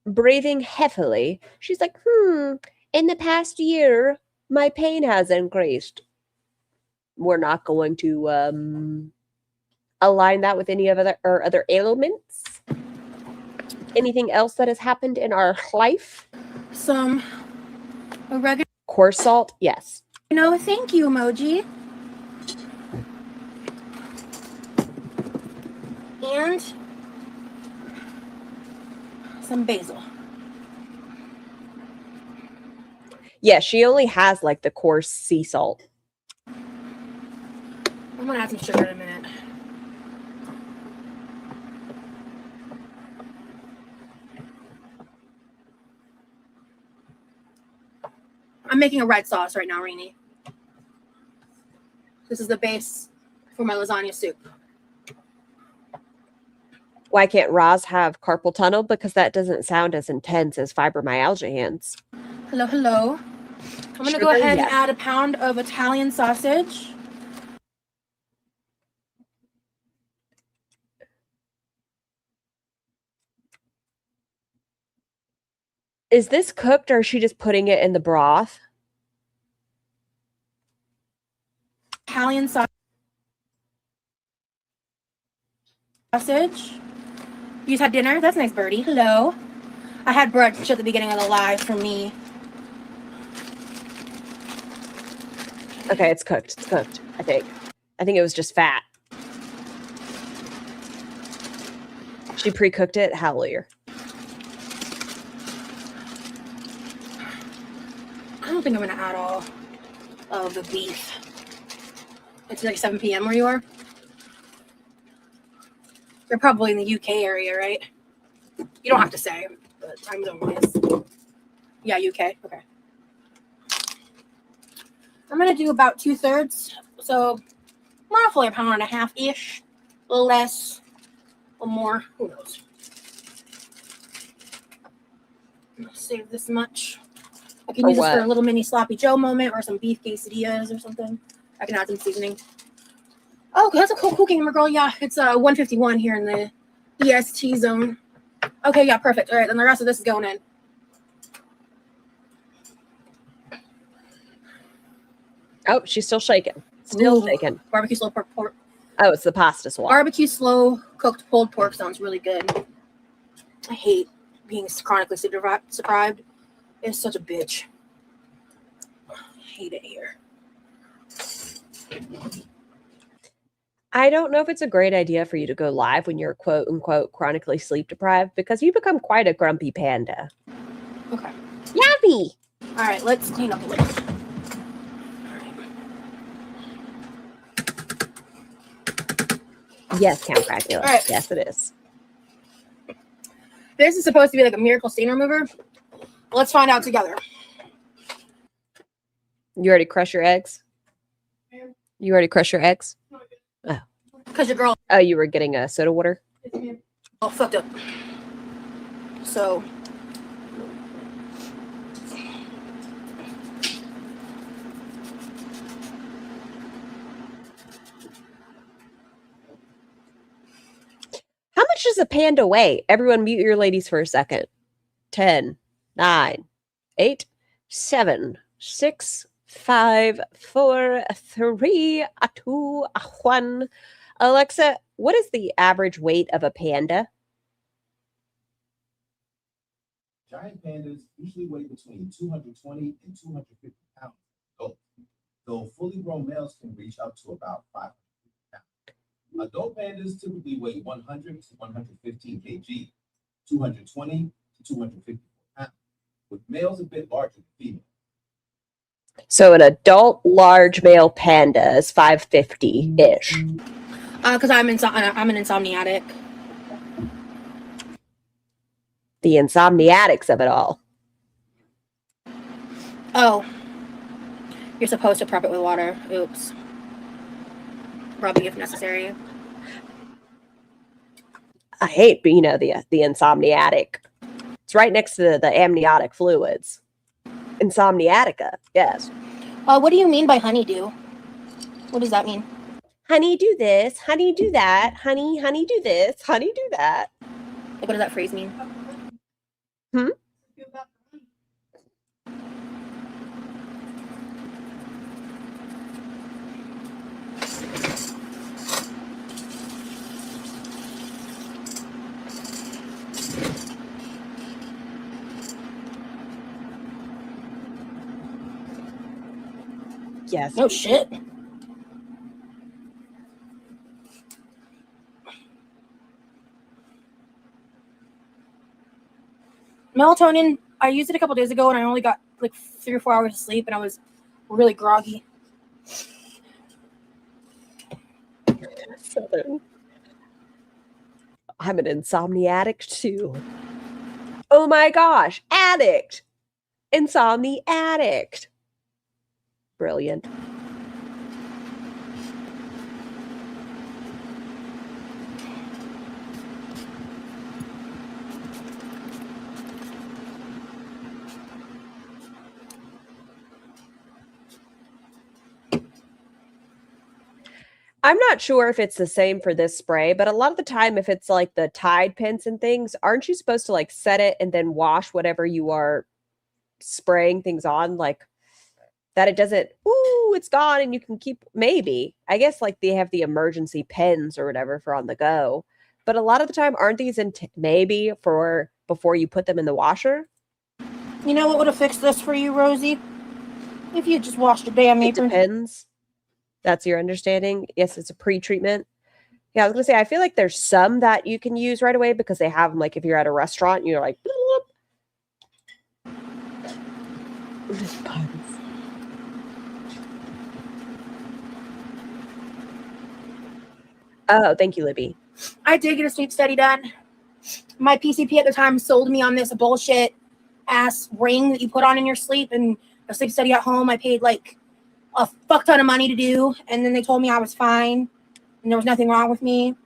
breathing heavily, she's like, in the past year, my pain has increased. We're not going to align that with any of other ailments. Anything else that has happened in our life? Some oregano. Coarse salt, yes. No, thank you emoji. And some basil. Yeah, she only has like the coarse sea salt. I'm gonna add some sugar in a minute. I'm making a red sauce right now, Rainy. This is the base for my lasagna soup. Why can't Roz have carpal tunnel? Because that doesn't sound as intense as fibromyalgia hands. Hello, hello. I'm gonna go ahead and add a pound of Italian sausage. Is this cooked or is she just putting it in the broth? Italian sausage. You just had dinner? That's nice, birdie. Hello. I had brunch at the beginning of the live for me. Okay, it's cooked. It's cooked, I think. I think it was just fat. She pre-cooked it. Hallelujah. I don't think I'm going to add all of the beef. It's like 7 p.m. where you are? You're probably in the UK area, right? You don't have to say, but time zone is. Yeah, UK. Okay. I'm going to do about 2/3. So roughly a pound and a half-ish. A little less. A little more. Who knows? I'm going to save this much. I can use this for a little mini sloppy Joe moment or some beef quesadillas or something. I can add some seasoning. Oh, that's a cool cooking, girl. Yeah, it's 151 here in the EST zone. Okay, yeah, perfect. All right, then the rest of this is going in. Oh, she's still shaking. Still shaking. Barbecue slow pork. Oh, it's the pasta swap. Barbecue slow cooked pulled pork sounds really good. I hate being chronically sleep deprived. It's such a bitch. I hate it here. I don't know if it's a great idea for you to go live when you're quote unquote chronically sleep deprived because you become quite a grumpy panda. Okay. Yummy! All right, let's clean up a little. Yes, Count Dracula. All right. Yes, it is. This is supposed to be like a miracle stain remover. Let's find out together. You already crushed your eggs? You already crushed your eggs? Oh. Because your girl. Oh, you were getting a soda water? Oh, fucked up. So. How much does a panda weigh? Everyone mute your ladies for a second. 10, 9, 8, 7, 6, 5, 4, 3, 2, 1. Alexa, what is the average weight of a panda? Giant pandas usually weigh between 220 and 250 pounds adult, though fully grown males can reach up to about 500 pounds. Adult pandas typically weigh 100 to 115 kg, 220 to 250 pounds, with males a bit larger than females. So an adult large male panda is 550-ish. Because I'm an insomniatic. The insomniatics of it all. Oh. You're supposed to prep it with water. Oops. Rubbing if necessary. I hate, the insomniatic. It's right next to the amniotic fluids. Insomniatica, yes. What do you mean by honeydew? What does that mean? Honey, do this. Honey, do that. Honey, do this. Honey, do that. Like, what does that phrase mean? Hmm? Yes. No shit. Melatonin, I used it a couple days ago and I only got like 3 or 4 hours of sleep and I was really groggy. Southern. I'm an insomniatic too. Oh my gosh, addict. Insomniatic. Brilliant. I'm not sure if it's the same for this spray, but a lot of the time, if it's like the Tide pens and things, aren't you supposed to like set it and then wash whatever you are spraying things on? Like that it doesn't, ooh, it's gone and you can keep, maybe. I guess like they have the emergency pens or whatever for on the go. But a lot of the time, aren't these maybe for before you put them in the washer? You know what would have fixed this for you, Rosie? If you just washed your damn It apron. depends. That's your understanding? Yes, it's a pre-treatment. Yeah, I was going to say, I feel like there's some that you can use right away because they have them, like, if you're at a restaurant, you're like, oh, thank you, Libby. I did get a sleep study done. My PCP at the time sold me on this bullshit ass ring that you put on in your sleep, and a sleep study at home I paid like a fuck ton of money to do, and then they told me I was fine and there was nothing wrong with me, and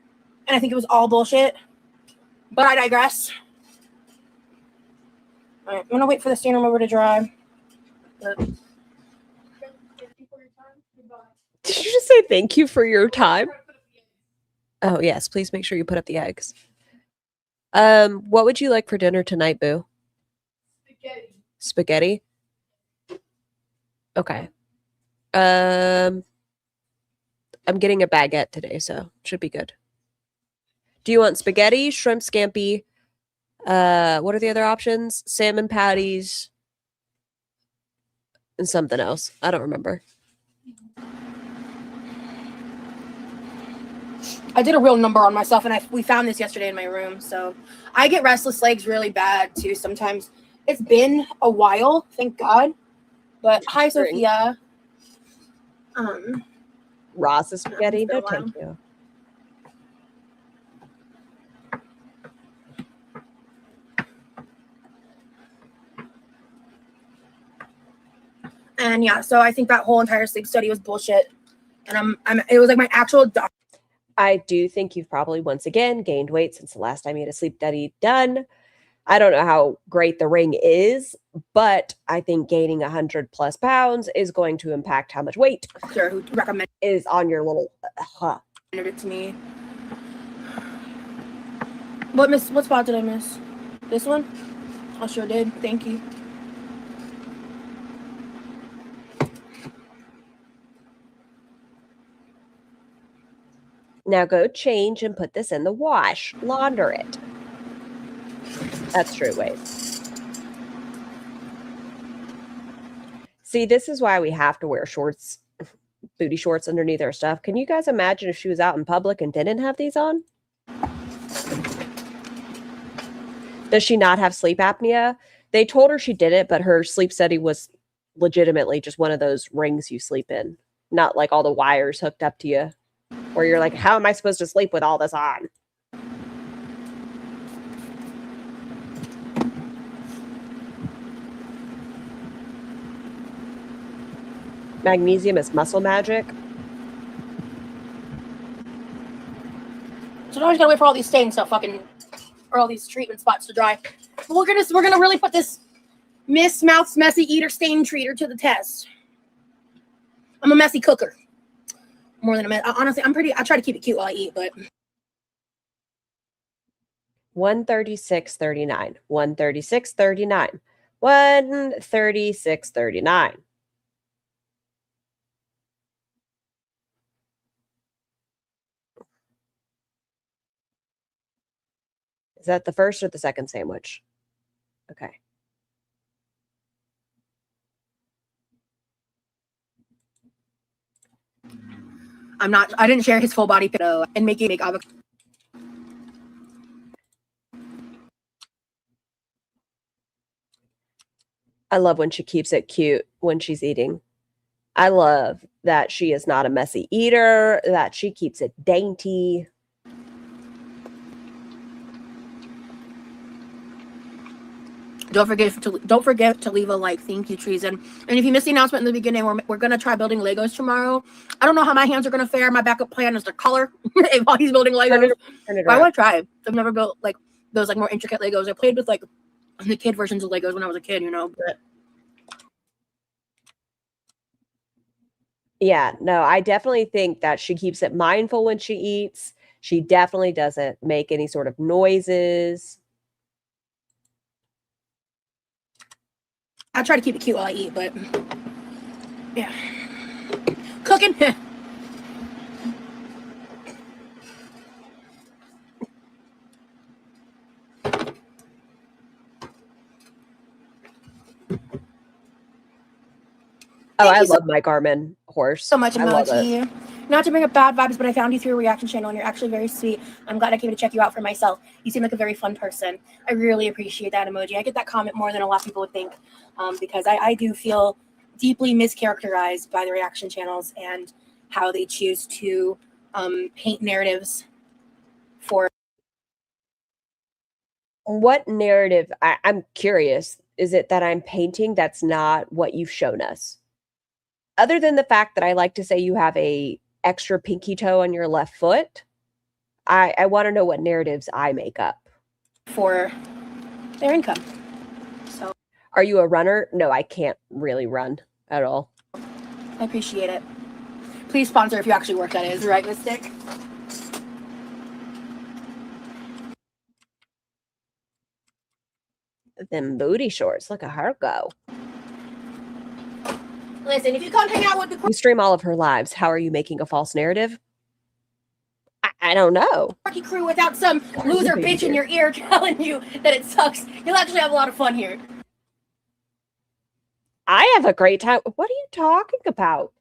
I think it was all bullshit, but I digress. All right, I'm gonna wait for the stain remover to dry. Did you just say thank you for your time? Oh, yes. Please make sure you put up the eggs. What would you like for dinner tonight, Boo? Spaghetti? Okay. I'm getting a baguette today, so should be good. Do you want spaghetti, shrimp scampi? What are the other options? Salmon patties and something else. I don't remember. I did a real number on myself, and we found this yesterday in my room. So I get restless legs really bad too sometimes. It's been a while, thank God. But hi, Sophia. Ross's spaghetti? No, thank you. And yeah, so I think that whole entire sleep study was bullshit. And it was like my actual doctor. I do think you've probably once again gained weight since the last time you had a sleep study done. I don't know how great the ring is, but I think gaining 100+ pounds is going to impact how much weight Who recommended is on your little it to me. What spot did I miss? This one? I sure did. Thank you. Now go change and put this in the wash. Launder it. That's true. Wait. See, this is why we have to wear shorts, booty shorts underneath our stuff. Can you guys imagine if she was out in public and didn't have these on? Does she not have sleep apnea? They told her she didn't, but her sleep study was legitimately just one of those rings you sleep in. Not like all the wires hooked up to you. Where you're like, how am I supposed to sleep with all this on? Magnesium is muscle magic. So now I just gotta wait for all these stains to fucking or all these treatment spots to dry. But we're gonna really put this Miss Mouth's Messy Eater Stain Treater to the test. I'm a messy cooker. More than a mess. Honestly, I try to keep it cute while I eat, but 136.39. 136.39. 136.39. Is that the first or the second sandwich? Okay. I didn't share his full body pillow and make avocado. I love when she keeps it cute when she's eating. I love that she is not a messy eater, that she keeps it dainty. Don't forget to leave a like. Thank you, Treason. And if you missed the announcement in the beginning, we're gonna try building Legos tomorrow. I don't know how my hands are gonna fare. My backup plan is to color while he's building Legos. But I want to try. I've never built like those like more intricate Legos. I played with like the kid versions of Legos when I was a kid, you know. But yeah, no, I definitely think that she keeps it mindful when she eats. She definitely doesn't make any sort of noises. I try to keep it cute while I eat, but yeah. Cooking. Oh, I love my Garmin horse. So much I love it. emoji. Not to bring up bad vibes, but I found you through a reaction channel and you're actually very sweet. I'm glad I came to check you out for myself. You seem like a very fun person. I really appreciate that emoji. I get that comment more than a lot of people would think, because I do feel deeply mischaracterized by the reaction channels and how they choose to paint narratives for. What narrative? I'm curious. Is it that I'm painting that's not what you've shown us? Other than the fact that I like to say you have a extra pinky toe on your left foot, I want to know what narratives I make up for their income. So, are you a runner? No, I can't really run at all. I appreciate it. Please sponsor if you actually work, that is, right, Mystic? Them booty shorts. Look at her go. Listen, if you come hang out with the You stream all of her lives. How are you making a false narrative? I don't know. Quirky crew without some loser bitch in your ear telling you that it sucks, you'll actually have a lot of fun here. I have a great time. What are you talking about?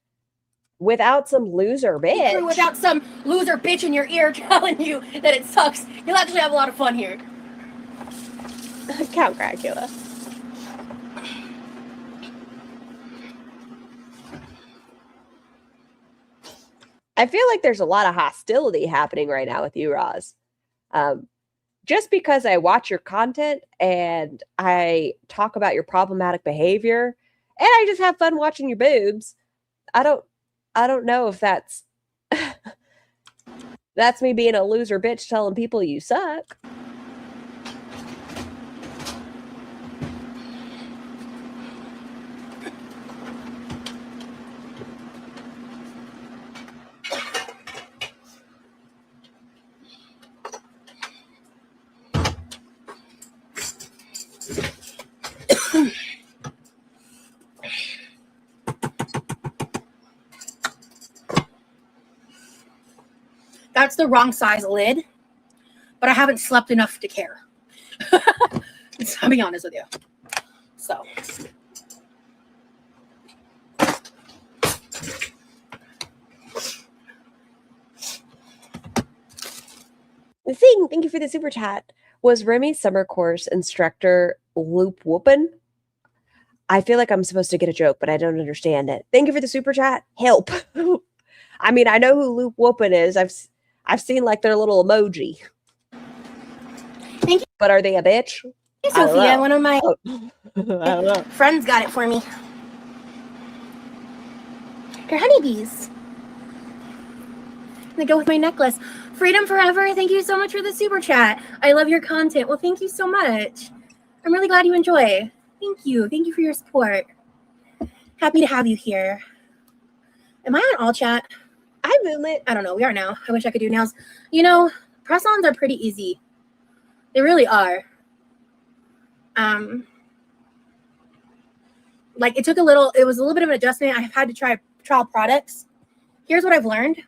Without some loser bitch. Crew without some loser bitch in your ear telling you that it sucks, you'll actually have a lot of fun here. Count Dracula. I feel like there's a lot of hostility happening right now with you, Roz. Just because I watch your content and I talk about your problematic behavior and I just have fun watching your boobs, I don't know if that's that's me being a loser bitch telling people you suck. That's the wrong size lid, but I haven't slept enough to care. I'll be honest with you. So. Zing, thank you for the super chat. Was Remy's summer course instructor Loop Whoopin'? I feel like I'm supposed to get a joke, but I don't understand it. Thank you for the super chat. Help. I mean, I know who Loop Whoopin' is. I've seen like their little emoji. Thank you. But are they a bitch? Hey, Sophia, one of my I don't know. friends got it for me. They're honeybees. They go with my necklace. Freedom Forever, thank you so much for the super chat. I love your content. Well, thank you so much. I'm really glad you enjoy. Thank you. Thank you for your support. Happy to have you here. Am I on all chat? I'm in it. I don't know. We are now. I wish I could do nails. You know, press-ons are pretty easy. They really are. Like it was a little bit of an adjustment. I've had to try trial products. Here's what I've learned.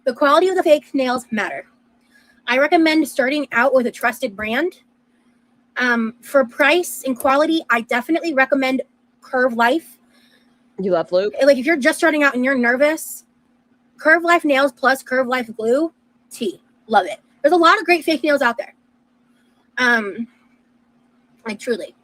The quality of the fake nails matter. I recommend starting out with a trusted brand. For price and quality, I definitely recommend Curve Life. You love Luke? Like if you're just starting out and you're nervous, Curve Life nails plus Curve Life glue, T. Love it. There's a lot of great fake nails out there. Like truly.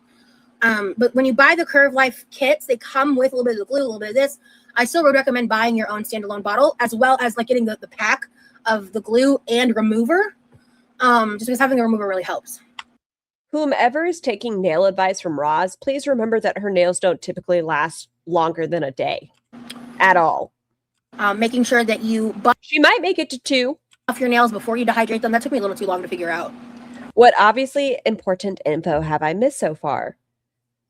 But when you buy the Curve Life kits, they come with a little bit of the glue, a little bit of this. I still would recommend buying your own standalone bottle, as well as like getting the pack of the glue and remover. Just because having a remover really helps. Whomever is taking nail advice from Roz, please remember that her nails don't typically last longer than a day at all. Making sure that you buff She might make it to 2. your nails before you dehydrate them. That took me a little too long to figure out. What obviously important info have I missed so far?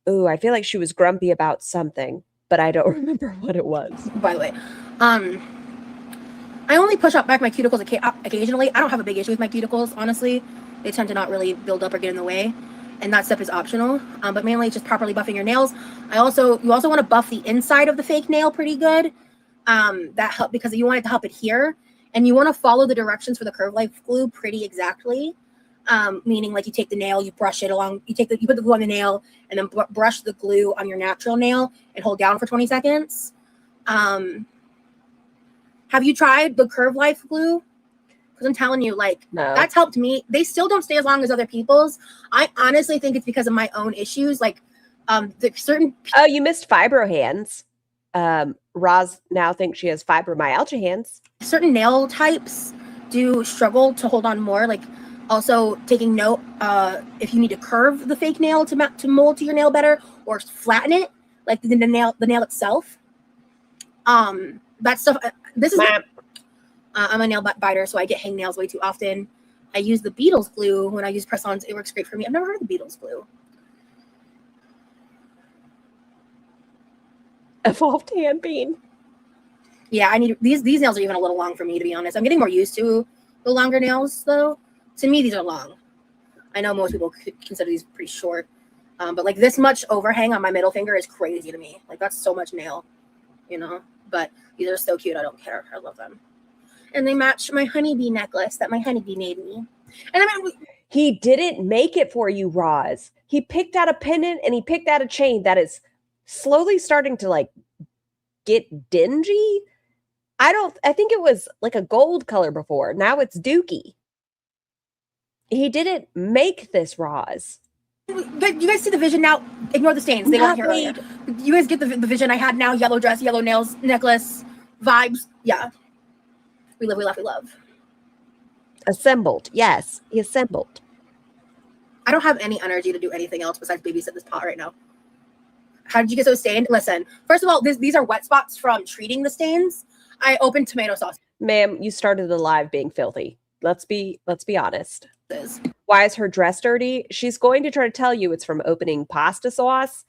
Ooh, I feel like she was grumpy about something, but I don't remember what it was. By the way, I only push up back my cuticles occasionally. I don't have a big issue with my cuticles, honestly. They tend to not really build up or get in the way, and that step is optional. But mainly just properly buffing your nails. You also want to buff the inside of the fake nail pretty good. That help because you want it to help adhere, and you want to follow the directions for the Curve Life glue pretty exactly. Meaning like you take the nail, you brush it along, you put the glue on the nail, and then brush the glue on your natural nail and hold down for 20 seconds. Have you tried the Curve Life glue? Because I'm telling you, like, No. that's helped me. They still don't stay as long as other people's. I honestly think it's because of my own issues. Like, the certain Oh, you missed fibro hands. Roz now thinks she has fibromyalgia hands. certain nail types do struggle to hold on more. Like, also taking note, if you need to curve the fake nail to mold to your nail better, or flatten it, like the nail itself. That stuff. This is. I'm a nail biter, so I get hangnails way too often. I use the Beatles glue when I use press-ons. It works great for me. I've never heard of the Beatles glue. Evolved hand bean. Yeah, I need these nails are even a little long for me, to be honest. I'm getting more used to the longer nails, though. To me, these are long. I know most people could consider these pretty short, but like this much overhang on my middle finger is crazy to me. Like that's so much nail, you know. But these are so cute. I don't care. I love them. And they match my honeybee necklace that my honeybee made me. And I mean, He didn't make it for you, Roz. He picked out a pendant and he picked out a chain that is slowly starting to like get dingy. I think it was like a gold color before. Now it's dookie. He didn't make this, Roz. you guys see the vision now? Ignore the stains. They weren't here earlier. You guys get the vision I had now. Yellow dress, yellow nails, necklace, vibes. Yeah. We live, we laugh, we love. Assembled. Yes, he assembled. I don't have any energy to do anything else besides babysit this pot right now. How did you get so stained? Listen, first of all, these are wet spots from treating the stains. I opened tomato sauce. Ma'am, you started the live being filthy. Let's be honest. Why is her dress dirty? She's going to try to tell you it's from opening pasta sauce.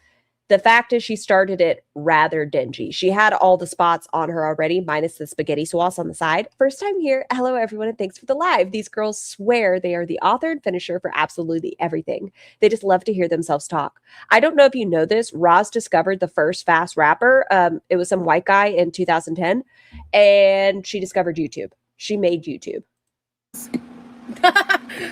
The fact is she started it rather dingy. She had all the spots on her already, minus the spaghetti sauce on the side. First time here. Hello, everyone, and thanks for the live. These girls swear they are the author and finisher for absolutely everything. They just love to hear themselves talk. I don't know if you know this. Roz discovered the first fast rapper. It was some white guy in 2010, and she discovered YouTube. She made YouTube.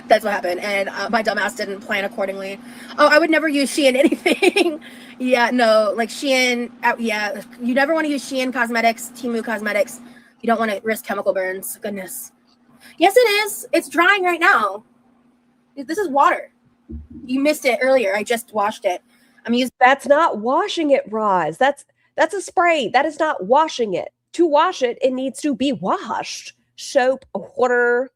That's what happened, and my dumbass didn't plan accordingly. Oh, I would never use Shein anything. Yeah, no, like Shein. Yeah, you never want to use Shein cosmetics, Temu cosmetics. You don't want to risk chemical burns. Goodness. Yes, it is. It's drying right now. This is water. You missed it earlier. I just washed it. I'm using. That's not washing it, Roz. That's a spray. That is not washing it. To wash it, it needs to be washed. Soap, water,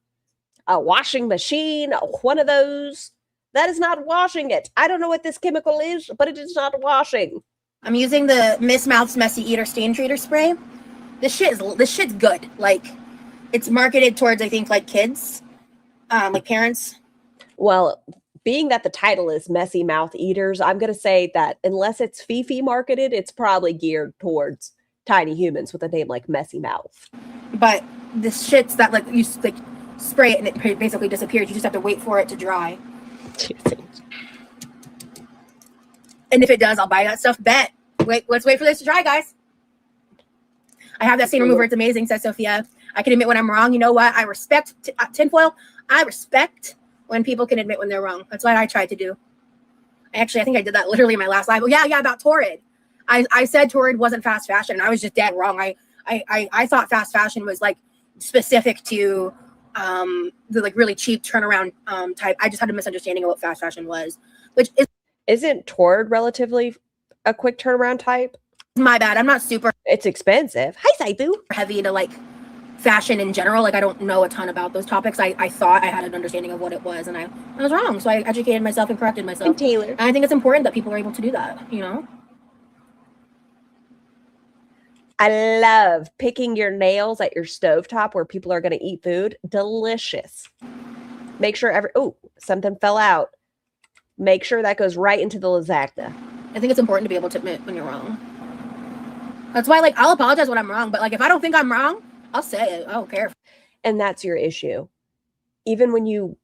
a washing machine, one of those. That is not washing it. I don't know what this chemical is, but it is not washing. I'm using the Miss Mouth's Messy Eater Stain Treater spray. This shit's good. Like, it's marketed towards, I think, like kids, like parents. Well, being that the title is Messy Mouth Eaters, I'm going to say that unless it's Fifi marketed, it's probably geared towards tiny humans with a name like Messy Mouth. But the shits that like you like spray it and it basically disappears. You just have to wait for it to dry. And if it does, I'll buy that stuff. Bet. Wait, let's wait for this to dry, guys. I have that stain remover. It's amazing, says Sophia. I can admit when I'm wrong. You know what? I respect tinfoil. I respect when people can admit when they're wrong. That's what I tried to do. Actually, I think I did that literally in my last live. Oh, yeah, about Torrid. I said Torrid wasn't fast fashion, and I was just dead wrong. I thought fast fashion was like specific to the like really cheap turnaround type. I just had a misunderstanding of what fast fashion was, which isn't Torrid relatively a quick turnaround type? My bad. I'm not super. It's expensive. Hi, Saibu. Heavy into like fashion in general. Like I don't know a ton about those topics. I thought I had an understanding of what it was, and I was wrong. So I educated myself and corrected myself. And Taylor. And I think it's important that people are able to do that. You know. I love picking your nails at your stovetop where people are going to eat food. Delicious. Make sure something fell out. Make sure that goes right into the lasagna. I think it's important to be able to admit when you're wrong. That's why, like, I'll apologize when I'm wrong, but like if I don't think I'm wrong, I'll say it. I don't care. And that's your issue. Even when you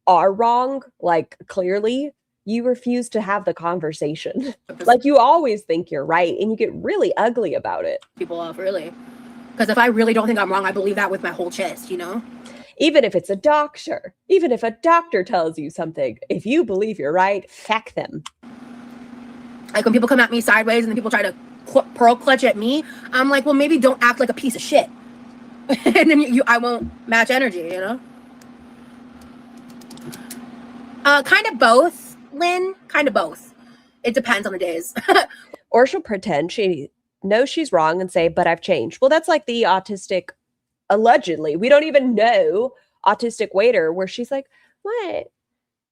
are wrong, like clearly, you refuse to have the conversation. Like you always think you're right and you get really ugly about it. People off, really. Because if I really don't think I'm wrong, I believe that with my whole chest, you know? Even if it's a doctor, even if a doctor tells you something, if you believe you're right, fuck them. Like when people come at me sideways and then people try to pearl clutch at me, I'm like, well, maybe don't act like a piece of shit. And then I won't match energy, you know? Kind of both, Lynn. Kind of both. It depends on the days. Or she'll pretend she knows she's wrong and say, but I've changed. Well, that's like the autistic, allegedly. We don't even know autistic waiter where she's like, what?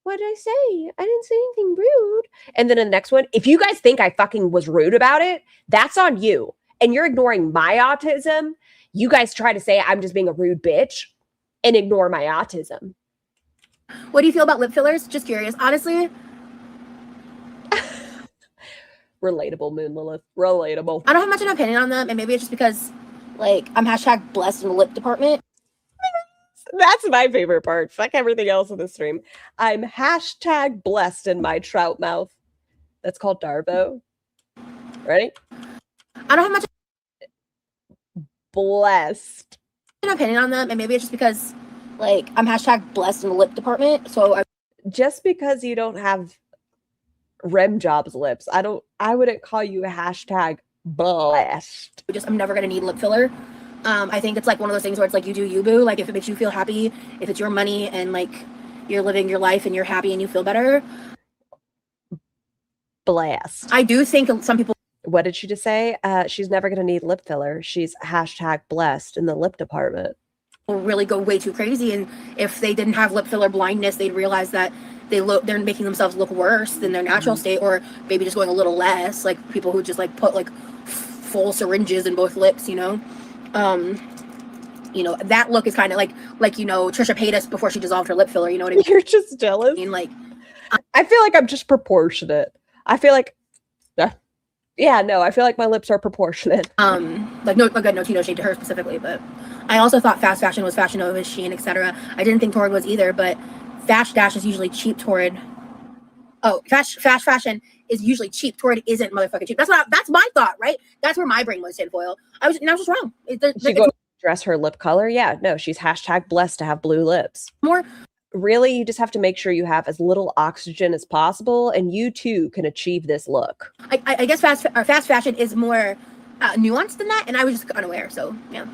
What did I say? I didn't say anything rude. And then in the next one, if you guys think I fucking was rude about it, that's on you. And you're ignoring my autism. You guys try to say I'm just being a rude bitch and ignore my autism. What do you feel about lip fillers? Just curious. Honestly. Relatable, Moon Lilith. Relatable. I don't have much of an opinion on them. And maybe it's just because, like, I'm hashtag blessed in the lip department. That's my favorite part. Fuck everything else in the stream. I'm hashtag blessed in my trout mouth. That's called Darbo. Ready? I don't have much blessed an opinion on them. And maybe it's just because, like, I'm hashtag blessed in the lip department. So just because you don't have Rem Jobs lips, I wouldn't call you a hashtag blessed. I'm never gonna need lip filler. I think it's like one of those things where it's like you do you, boo. Like if it makes you feel happy, if it's your money and like you're living your life and you're happy and you feel better. Blessed. I do think some people. What did she just say? She's never going to need lip filler. She's hashtag blessed in the lip department. Really go way too crazy. And if they didn't have lip filler blindness, they'd realize that they're making themselves look worse than their natural state, or maybe just going a little less. Like people who just like put like full syringes in both lips, you know? You know, that look is kind of like, you know, Trisha Paytas before she dissolved her lip filler, you know what I mean? You're just jealous. I mean, like, I feel like I'm just proportionate. I feel like, yeah, no, I feel like my lips are proportionate. Like no Tino shade to her specifically, but I also thought fast fashion was Fashion Nova, Shein, etc. I didn't think Torrid was either, but Fast Dash is usually cheap. Torrid. Oh, fast fashion is usually cheap. Torrid isn't motherfucking cheap. That's my thought, right? That's where my brain was tinfoil. I was just wrong. She go dress her lip color. Yeah, no, she's hashtag blessed to have blue lips. More. Really, you just have to make sure you have as little oxygen as possible, and you too can achieve this look. I guess fast fashion is more nuanced than that, and I was just unaware. So yeah.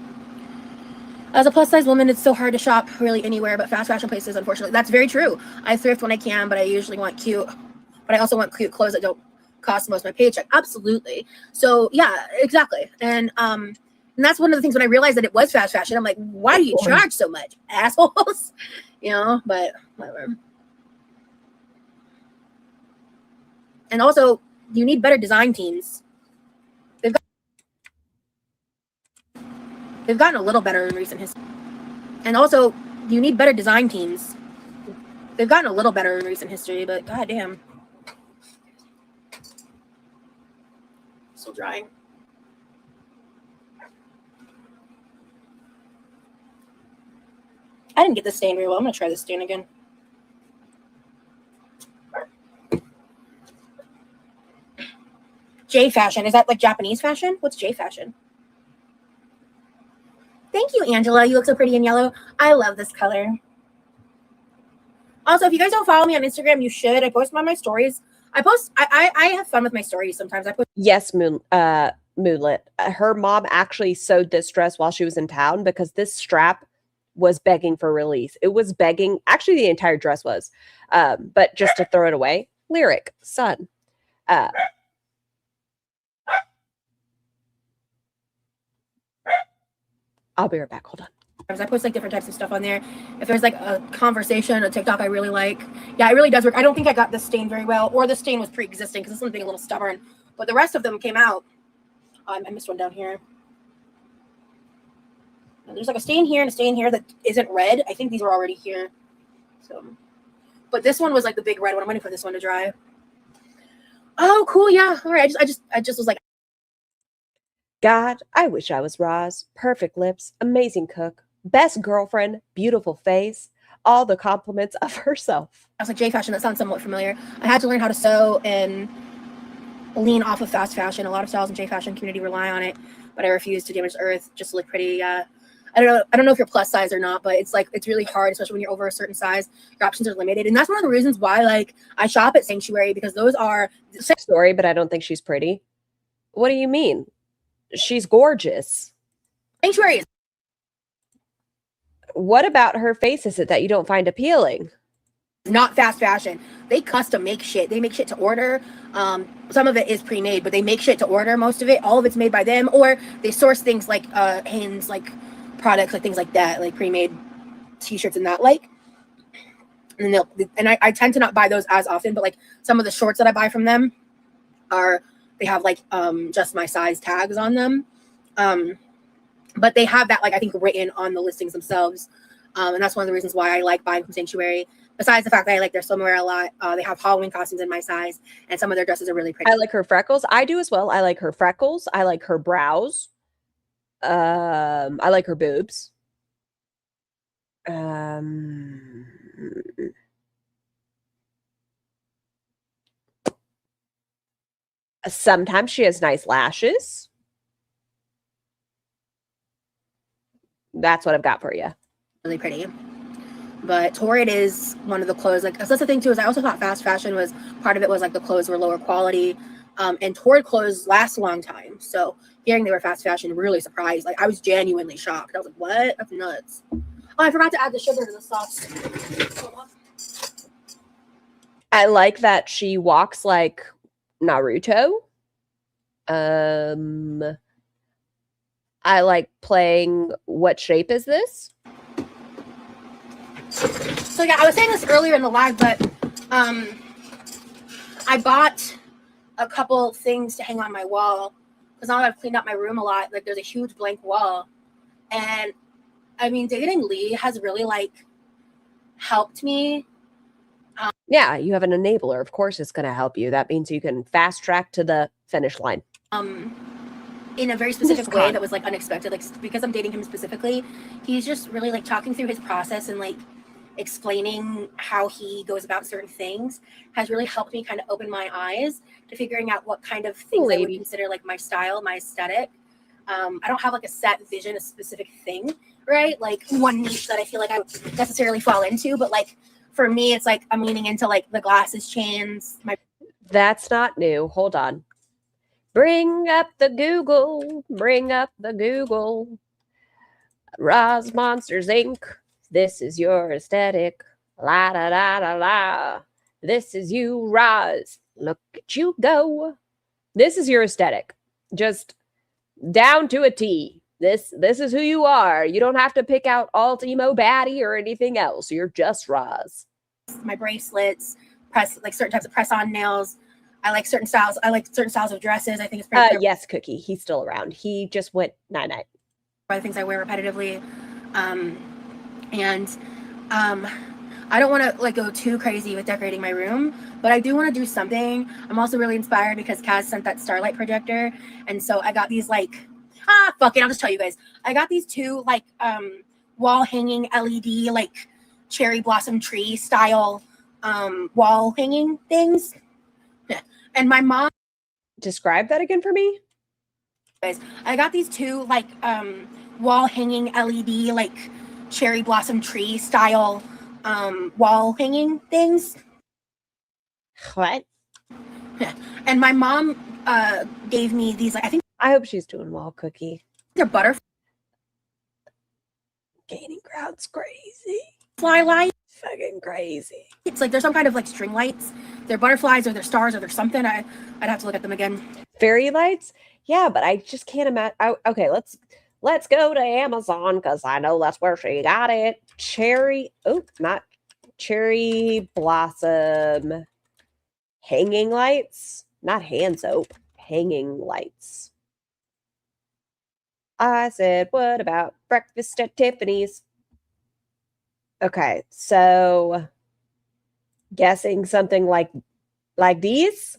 As a plus size woman, it's so hard to shop really anywhere but fast fashion places, unfortunately. That's very true. I thrift when I can, but I usually want cute. But I also want cute clothes that don't cost most of my paycheck. Absolutely. So yeah, exactly. And that's one of the things when I realized that it was fast fashion. I'm like, why do you charge so much, assholes? You know, but whatever. And also, you need better design teams. They've They've gotten a little better in recent history. And also, you need better design teams. They've gotten a little better in recent history, but goddamn. Still drying. I didn't get this stain very well. I'm going to try this stain again. J fashion. Is that like Japanese fashion? What's J fashion? Thank you, Angela. You look so pretty in yellow. I love this color. Also, if you guys don't follow me on Instagram, you should. I post on my stories. I have fun with my stories sometimes. I post. Yes, Moonlit. Her mom actually sewed this dress while she was in town because this strap was begging for release. It was begging. Actually, the entire dress was. But just to throw it away. Lyric, son. I'll be right back. Hold on. I post like different types of stuff on there. If there's like a conversation, a TikTok I really like. Yeah, it really does work. I don't think I got this stain very well, or the stain was pre-existing because this one's being a little stubborn. But the rest of them came out. I missed one down here. And there's like a stain here and a stain here that isn't red. I think these were already here. So, but this one was like the big red one. I'm gonna put this one to dry. Oh, cool. Yeah. All right. I just was like, God, I wish I was Roz. Perfect lips, amazing cook, best girlfriend, beautiful face, all the compliments of herself. I was like, J fashion, that sounds somewhat familiar. I had to learn how to sew and lean off of fast fashion. A lot of styles in J fashion community rely on it, but I refuse to damage the earth just to look pretty. I don't know if you're plus size or not, but it's like, it's really hard, especially when you're over a certain size. Your options are limited. And that's one of the reasons why like I shop at Sanctuary, because those are Sorry, but I don't think she's pretty. What do you mean? She's gorgeous. Sanctuary. What about her face is it that you don't find appealing? Not fast fashion. They custom make shit. They make shit to order. Some of it is pre-made, but they make shit to order. Most of it, all of it's made by them, or they source things like Hanes, like products, like things like that, like pre-made t-shirts and that. Like, and I tend to not buy those as often, but like some of the shorts that I buy from them they have like just my size tags on them. But they have that like I think written on the listings themselves. And that's one of the reasons why I like buying from Sanctuary. Besides the fact that I like their swimwear a lot. They have Halloween costumes in my size, and some of their dresses are really pretty. I like her freckles. I do as well. I like her freckles. I like her brows. I like her boobs. Sometimes she has nice lashes. That's what I've got for you. Really pretty. But Torrid is one of the clothes. Like, that's the thing too, is I also thought fast fashion was part of it was like the clothes were lower quality. And Torrid clothes last a long time. So hearing they were fast fashion really surprised. Like, I was genuinely shocked. I was like, what? That's nuts. Oh, I forgot to add the sugar to the sauce. I like that she walks like Naruto. I like playing What Shape Is This? So yeah, I was saying this earlier in the live, but I bought a couple things to hang on my wall because now that I've cleaned up my room a lot, like there's a huge blank wall. And I mean, dating Lee has really like helped me. Yeah, you have an enabler. Of course it's going to help you. That means you can fast track to the finish line. In a very specific way that was like unexpected. Like, because I'm dating him specifically, he's just really like talking through his process and like explaining how he goes about certain things has really helped me kind of open my eyes to figuring out what kind of things I would consider like my style, my aesthetic. I don't have like a set vision, a specific thing, right? Like one niche that I feel like I would necessarily fall into, but like for me, it's like I'm leaning into like the glasses, chains. That's not new. Hold on. Bring up the Google. Bring up the Google. Roz Monsters Inc. This is your aesthetic. La da da da la. This is you, Roz. Look at you go. This is your aesthetic. Just down to a T. This is who you are. You don't have to pick out alt emo baddie or anything else. You're just Roz. My bracelets, like certain types of press-on nails. I like certain styles. I like certain styles of dresses. I think it's pretty. Yes, Cookie. He's still around. He just went night-night. by the things I wear repetitively. And I don't want to like go too crazy with decorating my room, but I do want to do something. I'm also really inspired because Kaz sent that starlight projector, and so I got these like fuck it, I'll just tell you guys. I got these two like wall hanging LED like cherry blossom tree style wall hanging things. And my mom, Describe that again for me. guys, I got these two like wall hanging LED like cherry blossom tree style wall hanging things. What? And my mom gave me these, like, I think I hope she's doing well, Cookie. they're butterfly Gaining crowd's crazy. lights. Fucking crazy. It's like there's some kind of like string lights. They're butterflies or they're stars or they're something. I'd have to look at them again. Fairy lights? Yeah, but I just can't imagine. Okay, let's go to Amazon because I know that's where she got it. Not cherry blossom hanging lights, not hand soap, hanging lights. I said, what about breakfast at Tiffany's? Okay, so guessing something like these?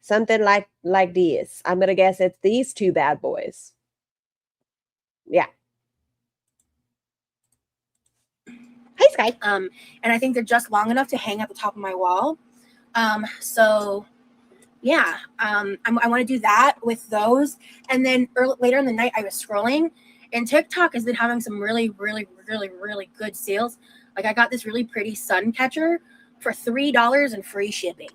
Something like these. I'm going to guess it's these two bad boys. Yeah. Hi, Sky. And I think they're just long enough to hang at the top of my wall. So yeah, I want to do that with those. And then later in the night, I was scrolling, and TikTok has been having some really, really, really, really good sales. Like I got this really pretty sun catcher for $3 and free shipping.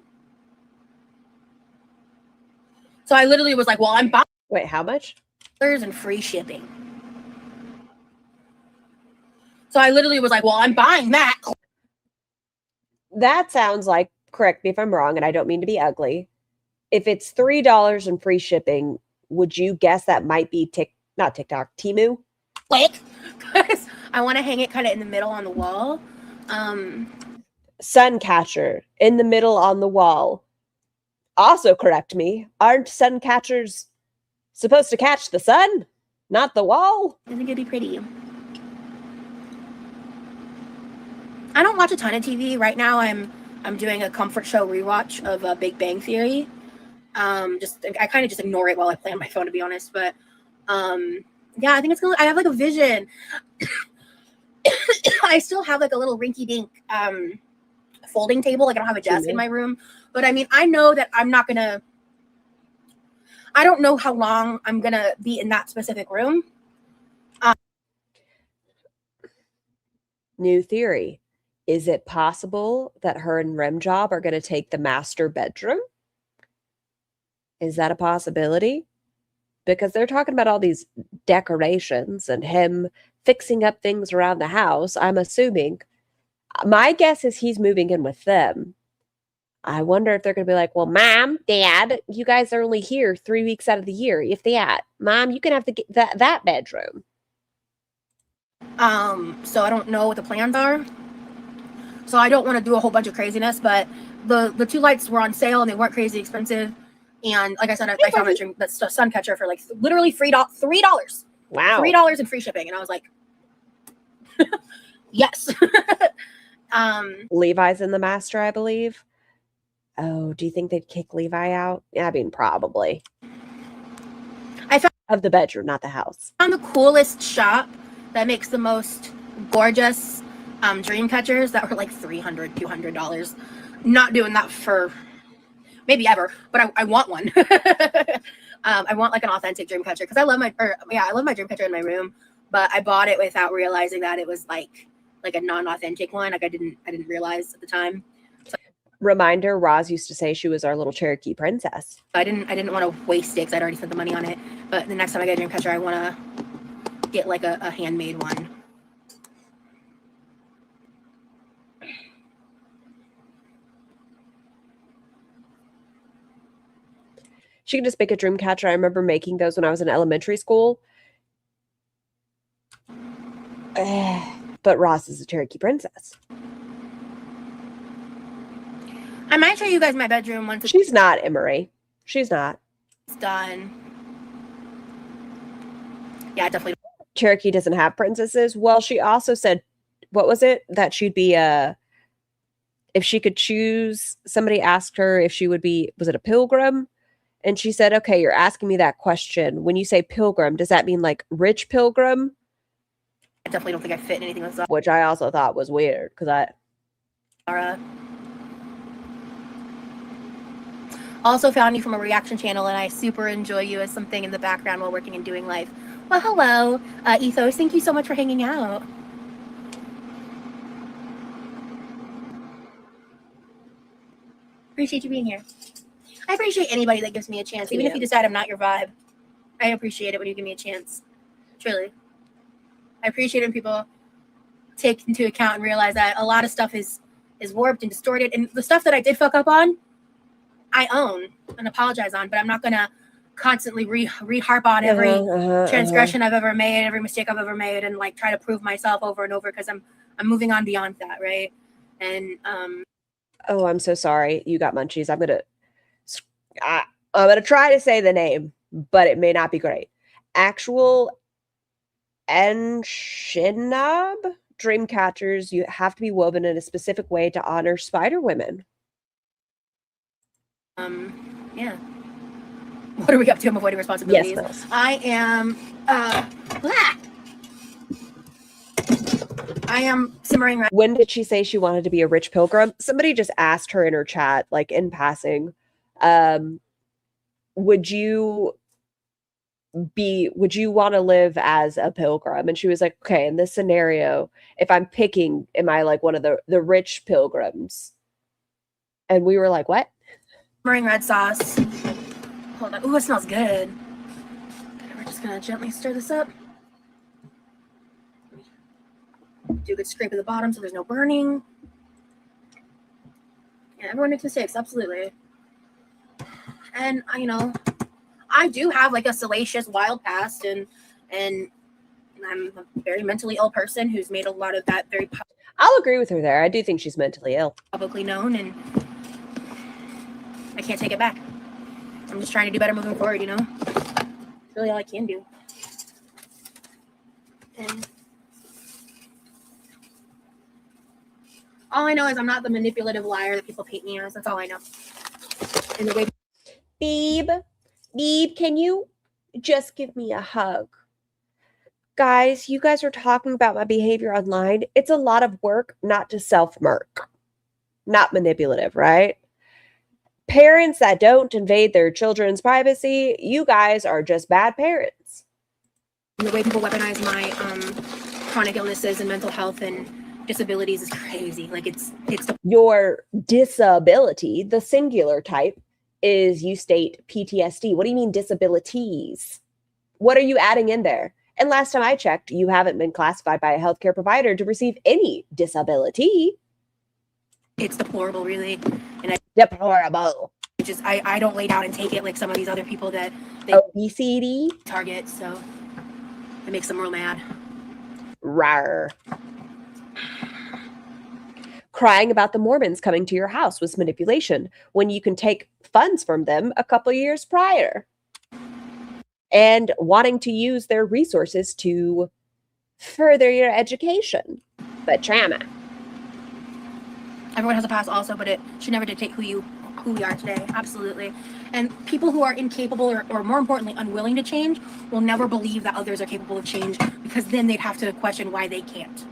So I literally was like, well, I'm buying. Wait, how much? And free shipping. So I literally was like, well, I'm buying that. That sounds like, correct me if I'm wrong, and I don't mean to be ugly. If it's $3 and free shipping, would you guess that might be not TikTok, Temu? Like, because I want to hang it kind of in the middle on the wall. Sun catcher in the middle on the wall. Also correct me. Aren't sun catchers supposed to catch the sun, not the wall? I think it'd be pretty. I don't watch a ton of TV right now. I'm doing a comfort show rewatch of Big Bang Theory. I kind of just ignore it while I play on my phone, to be honest. But yeah, I think it's gonna. I have like a vision. I still have like a little rinky-dink folding table. Like I don't have a desk in my room, but I mean, I know that I'm not gonna. I don't know how long I'm gonna be in that specific room. New theory. Is it possible that her and Rimjob are going to take the master bedroom? Is that a possibility? Because they're talking about all these decorations and him fixing up things around the house. I'm assuming. My guess is he's moving in with them. I wonder if they're going to be like, well, Mom, Dad, you guys are only here 3 weeks out of the year. If that, Mom, you can have that bedroom. So I don't know what the plans are. So I don't want to do a whole bunch of craziness, but the two lights were on sale and they weren't crazy expensive. And like I said, I found that sun catcher for like literally $3. Wow. $3 and free shipping. And I was like, yes. Levi's in the master, I believe. Oh, do you think they'd kick Levi out? Yeah, I mean, probably. I found of the bedroom, not the house. the coolest shop that makes the most gorgeous dream catchers that were like $300, $200. Not doing that for maybe ever, but I want one. I want like an authentic dream catcher because I love my dream catcher in my room, but I bought it without realizing that it was like a non-authentic one. Like I didn't realize at the time. So, reminder, Roz used to say she was our little Cherokee princess. I didn't want to waste it because I'd already spent the money on it. But the next time I get a dream catcher, I want to get like a handmade one. She can just make a dream catcher. I remember making those when I was in elementary school. But Ross is a Cherokee princess. I might show you guys my bedroom once She's not, Emery. She's not. it's done. Yeah, definitely. Cherokee doesn't have princesses. Well, she also said, what was it? That she'd be if she could choose, somebody asked her if she would be, was it a pilgrim? And she said, okay, you're asking me that question. When you say pilgrim, does that mean like rich pilgrim? I definitely don't think I fit in anything with Zara. Which I also thought was weird because Also found you from a reaction channel, and I super enjoy you as something in the background while working and doing life. Well, hello, Ethos. Thank you so much for hanging out. Appreciate you being here. I appreciate anybody that gives me a chance, even if you decide I'm not your vibe. I appreciate it when you give me a chance. Truly. I appreciate it when people take into account and realize that a lot of stuff is warped and distorted. And the stuff that I did fuck up on, I own and apologize on, but I'm not going to constantly re-harp on every transgression I've ever made, every mistake I've ever made, and like try to prove myself over and over, because I'm moving on beyond that, right? And oh, I'm so sorry. You got munchies. I'm gonna try to say the name, but it may not be great. Actual Enshinab dream catchers, you have to be woven in a specific way to honor spider women. yeah. What are we up to? I'm avoiding responsibilities. Yes, I am I am simmering right. When did she say she wanted to be a rich pilgrim? Somebody just asked her in her chat, like in passing, would you want to live as a pilgrim? And she was like, okay, in this scenario, if I'm picking, am I like one of the rich pilgrims? And we were like, what? Simmering red sauce. Hold on. Ooh, it smells good. We're just gonna gently stir this up. Do a good scrape at the bottom so there's no burning. Yeah, everyone makes mistakes, absolutely. And I do have like a salacious, wild past, and I'm a very mentally ill person who's made a lot of that very I'll agree with her there. I do think she's mentally ill. publicly known, and I can't take it back. I'm just trying to do better moving forward, That's really all I can do. And all I know is I'm not the manipulative liar that people paint me as. That's all I know. And the way Beeb, can you just give me a hug? Guys, you guys are talking about my behavior online. It's a lot of work not to self-murk. Not manipulative, right? Parents that don't invade their children's privacy, you guys are just bad parents. the way people weaponize my chronic illnesses and mental health and disabilities is crazy. Like it's Your disability, the singular type, is you state PTSD. What do you mean disabilities? What are you adding in there? And last time I checked, you haven't been classified by a healthcare provider to receive any disability. it's deplorable, really. And Deplorable. I don't lay down and take it like some of these other people that they Obesity. target. So it makes them real mad. Rawr. Crying about the Mormons coming to your house was manipulation when you can take funds from them a couple years prior. And wanting to use their resources to further your education. But trauma. Everyone has a past also, but it should never dictate who we are today. Absolutely. And people who are incapable or more importantly, unwilling to change will never believe that others are capable of change, because then they'd have to question why they can't.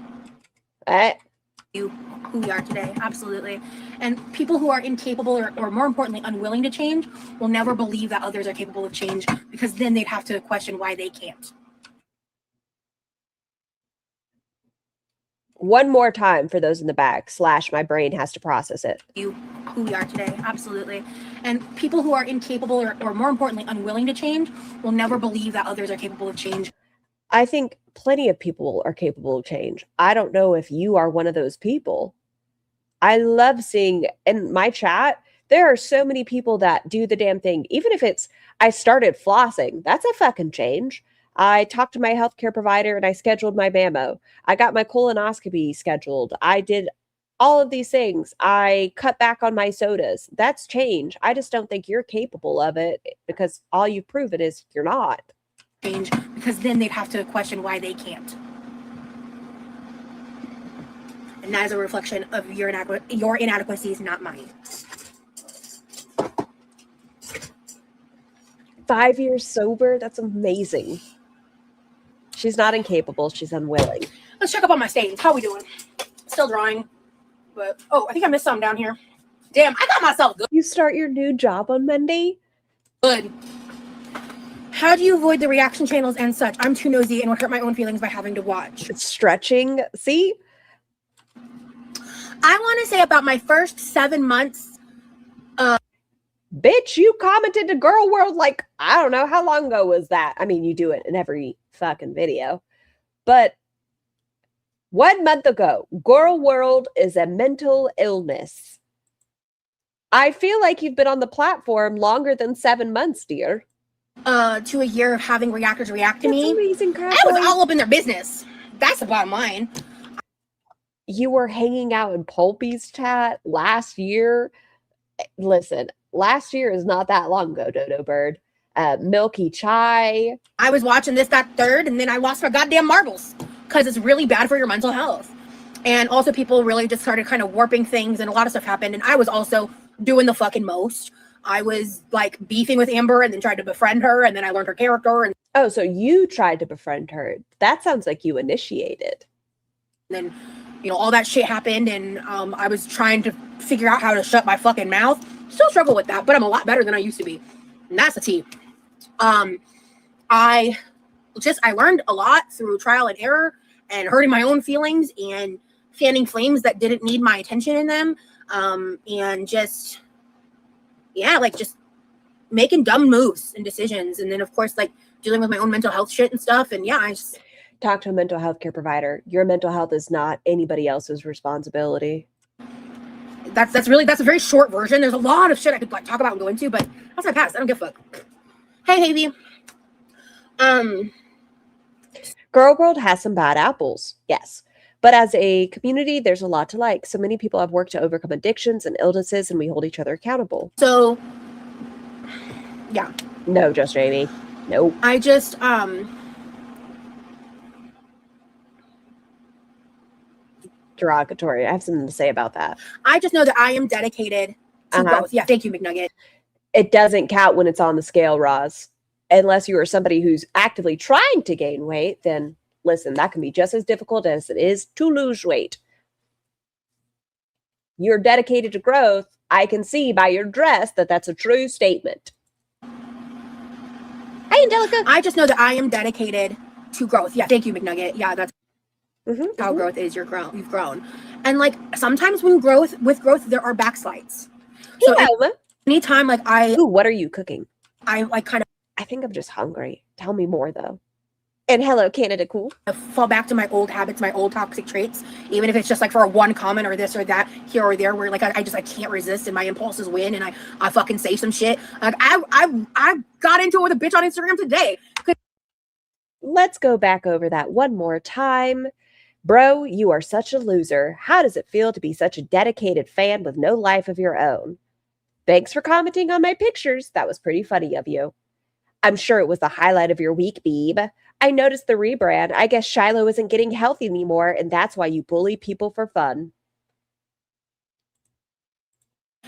Who we are today. Absolutely. And people who are incapable or more importantly, unwilling to change will never believe that others are capable of change, because then they'd have to question why they can't. One more time for those in the back, / my brain has to process it. Who we are today. Absolutely. And people who are incapable or more importantly, unwilling to change will never believe that others are capable of change. I think plenty of people are capable of change. I don't know if you are one of those people. I love seeing in my chat, there are so many people that do the damn thing. Even if it's, I started flossing, that's a fucking change. I talked to my healthcare provider and I scheduled my mammo. I got my colonoscopy scheduled. I did all of these things. I cut back on my sodas. That's change. I just don't think you're capable of it, because all you've proven is you're not. Change, because then they'd have to question why they can't. And that is a reflection of your inadequacies, not mine. 5 years sober? That's amazing. She's not incapable. She's unwilling. Let's check up on my stains. How we doing? Still drawing. But, oh, I think I missed some down here. Damn, I got myself You start your new job on Monday? good. How do you avoid the reaction channels and such? I'm too nosy and would hurt my own feelings by having to watch. Stretching. See? I want to say about my first 7 months. Bitch, you commented to Girl World like, I don't know, how long ago was that? I mean, you do it in every fucking video. But 1 month ago, Girl World is a mental illness. I feel like you've been on the platform longer than 7 months, dear. To a year of having reactors react to That's me. amazing, crap. I was all up in their business. That's the bottom line. You were hanging out in Pulpy's chat last year. Listen, last year is not that long ago, Dodo Bird. Milky Chai. I was watching this, that, third, and then I lost my goddamn marbles because it's really bad for your mental health. And also people really just started kind of warping things and a lot of stuff happened. And I was also doing the fucking most. I was like beefing with Amber and then tried to befriend her. And then I learned her character. And Oh, so you tried to befriend her. That sounds like you initiated. then, you know, all that shit happened. And I was trying to figure out how to shut my fucking mouth. Still struggle with that, but I'm a lot better than I used to be. And that's the tea. I learned a lot through trial and error and hurting my own feelings and fanning flames that didn't need my attention in them. And just, yeah, like just making dumb moves and decisions. And then of course, like dealing with my own mental health shit and stuff. And yeah, I just Talk to a mental health care provider. Your mental health is not anybody else's responsibility. that's a very short version. There's a lot of shit I could like talk about and go into, but that's my past. I don't give a fuck. Hey, Havy. Girl World has some bad apples, yes. But as a community, there's a lot to like. So many people have worked to overcome addictions and illnesses, and we hold each other accountable. So, yeah. No, just Jamie. No. I just, Derogatory. I have something to say about that. I just know that I am dedicated to Uh-huh. growth. Yeah, thank you, McNugget. It doesn't count when it's on the scale, Roz. Unless you are somebody who's actively trying to gain weight, then listen, that can be just as difficult as it is to lose weight. You're dedicated to growth. I can see by your dress that that's a true statement. Hey, Angelica. I just know that I am dedicated to growth. Yeah, thank you, McNugget. Yeah, that's how growth is. You've grown. And like sometimes with growth, there are backslides. So Hey, anytime like Ooh, what are you cooking? I like kind I think I'm just hungry. Tell me more, though. And hello, Canada Cool. of fall back to my old habits, my old toxic traits, even if it's just like for a one comment or this or that here or there, where like I can't resist and my impulses win and I fucking say some shit. Like I got into it with a bitch on Instagram today. Let's go back over that one more time. Bro, you are such a loser. How does it feel to be such a dedicated fan with no life of your own? Thanks for commenting on my pictures. That was pretty funny of you. I'm sure it was the highlight of your week, Beeb. I noticed the rebrand. I guess Shiloh isn't getting healthy anymore, and that's why you bully people for fun.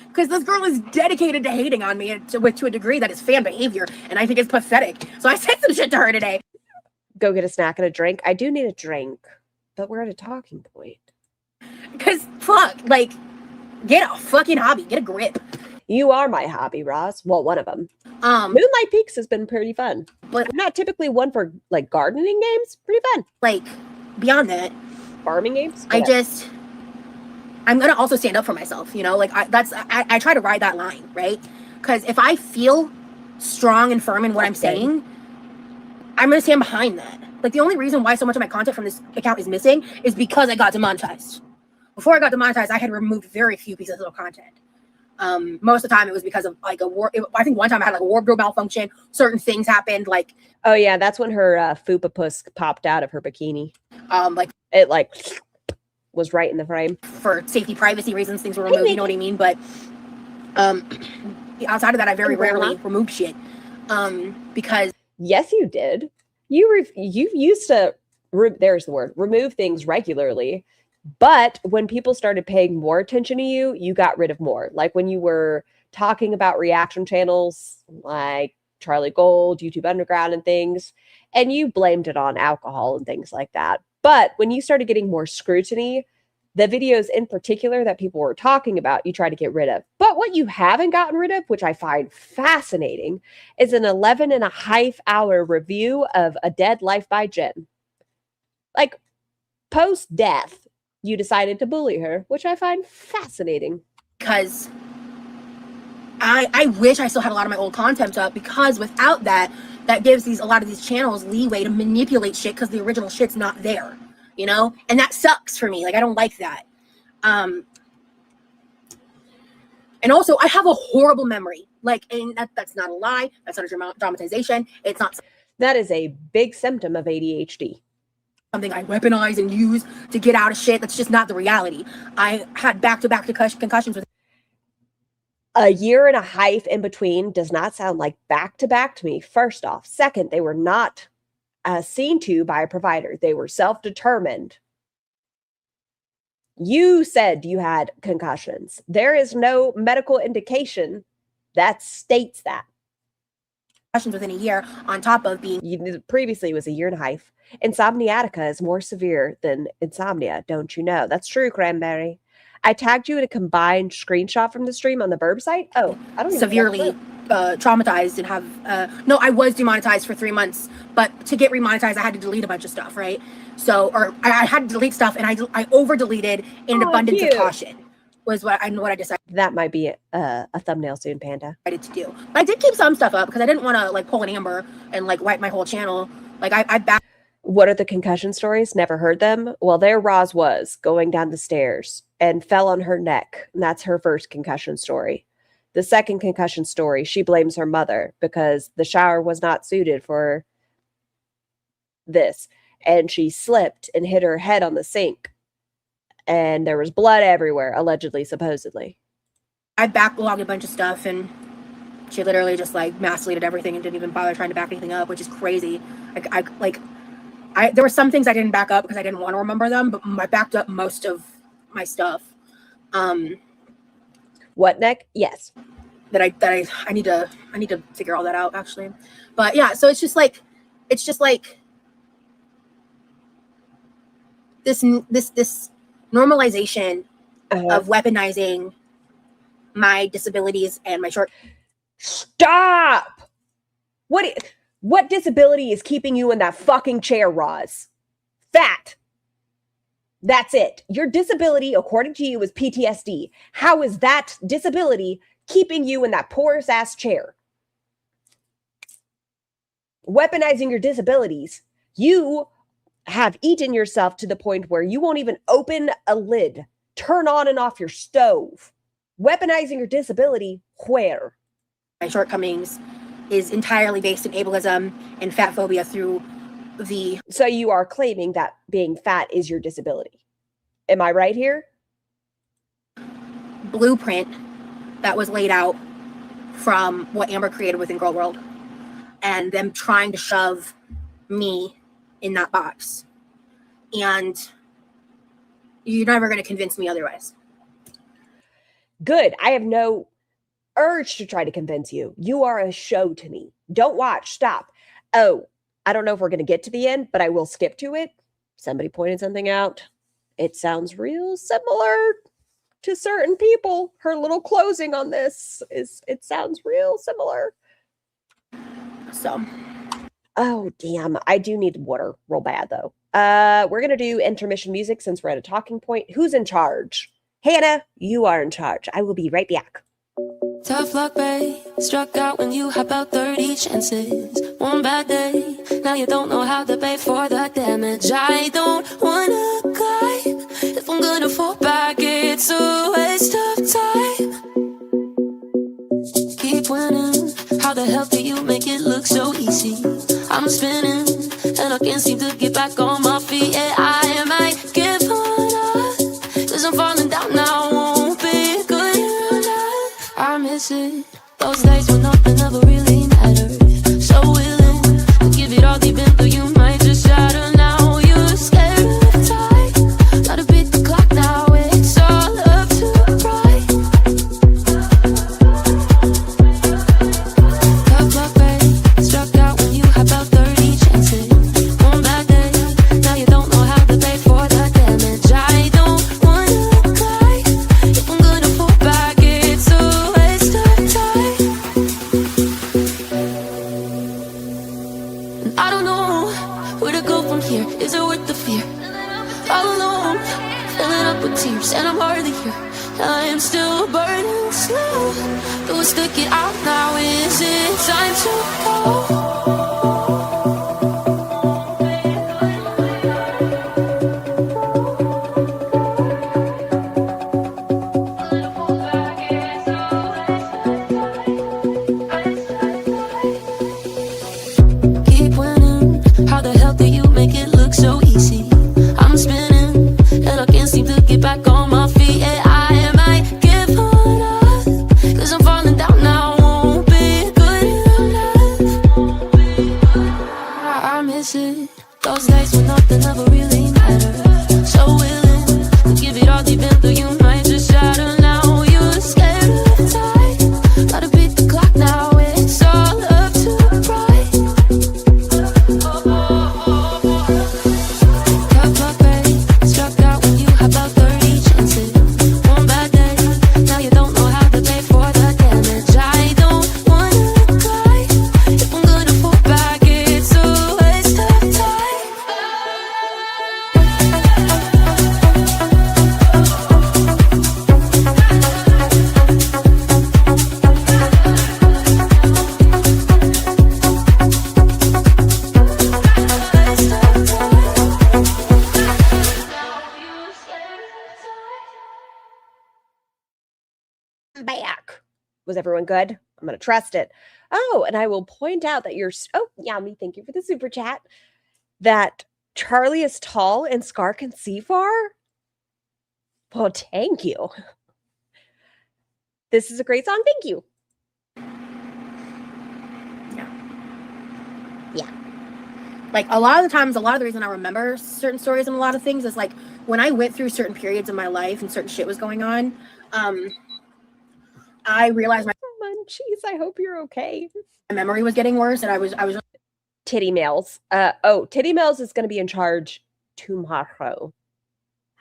Because this girl is dedicated to hating on me to a degree that is fan behavior, and I think it's pathetic. So I said some shit to her today. Go get a snack and a drink. I do need a drink, but we're at a talking point. Because fuck, like, get a fucking hobby, get a grip. You are my hobby, Roz. Well, one of them. Moonlight Peaks has been pretty fun. But I'm not typically one for like gardening games. Pretty fun. like beyond that, Farming games. I'm Yeah. gonna also stand up for myself. You know, like I try to ride that line, right? Because if I feel strong and firm in what I'm saying, I'm gonna stand behind that. Like the only reason why so much of my content from this account is missing is because I got demonetized. Before I got demonetized, I had removed very few pieces of content. Most of the time it was because of like I think one time I had like a wardrobe malfunction. Certain things happened, like Oh yeah, that's when her fupa puss popped out of her bikini. like It like was right in the frame. for safety, privacy reasons, things were removed. You know what I mean? But outside of that, I very rarely removed shit because Yes, you did. You used to, there's the word, remove things regularly. But when people started paying more attention to you, you got rid of more. Like when you were talking about reaction channels like Charlie Gold, YouTube Underground and things, and you blamed it on alcohol and things like that. But when you started getting more scrutiny, the videos in particular that people were talking about, you try to get rid of. But what you haven't gotten rid of, which I find fascinating, is an 11.5-hour review of A Dead Life by Jen. Like, post-death, you decided to bully her, which I find fascinating. Because I wish I still had a lot of my old content up, because without that, that gives a lot of these channels leeway to manipulate shit because the original shit's not there, you know? And that sucks for me. Like, I don't like that. And also, I have a horrible memory. Like, and that's not a lie. That's not a dramatization. It's not. That is a big symptom of ADHD. Something I weaponize and use to get out of shit. That's just not the reality. I had back-to-back concussions with A year and a half in between does not sound like back-to-back to me, first off. Second, they were not seen to by a provider. They were self-determined. You said you had concussions. There is no medical indication that states that. concussions within a year on top of being... Previously, it was a year and a half. Insomniatica is more severe than insomnia, don't you know? That's true, Cranberry. I tagged you in a combined screenshot from the stream on the Burb site. Oh, I don't even severely traumatized and have... no, I was demonetized for 3 months, but to get remonetized, I had to delete a bunch of stuff, right? So, or I had to delete stuff, and I over-deleted in an abundance of caution, was what I decided. That might be a thumbnail soon, Panda. To do. But I did keep some stuff up because I didn't want to, like, pull an Amber and, like, wipe my whole channel. Like, I back... What are the concussion stories? Never heard them? Well, there Roz was going down the stairs and fell on her neck. And that's her first concussion story. The second concussion story, she blames her mother because the shower was not suited for this. And she slipped and hit her head on the sink. And there was blood everywhere, allegedly, supposedly. I backlogged a bunch of stuff, and she literally just, like, mass deleted everything and didn't even bother trying to back anything up, which is crazy. There were some things I didn't back up because I didn't want to remember them, but I backed up most of my stuff. What neck? Yes. That I need to figure all that out, actually. But yeah, so it's just like this normalization of weaponizing my disabilities and my short... Stop! What disability is keeping you in that fucking chair, Roz? Fat. That's it. Your disability, according to you, is PTSD. How is that disability keeping you in that porous ass chair? Weaponizing your disabilities. You have eaten yourself to the point where you won't even open a lid, turn on and off your stove. Weaponizing your disability, where? My shortcomings is entirely based in ableism and fat phobia through the... So you are claiming that being fat is your disability. Am I right here? Blueprint that was laid out from what Amber created within Girl World, and them trying to shove me in that box. And you're never going to convince me otherwise. Good. I have no urge to try to convince you. You are a show to me. Don't watch. Stop. Oh, I don't know if we're going to get to the end, but I will skip to it. Somebody pointed something out. It sounds real similar to certain people. Her little closing on this it sounds real similar. So. Oh, damn. I do need water real bad, though. We're going to do intermission music since we're at a talking point. Who's in charge? Hannah, you are in charge. I will be right back. Tough luck, babe. Struck out when you have about 30 chances. One bad day, now you don't know how to pay for the damage. I don't wanna climb. If I'm gonna fall back, it's a waste of time. Keep winning. How the hell do you make it look so easy? I'm spinning, and I can't seem to get back on my feet. Yeah, I might give up, 'cause I'm falling down now. Won't be good enough. I miss it. Those days when nothing ever really mattered. So willing to give it all deep into you. from here? Is it worth the fear? All alone, filling up with tears, and I'm hardly here. I am still burning slow. But we'll stick it out now. Is it time to go? Keep winning. How the hell do you make it look so easy? I'm spinning, and I can't seem to get back on my feet. Yeah, I might give up, 'cause I'm falling down now. Won't be good enough. I miss it. Those days when nothing ever really mattered. So willing to give it all, even though you might just shatter. Now you're scared of time. Gotta beat the clock now. It's all up to pride. Cut my pay, struck out when you had about 30 chances. One bad day, now you don't know how to pay for the damage. I don't wanna cry. If I'm gonna fall back, it's a waste of time. I'm back. Was everyone good? I'm going to trust it. Oh, and I will point out that oh, Yummy, thank you for the super chat. That Charlie is tall and Scar can see far. Well, thank you. This is a great song. Thank you. Like a lot of the times, a lot of the reason I remember certain stories and a lot of things is like when I went through certain periods in my life and certain shit was going on, I realized my Munchies, I hope you're okay. memory was getting worse, and I was Titty Mails. Titty Mails is going to be in charge tomorrow.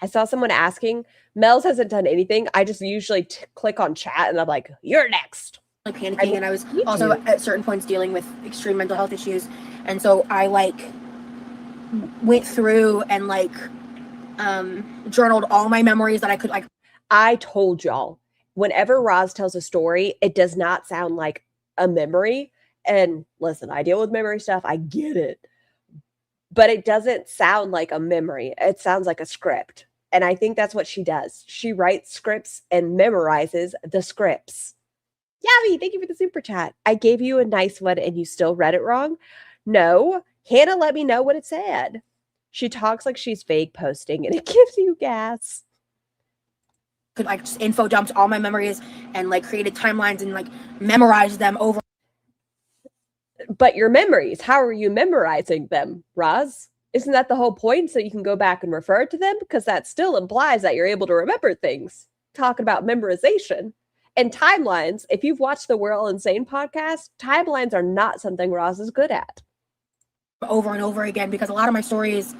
I saw someone asking. Mel's hasn't done anything. I just usually click on chat and I'm like, you're next. like panicking, and I was also at certain points dealing with extreme mental health issues, and so I like went through and like journaled all my memories that I could. Like, I told y'all, whenever Roz tells a story, it does not sound like a memory. And listen, I deal with memory stuff. I get it. But it doesn't sound like a memory. It sounds like a script. And I think that's what she does. She writes scripts and memorizes the scripts. Yavi, thank you for the super chat. I gave you a nice one and you still read it wrong. No, Hannah let me know what it said. She talks like she's fake posting and it gives you gas. could like just info dumped all my memories and like created timelines and like memorized them over. But your memories, how are you memorizing them, Roz? Isn't that the whole point? So you can go back and refer to them? Because that still implies that you're able to remember things. Talking about memorization and timelines. If you've watched the We're All Insane podcast, timelines are not something Roz is good at. Over and over again, because a lot of my stories,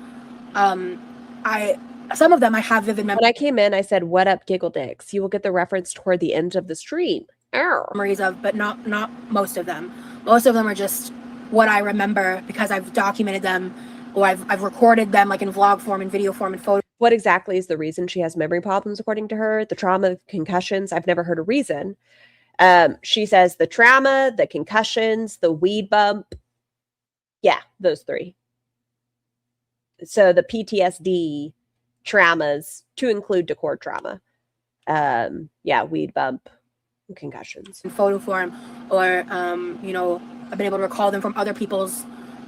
some of them I have vivid When I came in, I said, "What up, Giggle Dicks?" You will get the reference toward the end of the stream. memories of, but not most of them. Most of them are just what I remember because I've documented them, or I've recorded them like in vlog form, in video form, and photo. What exactly is the reason she has memory problems, according to her? The trauma, concussions. I've never heard a reason. She says the trauma, the concussions, the weed bump. Yeah, those three. So the PTSD traumas, to include core trauma. Weed bump, concussions. In photo form, or I've been able to recall them from other people's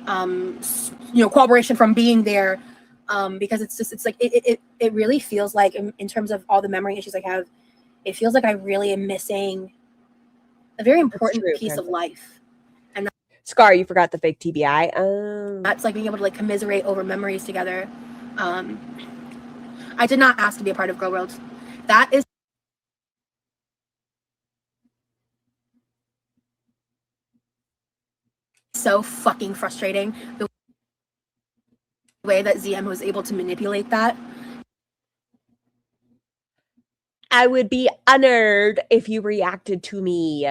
cooperation from being there, because it's like it really feels like in terms of all the memory issues I have, it feels like I really am missing a very important piece of life. And Scar, you forgot the fake TBI. that's like being able to like commiserate over memories together. I did not ask to be a part of Girl World. That is so fucking frustrating, the way that ZM was able to manipulate that. I would be honored if you reacted to me.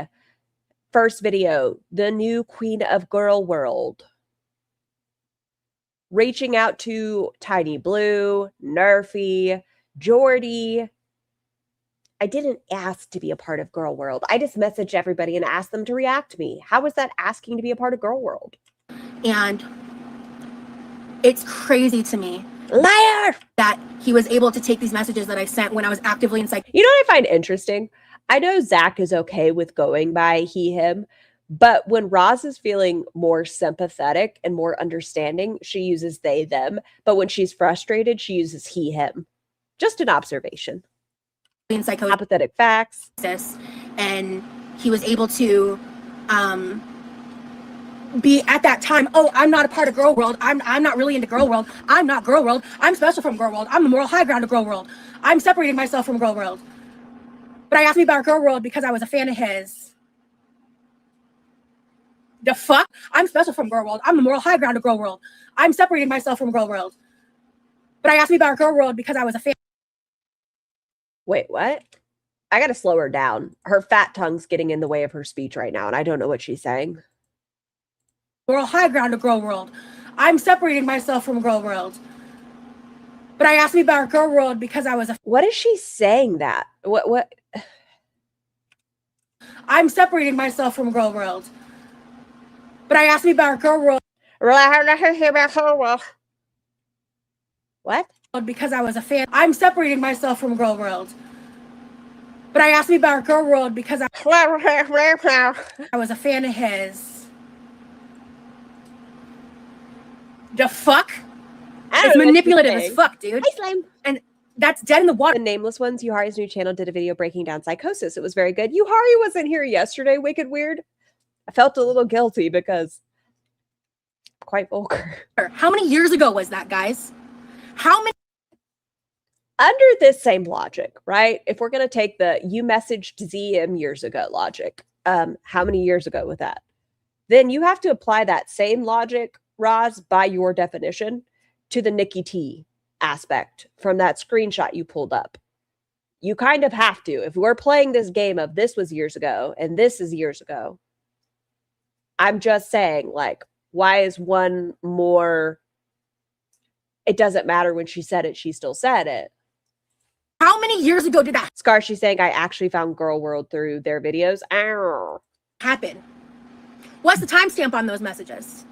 First video, the new queen of Girl World. reaching out to Tiny Blue, Nerfy, Jordy. I didn't ask to be a part of Girl World. I just messaged everybody and asked them to react to me. How was that asking to be a part of Girl World? And it's crazy to me Liar! that he was able to take these messages that I sent when I was actively in psych. You know what I find interesting? I know Zach is okay with going by he, him, but when Roz is feeling more sympathetic and more understanding, she uses they, them. But when she's frustrated, she uses he, him. Just an observation. In psychosis, Apathetic facts. and he was able to be at that time, oh, I'm not a part of Girl World. I'm not really into Girl World. I'm not Girl World. I'm special from Girl World. I'm the moral high ground of Girl World. I'm separating myself from Girl World. But I asked me about Girl World because I was a fan of his. The fuck? I'm special from Girl World. I'm the moral high ground of Girl World. I'm separating myself from Girl World. But I asked me about Girl World because I was a fan. Wait, what? I gotta slow her down. Her fat tongue's getting in the way of her speech right now, and I don't know what she's saying. Moral high ground of Girl World. I'm separating myself from Girl World. But I asked me about Girl World because I was a... What is she saying that? What? I'm separating myself from Girl World. But I asked me about Girl World. What? Because I was a fan. I'm separating myself from Girl World. But I asked me about Girl World because I was a fan of his. The fuck? It's manipulative as fuck, dude. Hi, Slime. And that's dead in the water. The Nameless Ones, Yuhari's new channel, did a video breaking down psychosis. It was very good. Yuhari wasn't here yesterday, Wicked Weird. I felt a little guilty because quite vulgar. How many years ago was that, guys? How many? Under this same logic, right? If we're going to take the you messaged ZM years ago logic, how many years ago with that? Then you have to apply that same logic, Roz, by your definition, to the Nikki T aspect from that screenshot you pulled up. You kind of have to. If we're playing this game of this was years ago and this is years ago, I'm just saying, like, why is one more? It doesn't matter when she said it, she still said it. How many years ago did that Scar, she's saying, I actually found Girl World through their videos. Ow. happen? What's the timestamp on those messages?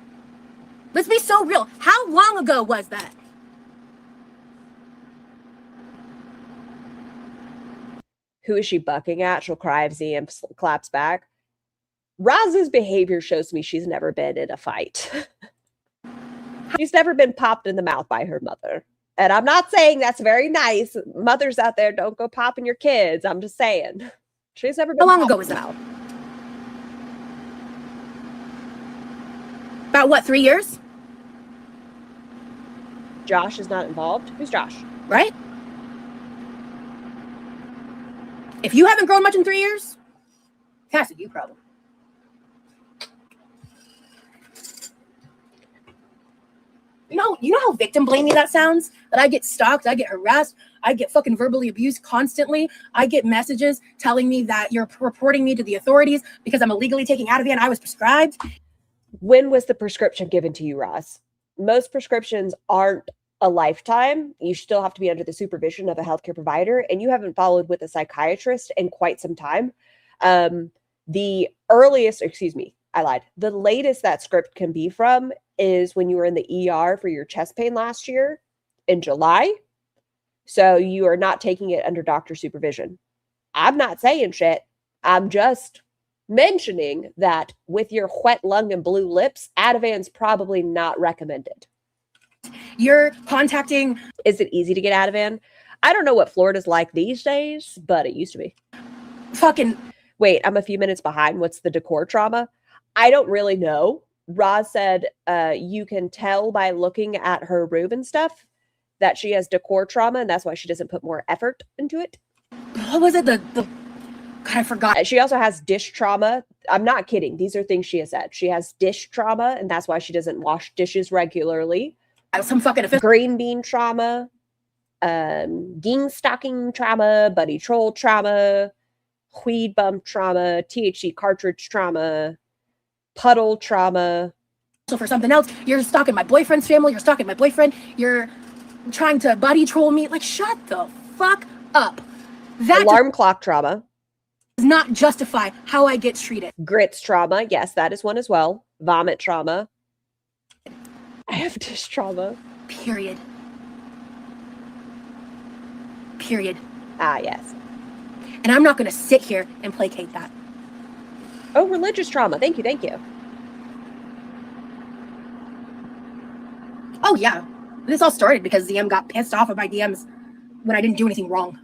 Let's be so real. How long ago was that? Who is she bucking at? She'll cry if ZM claps back. Roz's behavior shows me she's never been in a fight. She's never been popped in the mouth by her mother. And I'm not saying that's very nice. Mothers out there, don't go popping your kids. I'm just saying. She's never been How long popped ago in was the that? mouth. About what, 3 years? Josh is not involved. Who's Josh? Right? If you haven't grown much in 3 years, that's a you problem. You know how victim blamey that sounds? That I get stalked, I get harassed, I get fucking verbally abused constantly. I get messages telling me that you're reporting me to the authorities because I'm illegally taking Ativan and I was prescribed. When was the prescription given to you, Roz? Most prescriptions aren't a lifetime. You still have to be under the supervision of a healthcare provider, and you haven't followed with a psychiatrist in quite some time. The latest that script can be from is when you were in the ER for your chest pain last year in July. So you are not taking it under doctor supervision. I'm not saying shit. I'm just mentioning that with your wet lung and blue lips, Ativan's probably not recommended. You're contacting... Is it easy to get Ativan? I don't know what Florida's like these days, but it used to be. Fucking... Wait, I'm a few minutes behind. What's the decor trauma? I don't really know. Roz said you can tell by looking at her room and stuff that she has decor trauma, and that's why she doesn't put more effort into it. What was it? God, I forgot. She also has dish trauma. I'm not kidding. These are things she has said. She has dish trauma, and that's why she doesn't wash dishes regularly. Some fucking official. Green bean trauma, ging stocking trauma, buddy troll trauma, weed bump trauma, THC cartridge trauma, puddle trauma, for something else. You're stalking my boyfriend's family. You're stalking my boyfriend. You're trying to buddy troll me. Like, shut the fuck up. That Alarm clock trauma. does not justify how I get treated. Grits trauma. Yes, that is one as well. Vomit trauma. I have dish trauma. Period. Period. Ah, yes. And I'm not going to sit here and placate that. Oh, religious trauma. Thank you. Thank you. Oh, yeah. This all started because ZM got pissed off at my DMs when I didn't do anything wrong.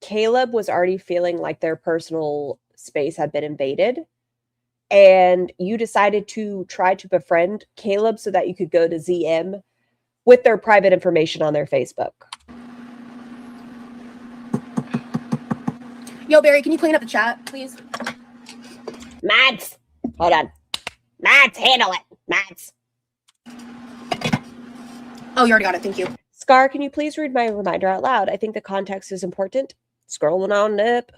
Caleb was already feeling like their personal space had been invaded. And you decided to try to befriend Caleb so that you could go to ZM with their private information on their Facebook. Yo, Barry, can you clean up the chat, please? Mads! Hold on. Mads, handle it. Mads. Oh, you already got it. Thank you. Scar, can you please read my reminder out loud? I think the context is important. Scrolling on up.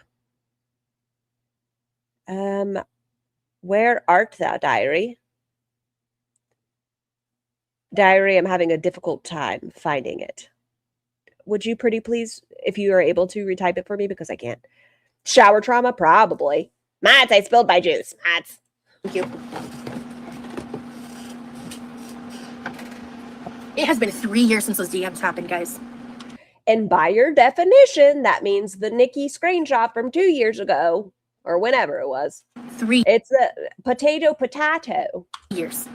Where art thou, diary? Diary, I'm having a difficult time finding it. Would you pretty please, if you are able to, retype it for me? Because I can't. Shower trauma? Probably. Mads, I spilled my juice. Mads. Thank you. It has been 3 years since those DMs happened, guys. And by your definition, that means the Nikki screenshot from 2 years ago, or whenever it was. 3 It's a potato. years.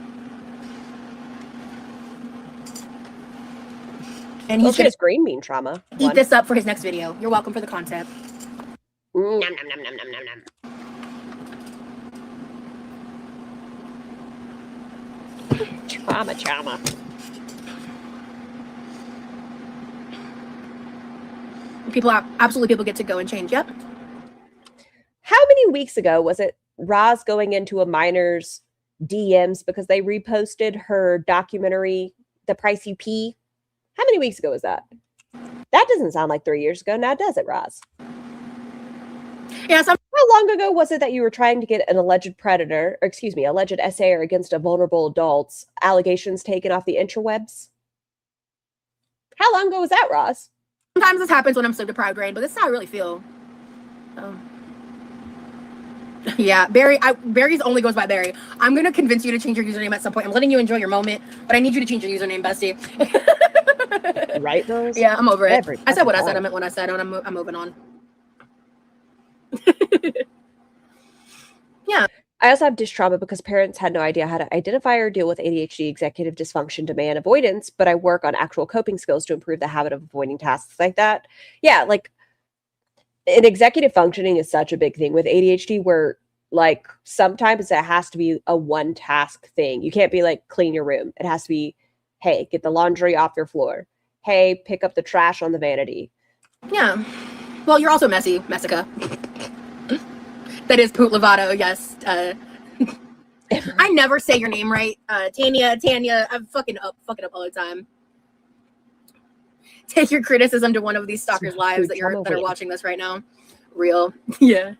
And he's Well, going just green bean trauma. to eat this up for his next video. You're welcome for the content. Nom, nom, nom, nom, nom, nom, nom. Trauma. People get to go and change. Yep. How many weeks ago was it Roz going into a minor's DMs because they reposted her documentary, The Price You Pee? How many weeks ago was that? That doesn't sound like 3 years ago now, does it, Roz? Yeah, How long ago was it that you were trying to get an alleged alleged essayer against a vulnerable adult's allegations taken off the interwebs? How long ago was that, Roz? sometimes this happens when I'm sleep deprived, Rain, but this is how I really feel. Yeah, Barry's only goes by Barry. I'm gonna convince you to change your username at some point. I'm letting you enjoy your moment, but I need you to change your username, bestie. Right, Rose? Yeah, I'm over it. Every I said what I fucking said. I time. meant what I said, and I'm moving on. Yeah. I also have dish trauma because parents had no idea how to identify or deal with ADHD, executive dysfunction, demand avoidance, but I work on actual coping skills to improve the habit of avoiding tasks like that. Yeah, like an executive functioning is such a big thing with ADHD where like sometimes it has to be a one task thing. You can't be like clean your room. It has to be, hey, get the laundry off your floor. Hey, pick up the trash on the vanity. Yeah. Well, you're also messy, Messica. That is Poot Lovato, yes. I never say your name right. Tanya, I'm fucking up all the time. Take your criticism to one of these stalkers' lives that are watching this right now. Real. Yeah.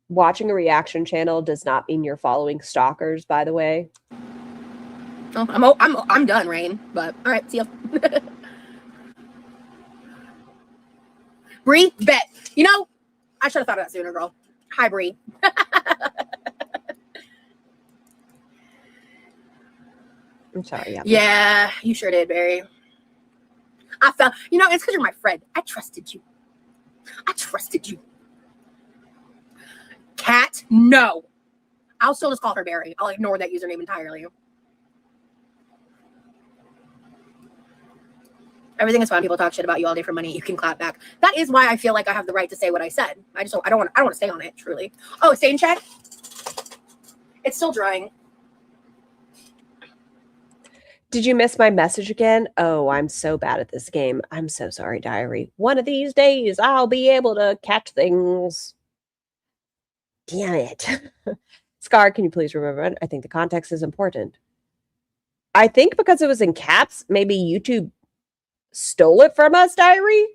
Watching a reaction channel does not mean you're following stalkers, by the way. Oh, I'm done, Rain. But all right, see ya. Bree, bet. You know, I should have thought of that sooner, girl. Hi, Bree. I'm sorry. Yeah. Yeah, you sure did, Barry. I felt, it's because you're my friend. I trusted you. Cat, no. I'll still just call her Barry. I'll ignore that username entirely. Everything is fine. People talk shit about you all day for money. You can clap back. That is why I feel like I have the right to say what I said. I don't want to stay on it, truly. Oh, stain check. It's still drying. Did you miss my message again? Oh, I'm so bad at this game. I'm so sorry, diary. One of these days, I'll be able to catch things. Damn it. Scar, can you please remember? I think the context is important. I think because it was in caps, maybe YouTube stole it from us, diary.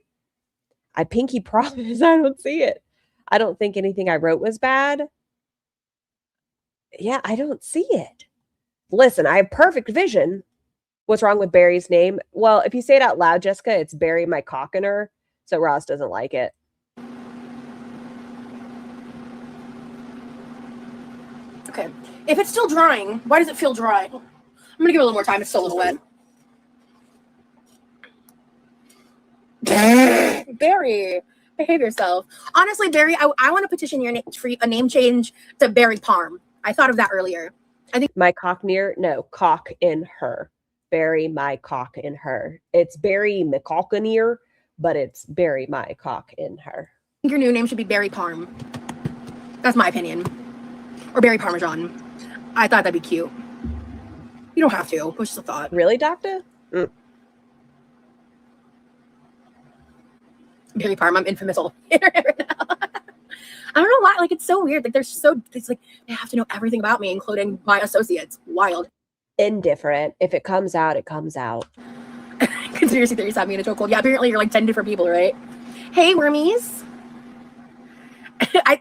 I pinky promise I don't see it. I don't think anything I wrote was bad. Yeah, I don't see it. Listen, I have perfect vision. What's wrong with Barry's name? Well, if you say it out loud, Jessica, it's Barry my cock in her. So Ross doesn't like it. Okay. If it's still drying, why does it feel dry? I'm gonna give it a little more time. It's still a little wet. Barry, behave yourself. Honestly, Barry, I want to petition your name for a name change to Barry Parm. I thought of that earlier. I think My cock near? No, cock in her. Barry my cock in her. It's Barry McCalkineer, but it's Barry my cock in her. your new name should be Barry Parm. That's my opinion. Or Barry Parmesan. I thought that'd be cute. You don't have to. It was just a thought. Really, Doctor? Barry Parm, I'm infamous all right now. I don't know why. Like, it's so weird. Like, it's like they have to know everything about me, including my associates. Wild. Indifferent. If it comes out, it comes out. Conspiracy theories have me in a chokehold. Yeah, apparently you're like 10 different people, right? Hey, wormies.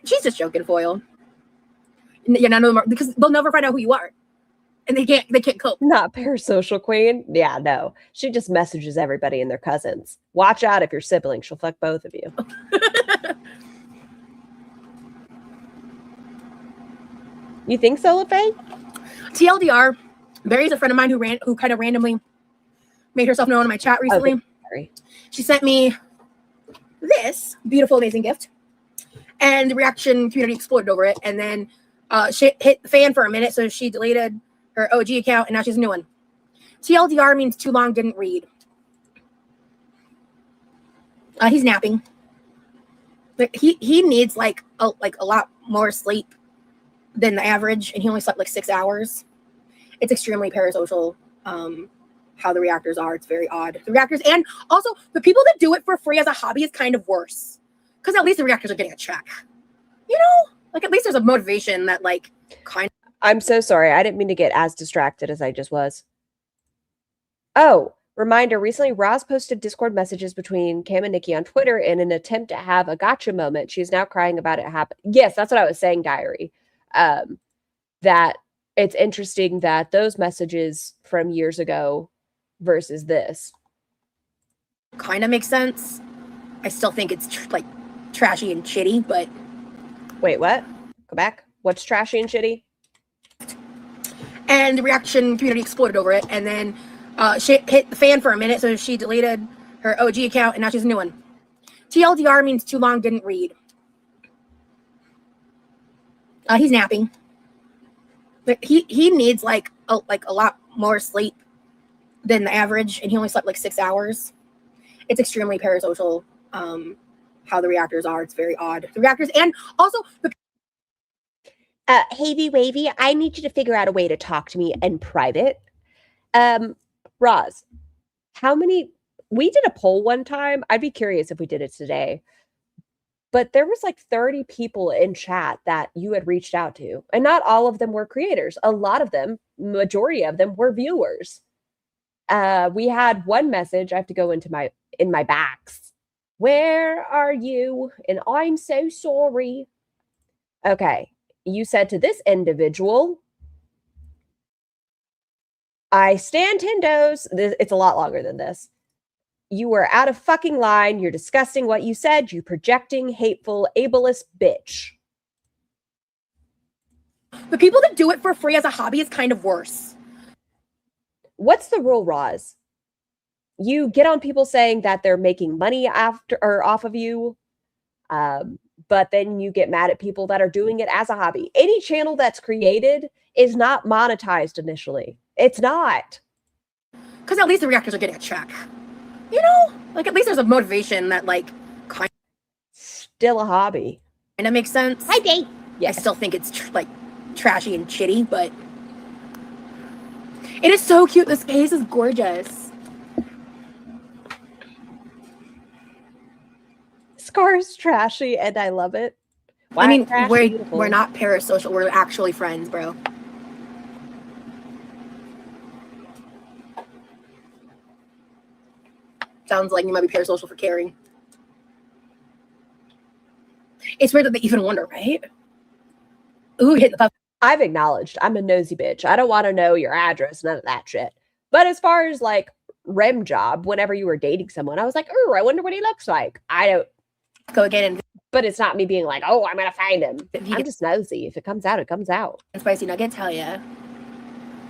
She's just joking, Foil. Yeah, none of them are, because they'll never find out who you are, and they can't cope. Not parasocial queen. Yeah, no. She just messages everybody and their cousins. Watch out if you're siblings. She'll fuck both of you. You think so, LaFay? TLDR, Barry's a friend of mine who kind of randomly made herself known in my chat recently. Okay, sorry. She sent me this beautiful, amazing gift, and the reaction community exploded over it. And then shit hit the fan for a minute, so she deleted her OG account, and now she's a new one. TLDR means too long, didn't read. He's napping. But he needs like a lot more sleep than the average, and he only slept like 6 hours. It's extremely parasocial. How the reactors are. It's very odd. The reactors, and also the people that do it for free as a hobby is kind of worse, because at least the reactors are getting a check. You know, like at least there's a motivation that like kind of. I'm so sorry. I didn't mean to get as distracted as I just was. Oh, reminder. Recently, Roz posted Discord messages between Cam and Nikki on Twitter in an attempt to have a gotcha moment. She's now crying about it happening. Yes, that's what I was saying, Diary. That it's interesting that those messages from years ago versus this Kind of makes sense. I still think it's like trashy and shitty, but wait, what? Go back. What's trashy and shitty? And the reaction community exploded over it, and then shit hit the fan for a minute, so she deleted her OG account, and now she's a new one. TLDR means too long, didn't read. He's napping. But he needs like a lot more sleep than the average, and he only slept like 6 hours. It's extremely parasocial. How the reactors are. It's very odd. The reactors, and also the Havy Wavy, I need you to figure out a way to talk to me in private. Roz, how many? We did a poll one time. I'd be curious if we did it today. But there was like 30 people in chat that you had reached out to. And not all of them were creators. A lot of them, majority of them, were viewers. We had one message. I have to go into my backs. Where are you? And I'm so sorry. Okay. You said to this individual, I stand Tindos. It's a lot longer than this. You were out of fucking line. You're disgusting what you said. You projecting, hateful, ableist bitch. The people that do it for free as a hobby is kind of worse. What's the rule, Roz? You get on people saying that they're making money after or off of you, but then you get mad at people that are doing it as a hobby. Any channel that's created is not monetized initially. It's not. Because at least the reactors are getting a check. You know, like at least there's a motivation that like kind Still a hobby. of makes sense. Hi, Dave. Yes. I still think it's like trashy and shitty, but it is so cute. This case is gorgeous. Scar's trashy, and I love it. I mean, Trashy, beautiful. we're not parasocial. We're actually friends, bro. Sounds like you might be parasocial for caring. It's weird that they even wonder, right? Ooh, hit the puff. I've acknowledged I'm a nosy bitch. I don't want to know your address, none of that shit. But as far as like rem job, whenever you were dating someone, I was like, oh, I wonder what he looks like. I don't Go again and but it's not me being like, oh, I'm gonna find him. If you I'm just nosy. If it comes out, it comes out. spicy nuggets, hell yeah.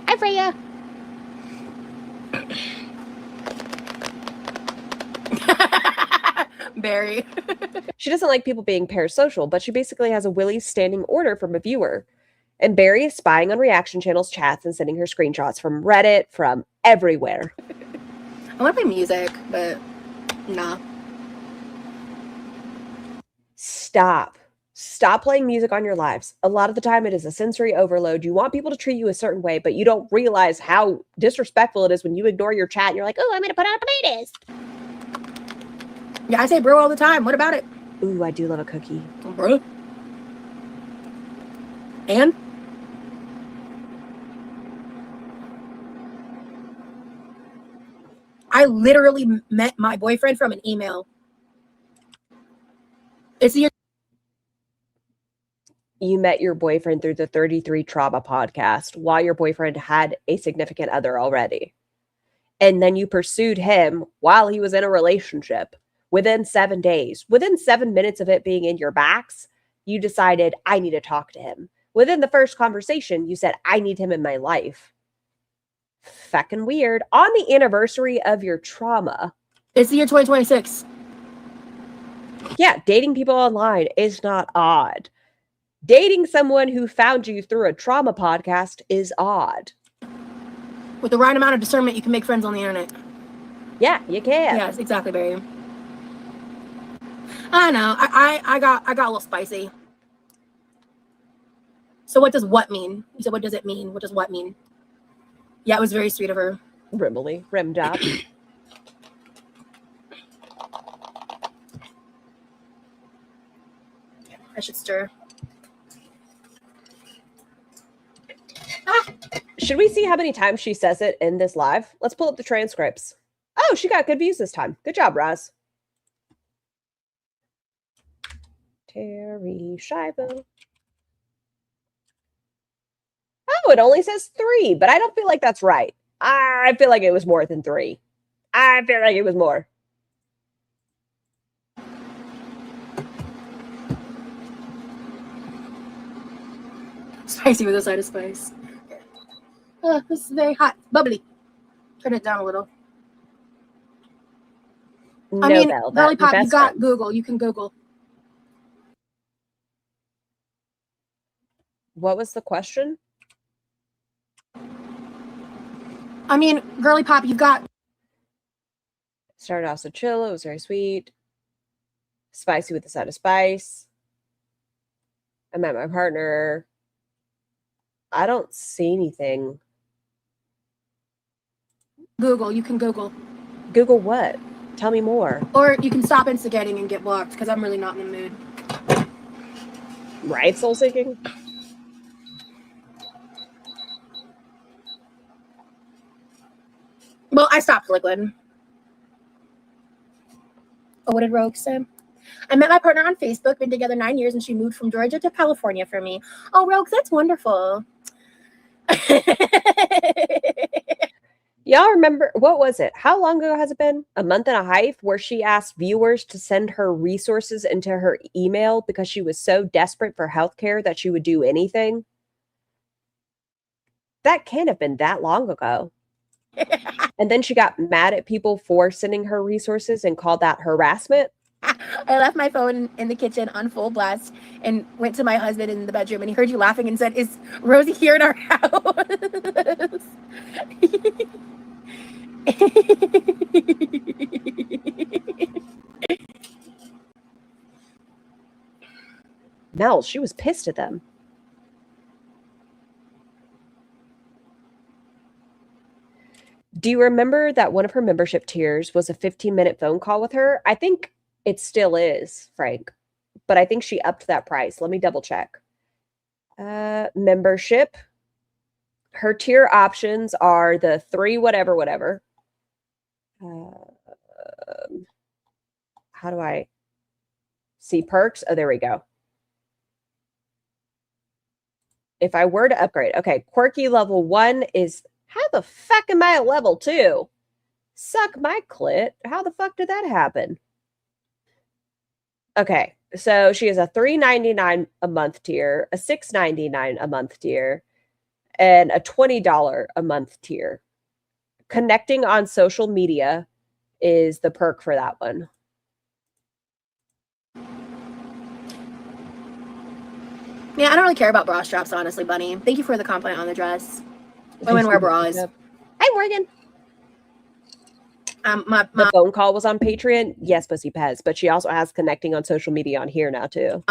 Hi, Freya. Barry. She doesn't like people being parasocial, but she basically has a Willie's standing order from a viewer. And Barry is spying on reaction channels, chats, and sending her screenshots from Reddit, from everywhere. I want to play music, but nah. Stop. Stop playing music on your lives. A lot of the time it is a sensory overload. You want people to treat you a certain way, but you don't realize how disrespectful it is when you ignore your chat and you're like, oh, I'm going to put on a playlist. Yeah, I say bro all the time. What about it? Ooh, I do love a cookie. Bro. And? I literally met my boyfriend from an email. It's your You met your boyfriend through the 33 Trauma podcast while your boyfriend had a significant other already. And then you pursued him while he was in a relationship. Within 7 days, within 7 minutes of it being in your backs, you decided, I need to talk to him. Within the first conversation, you said, I need him in my life. Feckin' weird. On the anniversary of your trauma. It's the year 2026. Yeah, dating people online is not odd. Dating someone who found you through a trauma podcast is odd. With the right amount of discernment, you can make friends on the internet. Yeah, you can. Yes, exactly, Barry. I know. I got a little spicy. So what does what mean? You said, what does it mean? What does what mean? Yeah, it was very sweet of her. Rimmely, rim job. I should stir. Should we see how many times she says it in this live? Let's pull up the transcripts. Oh, she got good views this time. Good job, Roz. Terry Shivo. Oh, it only says 3, but I don't feel like that's right. I feel like it was more than 3. I feel like it was more. Spicy with a side of spice. This is very hot. Bubbly. Turn it down a little. No, I mean, Belle, Girly Pop, you best got friend. Google. You can Google. What was the question? I mean, Girly Pop, you've got... Started off so chill. It was very sweet. Spicy with a side of spice. I met my partner. I don't see anything. Google. You can Google. Google what? Tell me more. Or you can stop instigating and get blocked, because I'm really not in the mood. Right, soul seeking? Well, I stopped liquid. Oh, what did Rogue say? I met my partner on Facebook, been together 9 years, and she moved from Georgia to California for me. Oh, Rogue, that's wonderful. Y'all remember, what was it? How long ago has it been? A month and a half, where she asked viewers to send her resources into her email because she was so desperate for healthcare that she would do anything? That can't have been that long ago. And then she got mad at people for sending her resources and called that harassment. I left my phone in the kitchen on full blast and went to my husband in the bedroom, and he heard you laughing and said, is Rosie here in our house? Mel, she was pissed at them. Do you remember that one of her membership tiers was a 15-minute phone call with her? I think it still is, Frank, but I think she upped that price. Let me double check. Membership. Her tier options are the 3 whatever. How do I see perks? Oh, there we go. if I were to upgrade, okay, quirky level 1 is, how the fuck am I at level 2? Suck my clit. How the fuck did that happen? Okay, so she is a $3.99 a month tier, a $6.99 a month tier, and a $20 a month tier. Connecting on social media is the perk for that one. Yeah, I don't really care about bra straps, honestly, Bunny. Thank you for the compliment on the dress. Women wear bras. Hi, Morgan. The phone call was on Patreon. Yes, Pussy Pez, but she also has connecting on social media on here now too.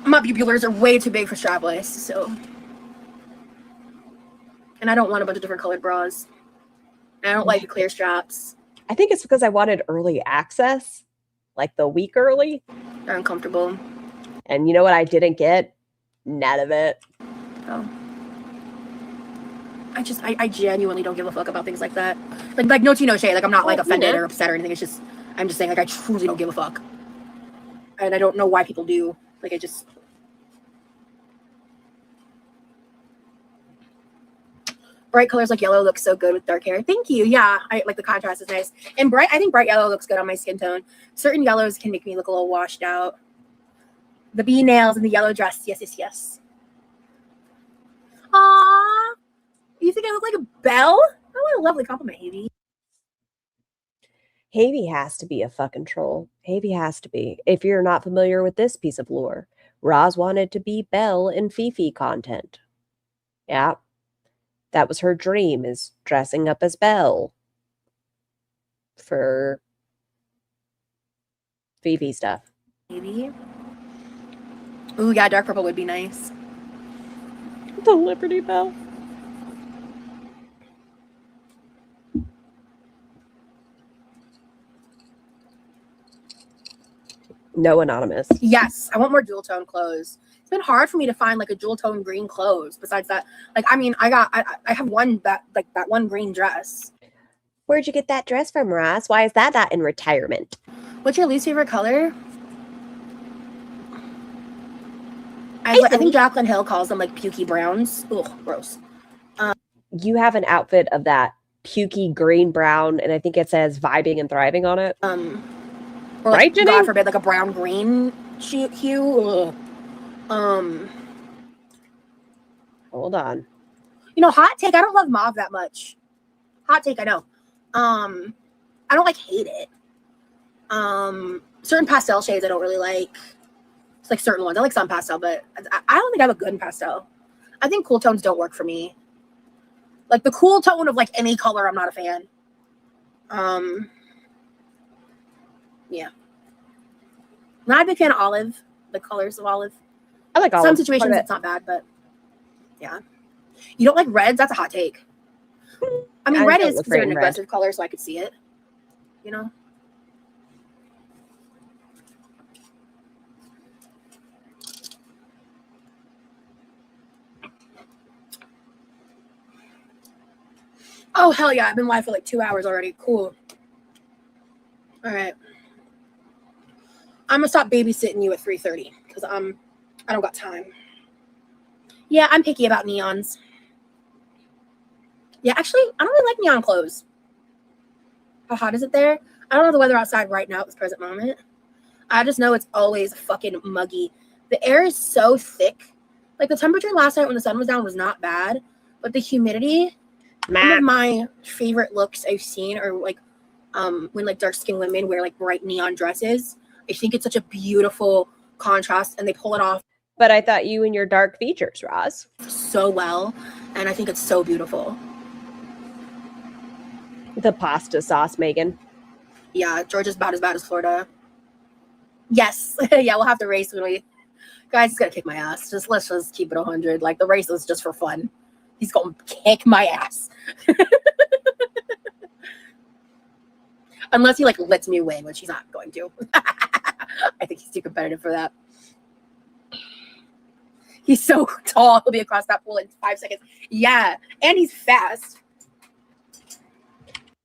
My pupilars are way too big for strapless, so. And I don't want a bunch of different colored bras. And I don't like the clear straps. I think it's because I wanted early access, like the week early. They're uncomfortable. And you know what I didn't get? None of it. Oh. I genuinely don't give a fuck about things like that. Like no tea, no shade. Like I'm not like offended or upset or anything. It's just, I'm just saying like I truly don't give a fuck. And I don't know why people do. Like I just. Bright colors like yellow look so good with dark hair. Thank you. Yeah, I like the contrast is nice. And I think bright yellow looks good on my skin tone. Certain yellows can make me look a little washed out. The bee nails and the yellow dress. Yes, yes, yes. Aww. You think I look like a belle? Oh, what a lovely compliment, Havy. Havy has to be a fucking troll. Havy has to be. If you're not familiar with this piece of lore, Roz wanted to be Belle in Fifi content. Yeah. That was her dream, is dressing up as Belle for Fifi stuff. Maybe. Ooh, yeah, dark purple would be nice. The Liberty Bell. No anonymous. Yes, I want more dual tone clothes. It's been hard for me to find like a dual tone green clothes. Besides that, like I mean, I have one that one green dress. Where'd you get that dress from, Ross? Why is that not in retirement? What's your least favorite color? I think Jaclyn Hill calls them like pukey browns. Ugh, gross. You have an outfit of that pukey green brown, and I think it says vibing and thriving on it. Or like, right, Jenny? God forbid, like a brown green hue. Ugh. Hold on. You know, hot take. I don't love mauve that much. Hot take. I know. I don't like hate it. Certain pastel shades I don't really like. It's like certain ones. I like some pastel, but I don't think I have a good pastel. I think cool tones don't work for me. Like the cool tone of like any color, I'm not a fan. Yeah. Not a big fan of olive. The colors of olive. I like olive. Some situations it's not bad, but yeah. You don't like reds? That's a hot take. I mean, red is considered an aggressive color, so I could see it. You know? Oh, hell yeah. I've been live for like 2 hours already. Cool. All right. I'm going to stop babysitting you at 3:30 because I don't got time. Yeah, I'm picky about neons. Yeah, actually, I don't really like neon clothes. How hot is it there? I don't know the weather outside right now at this present moment. I just know it's always fucking muggy. The air is so thick. Like the temperature last night when the sun was down was not bad, but the humidity. One of my favorite looks I've seen are like when like dark skinned women wear like bright neon dresses. I think it's such a beautiful contrast and they pull it off. But I thought you and your dark features, Roz. So well. And I think it's so beautiful. The pasta sauce, Megan. Yeah, Georgia's about as bad as Florida. Yes. Yeah, we'll have to race when we guys, he's gonna kick my ass. Let's just keep it 100. Like the race is just for fun. He's gonna kick my ass. Unless he like lets me win, which he's not going to. I think he's too competitive for that. He's so tall, he'll be across that pool in 5 seconds. Yeah, and he's fast.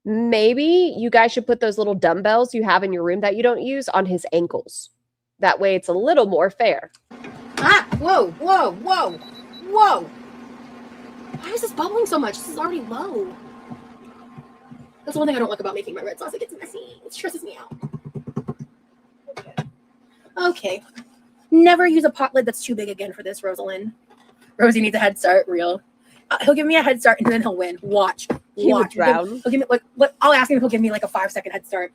Maybe you guys should put those little dumbbells you have in your room that you don't use on his ankles. That way it's a little more fair. Ah! Whoa! Whoa! Whoa! Whoa! Why is this bubbling so much? This is already low. That's one thing I don't like about making my red sauce. It gets messy. It stresses me out. Okay. Never use a pot lid that's too big again for this, Rosalind. Rosie needs a head start. Real. He'll give me a head start and then he'll win. Watch. He would Watch. drown. He'll give me I'll ask him if he'll give me like a 5-second head start.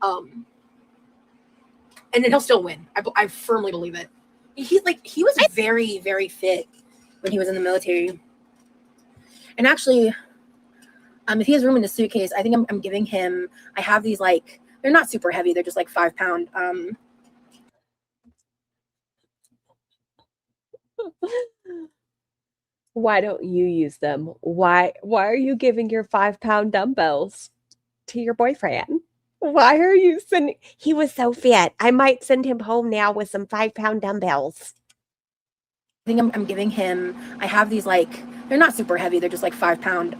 And then he'll still win. I firmly believe it. He was very, very fit when he was in the military. And actually, if he has room in his suitcase, I think I'm giving him. I have these like they're not super heavy. They're just like 5-pound. Why don't you use them? Why are you giving your 5-pound dumbbells to your boyfriend? Why are you sending? He was so fit. I might send him home now with some 5-pound dumbbells. I think I'm giving him. I have these like they're not super heavy. They're just like 5-pound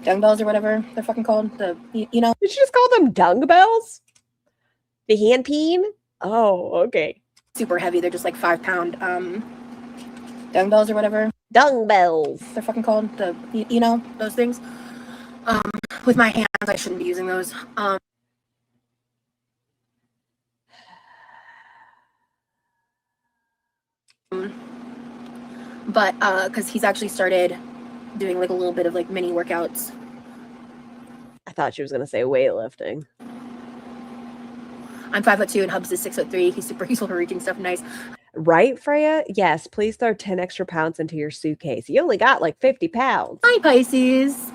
dumbbells or whatever they're fucking called. You know. Did you just call them dung bells? The hand peen? Oh, okay. Super heavy. They're just like 5-pound dumbbells or whatever. Dung bells. They're fucking called. You know those things. With my hands, I shouldn't be using those. But because he's actually started doing like a little bit of like mini workouts. I thought she was gonna say weightlifting. I'm 5'2" and Hubs is 6'3". He's super useful for reaching stuff nice. Right, Freya? Yes, please throw 10 extra pounds into your suitcase. You only got like 50 pounds. Hi, Pisces.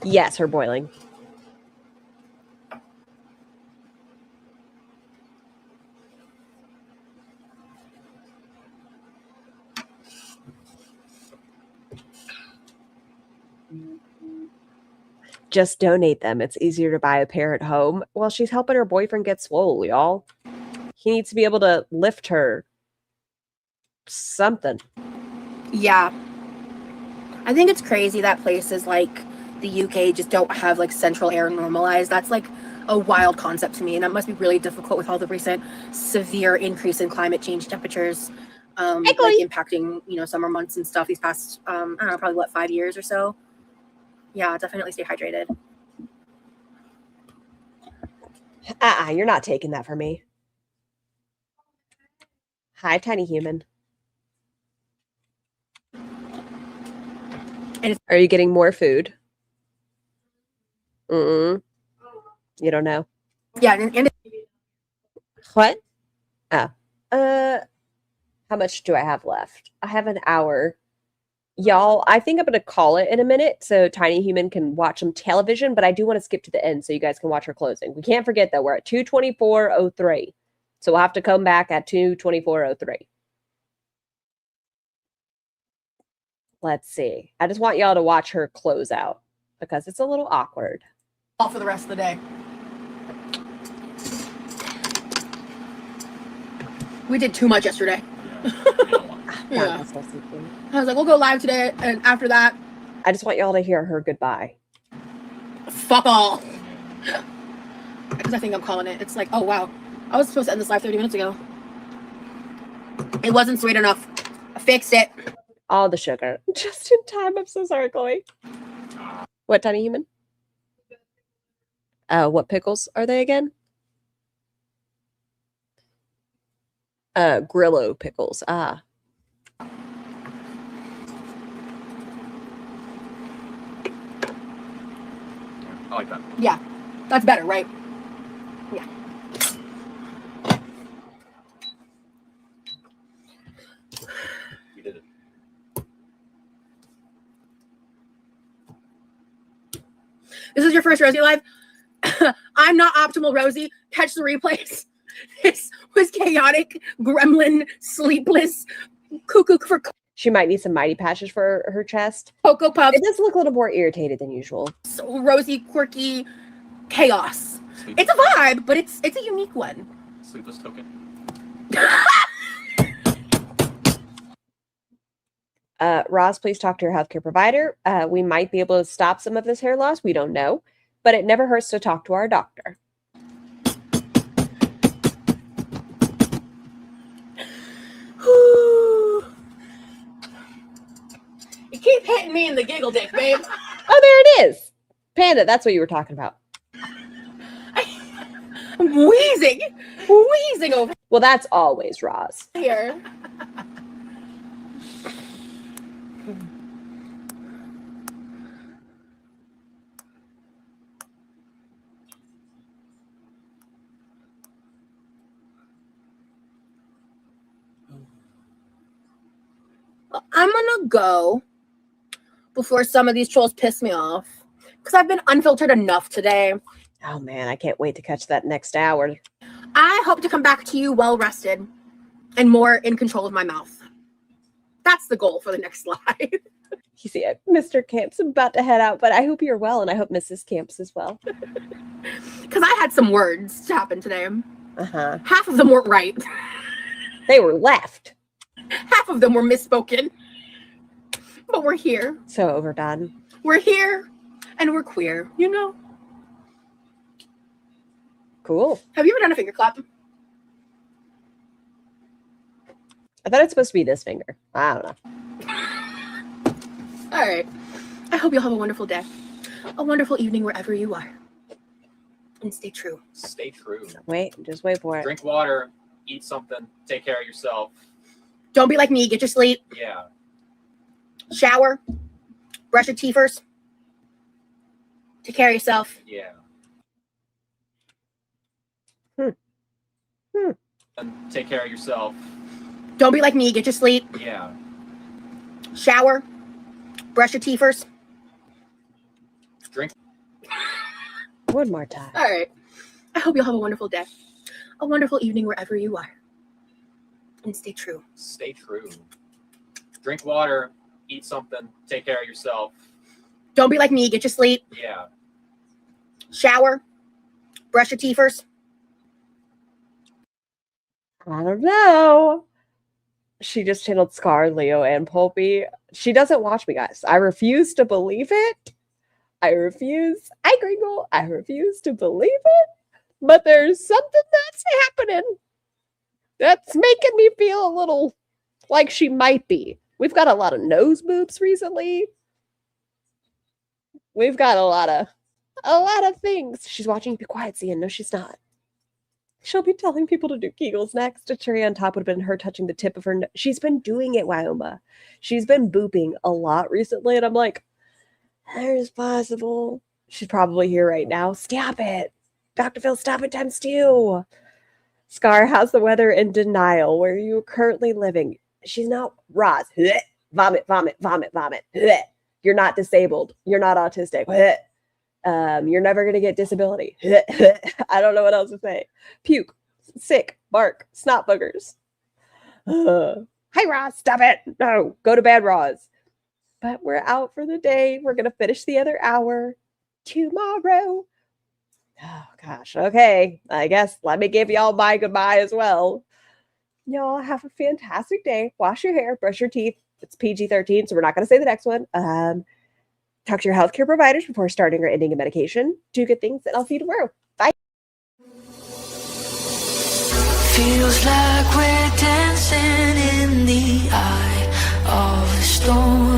Yes, her boiling. Just donate them. It's easier to buy a pair at home. Well, she's helping her boyfriend get swole, y'all. He needs to be able to lift her something. Yeah. I think it's crazy that places like the UK just don't have like central air normalized. That's like a wild concept to me, and that must be really difficult with all the recent severe increase in climate change temperatures like impacting, you know, summer months and stuff these past I don't know, probably 5 years or so. Yeah, definitely stay hydrated. You're not taking that from me. Hi, tiny human. Are you getting more food? You don't know. Yeah, and What? Oh. How much do I have left? I have an hour. Y'all, I think I'm going to call it in a minute so Tiny Human can watch some television, but I do want to skip to the end so you guys can watch her closing. We can't forget that we're at 2:24:03. So we'll have to come back at 2:24:03. Let's see. I just want y'all to watch her close out because it's a little awkward. all for the rest of the day. We did too much yesterday. Yeah. I was like, we'll go live today, and after that, I just want y'all to hear her goodbye. fuck all. Because I think I'm calling it. It's like, oh wow, I was supposed to end this live 30 minutes ago. It wasn't sweet enough. I fixed it. All the sugar. Just in time. I'm so sorry, Chloe. What, Tiny Human? What pickles are they again? Grillo pickles. Ah. I like that. Yeah, that's better, right? Yeah. You did it. This is your first Rosie live. I'm not optimal Rosie. Catch the replays. This was chaotic, gremlin, sleepless, cuckoo for She might need some mighty patches for her chest. Cocoa Puffs. It does look a little more irritated than usual. Rosie, quirky chaos. It's a vibe, but it's a unique one. Sleepless token. Roz, please talk to your healthcare provider. We might be able to stop some of this hair loss. We don't know. but it never hurts to talk to our doctor. You keep hitting me in the giggle dick, babe. Oh, there it is. Panda, that's what you were talking about. I'm wheezing over Well, that's always Roz. here. I'm gonna go before some of these trolls piss me off because I've been unfiltered enough today. Oh man, I can't wait to catch that next hour. I hope to come back to you well rested and more in control of my mouth. That's the goal for the next slide. You see, Mr. Camps about to head out, but I hope you're well, and I hope Mrs. Camps is well. Because I had some words to happen today. Uh-huh. Half of them weren't right. They were left. Half of them were misspoken. But we're here. So overdone. We're here, and we're queer, you know? Cool. Have you ever done a finger clap? I thought it's supposed to be this finger. I don't know. All right. I hope you'll have a wonderful day. A wonderful evening wherever you are. And stay true. Stay true. Just wait for it. Drink water, eat something, take care of yourself. Don't be like me. Get your sleep. Yeah. Shower. Brush your teeth first. Take care of yourself. Yeah. And take care of yourself. Don't be like me. Get your sleep. Yeah. Shower. Brush your teeth first. Drink. One more time. All right. I hope you'll have a wonderful day. A wonderful evening wherever you are. And stay true. Stay true. Drink water, eat something, take care of yourself. Don't be like me. Get your sleep. Yeah. Shower. Brush your teeth first. I don't know. She just channeled Scar, Leo, and Pulpy. She doesn't watch me, guys. I refuse to believe it. I refuse. I Gringle. I refuse to believe it. But there's something that's happening that's making me feel a little like she might be. We've got a lot of nose boobs recently. We've got a lot of things. She's watching Be Quiet, Cian. No, she's not. She'll be telling people to do Kegels next. A cherry on top would have been her touching the tip of her nose. She's been doing it, Wyoma. She's been booping a lot recently, and I'm like, there's possible. She's probably here right now. Stop it. Dr. Phil, stop it times 2. Scar, how's the weather in Denial? Where are you currently living? She's not Roz. Vomit, vomit, vomit, vomit. You're not disabled. You're not autistic. You're never going to get disability. I don't know what else to say. Puke, sick, bark, snot boogers. Hi, Roz, stop it. No, go to bed, Roz. But we're out for the day. We're going to finish the other hour tomorrow. Oh, gosh. Okay. I guess let me give y'all my goodbye as well. Y'all have a fantastic day. Wash your hair, brush your teeth. It's PG-13, so we're not going to say the next one. Talk to your healthcare providers before starting or ending a medication. Do good things, and I'll see you tomorrow. Bye. Feels like we're dancing in the eye of the storm.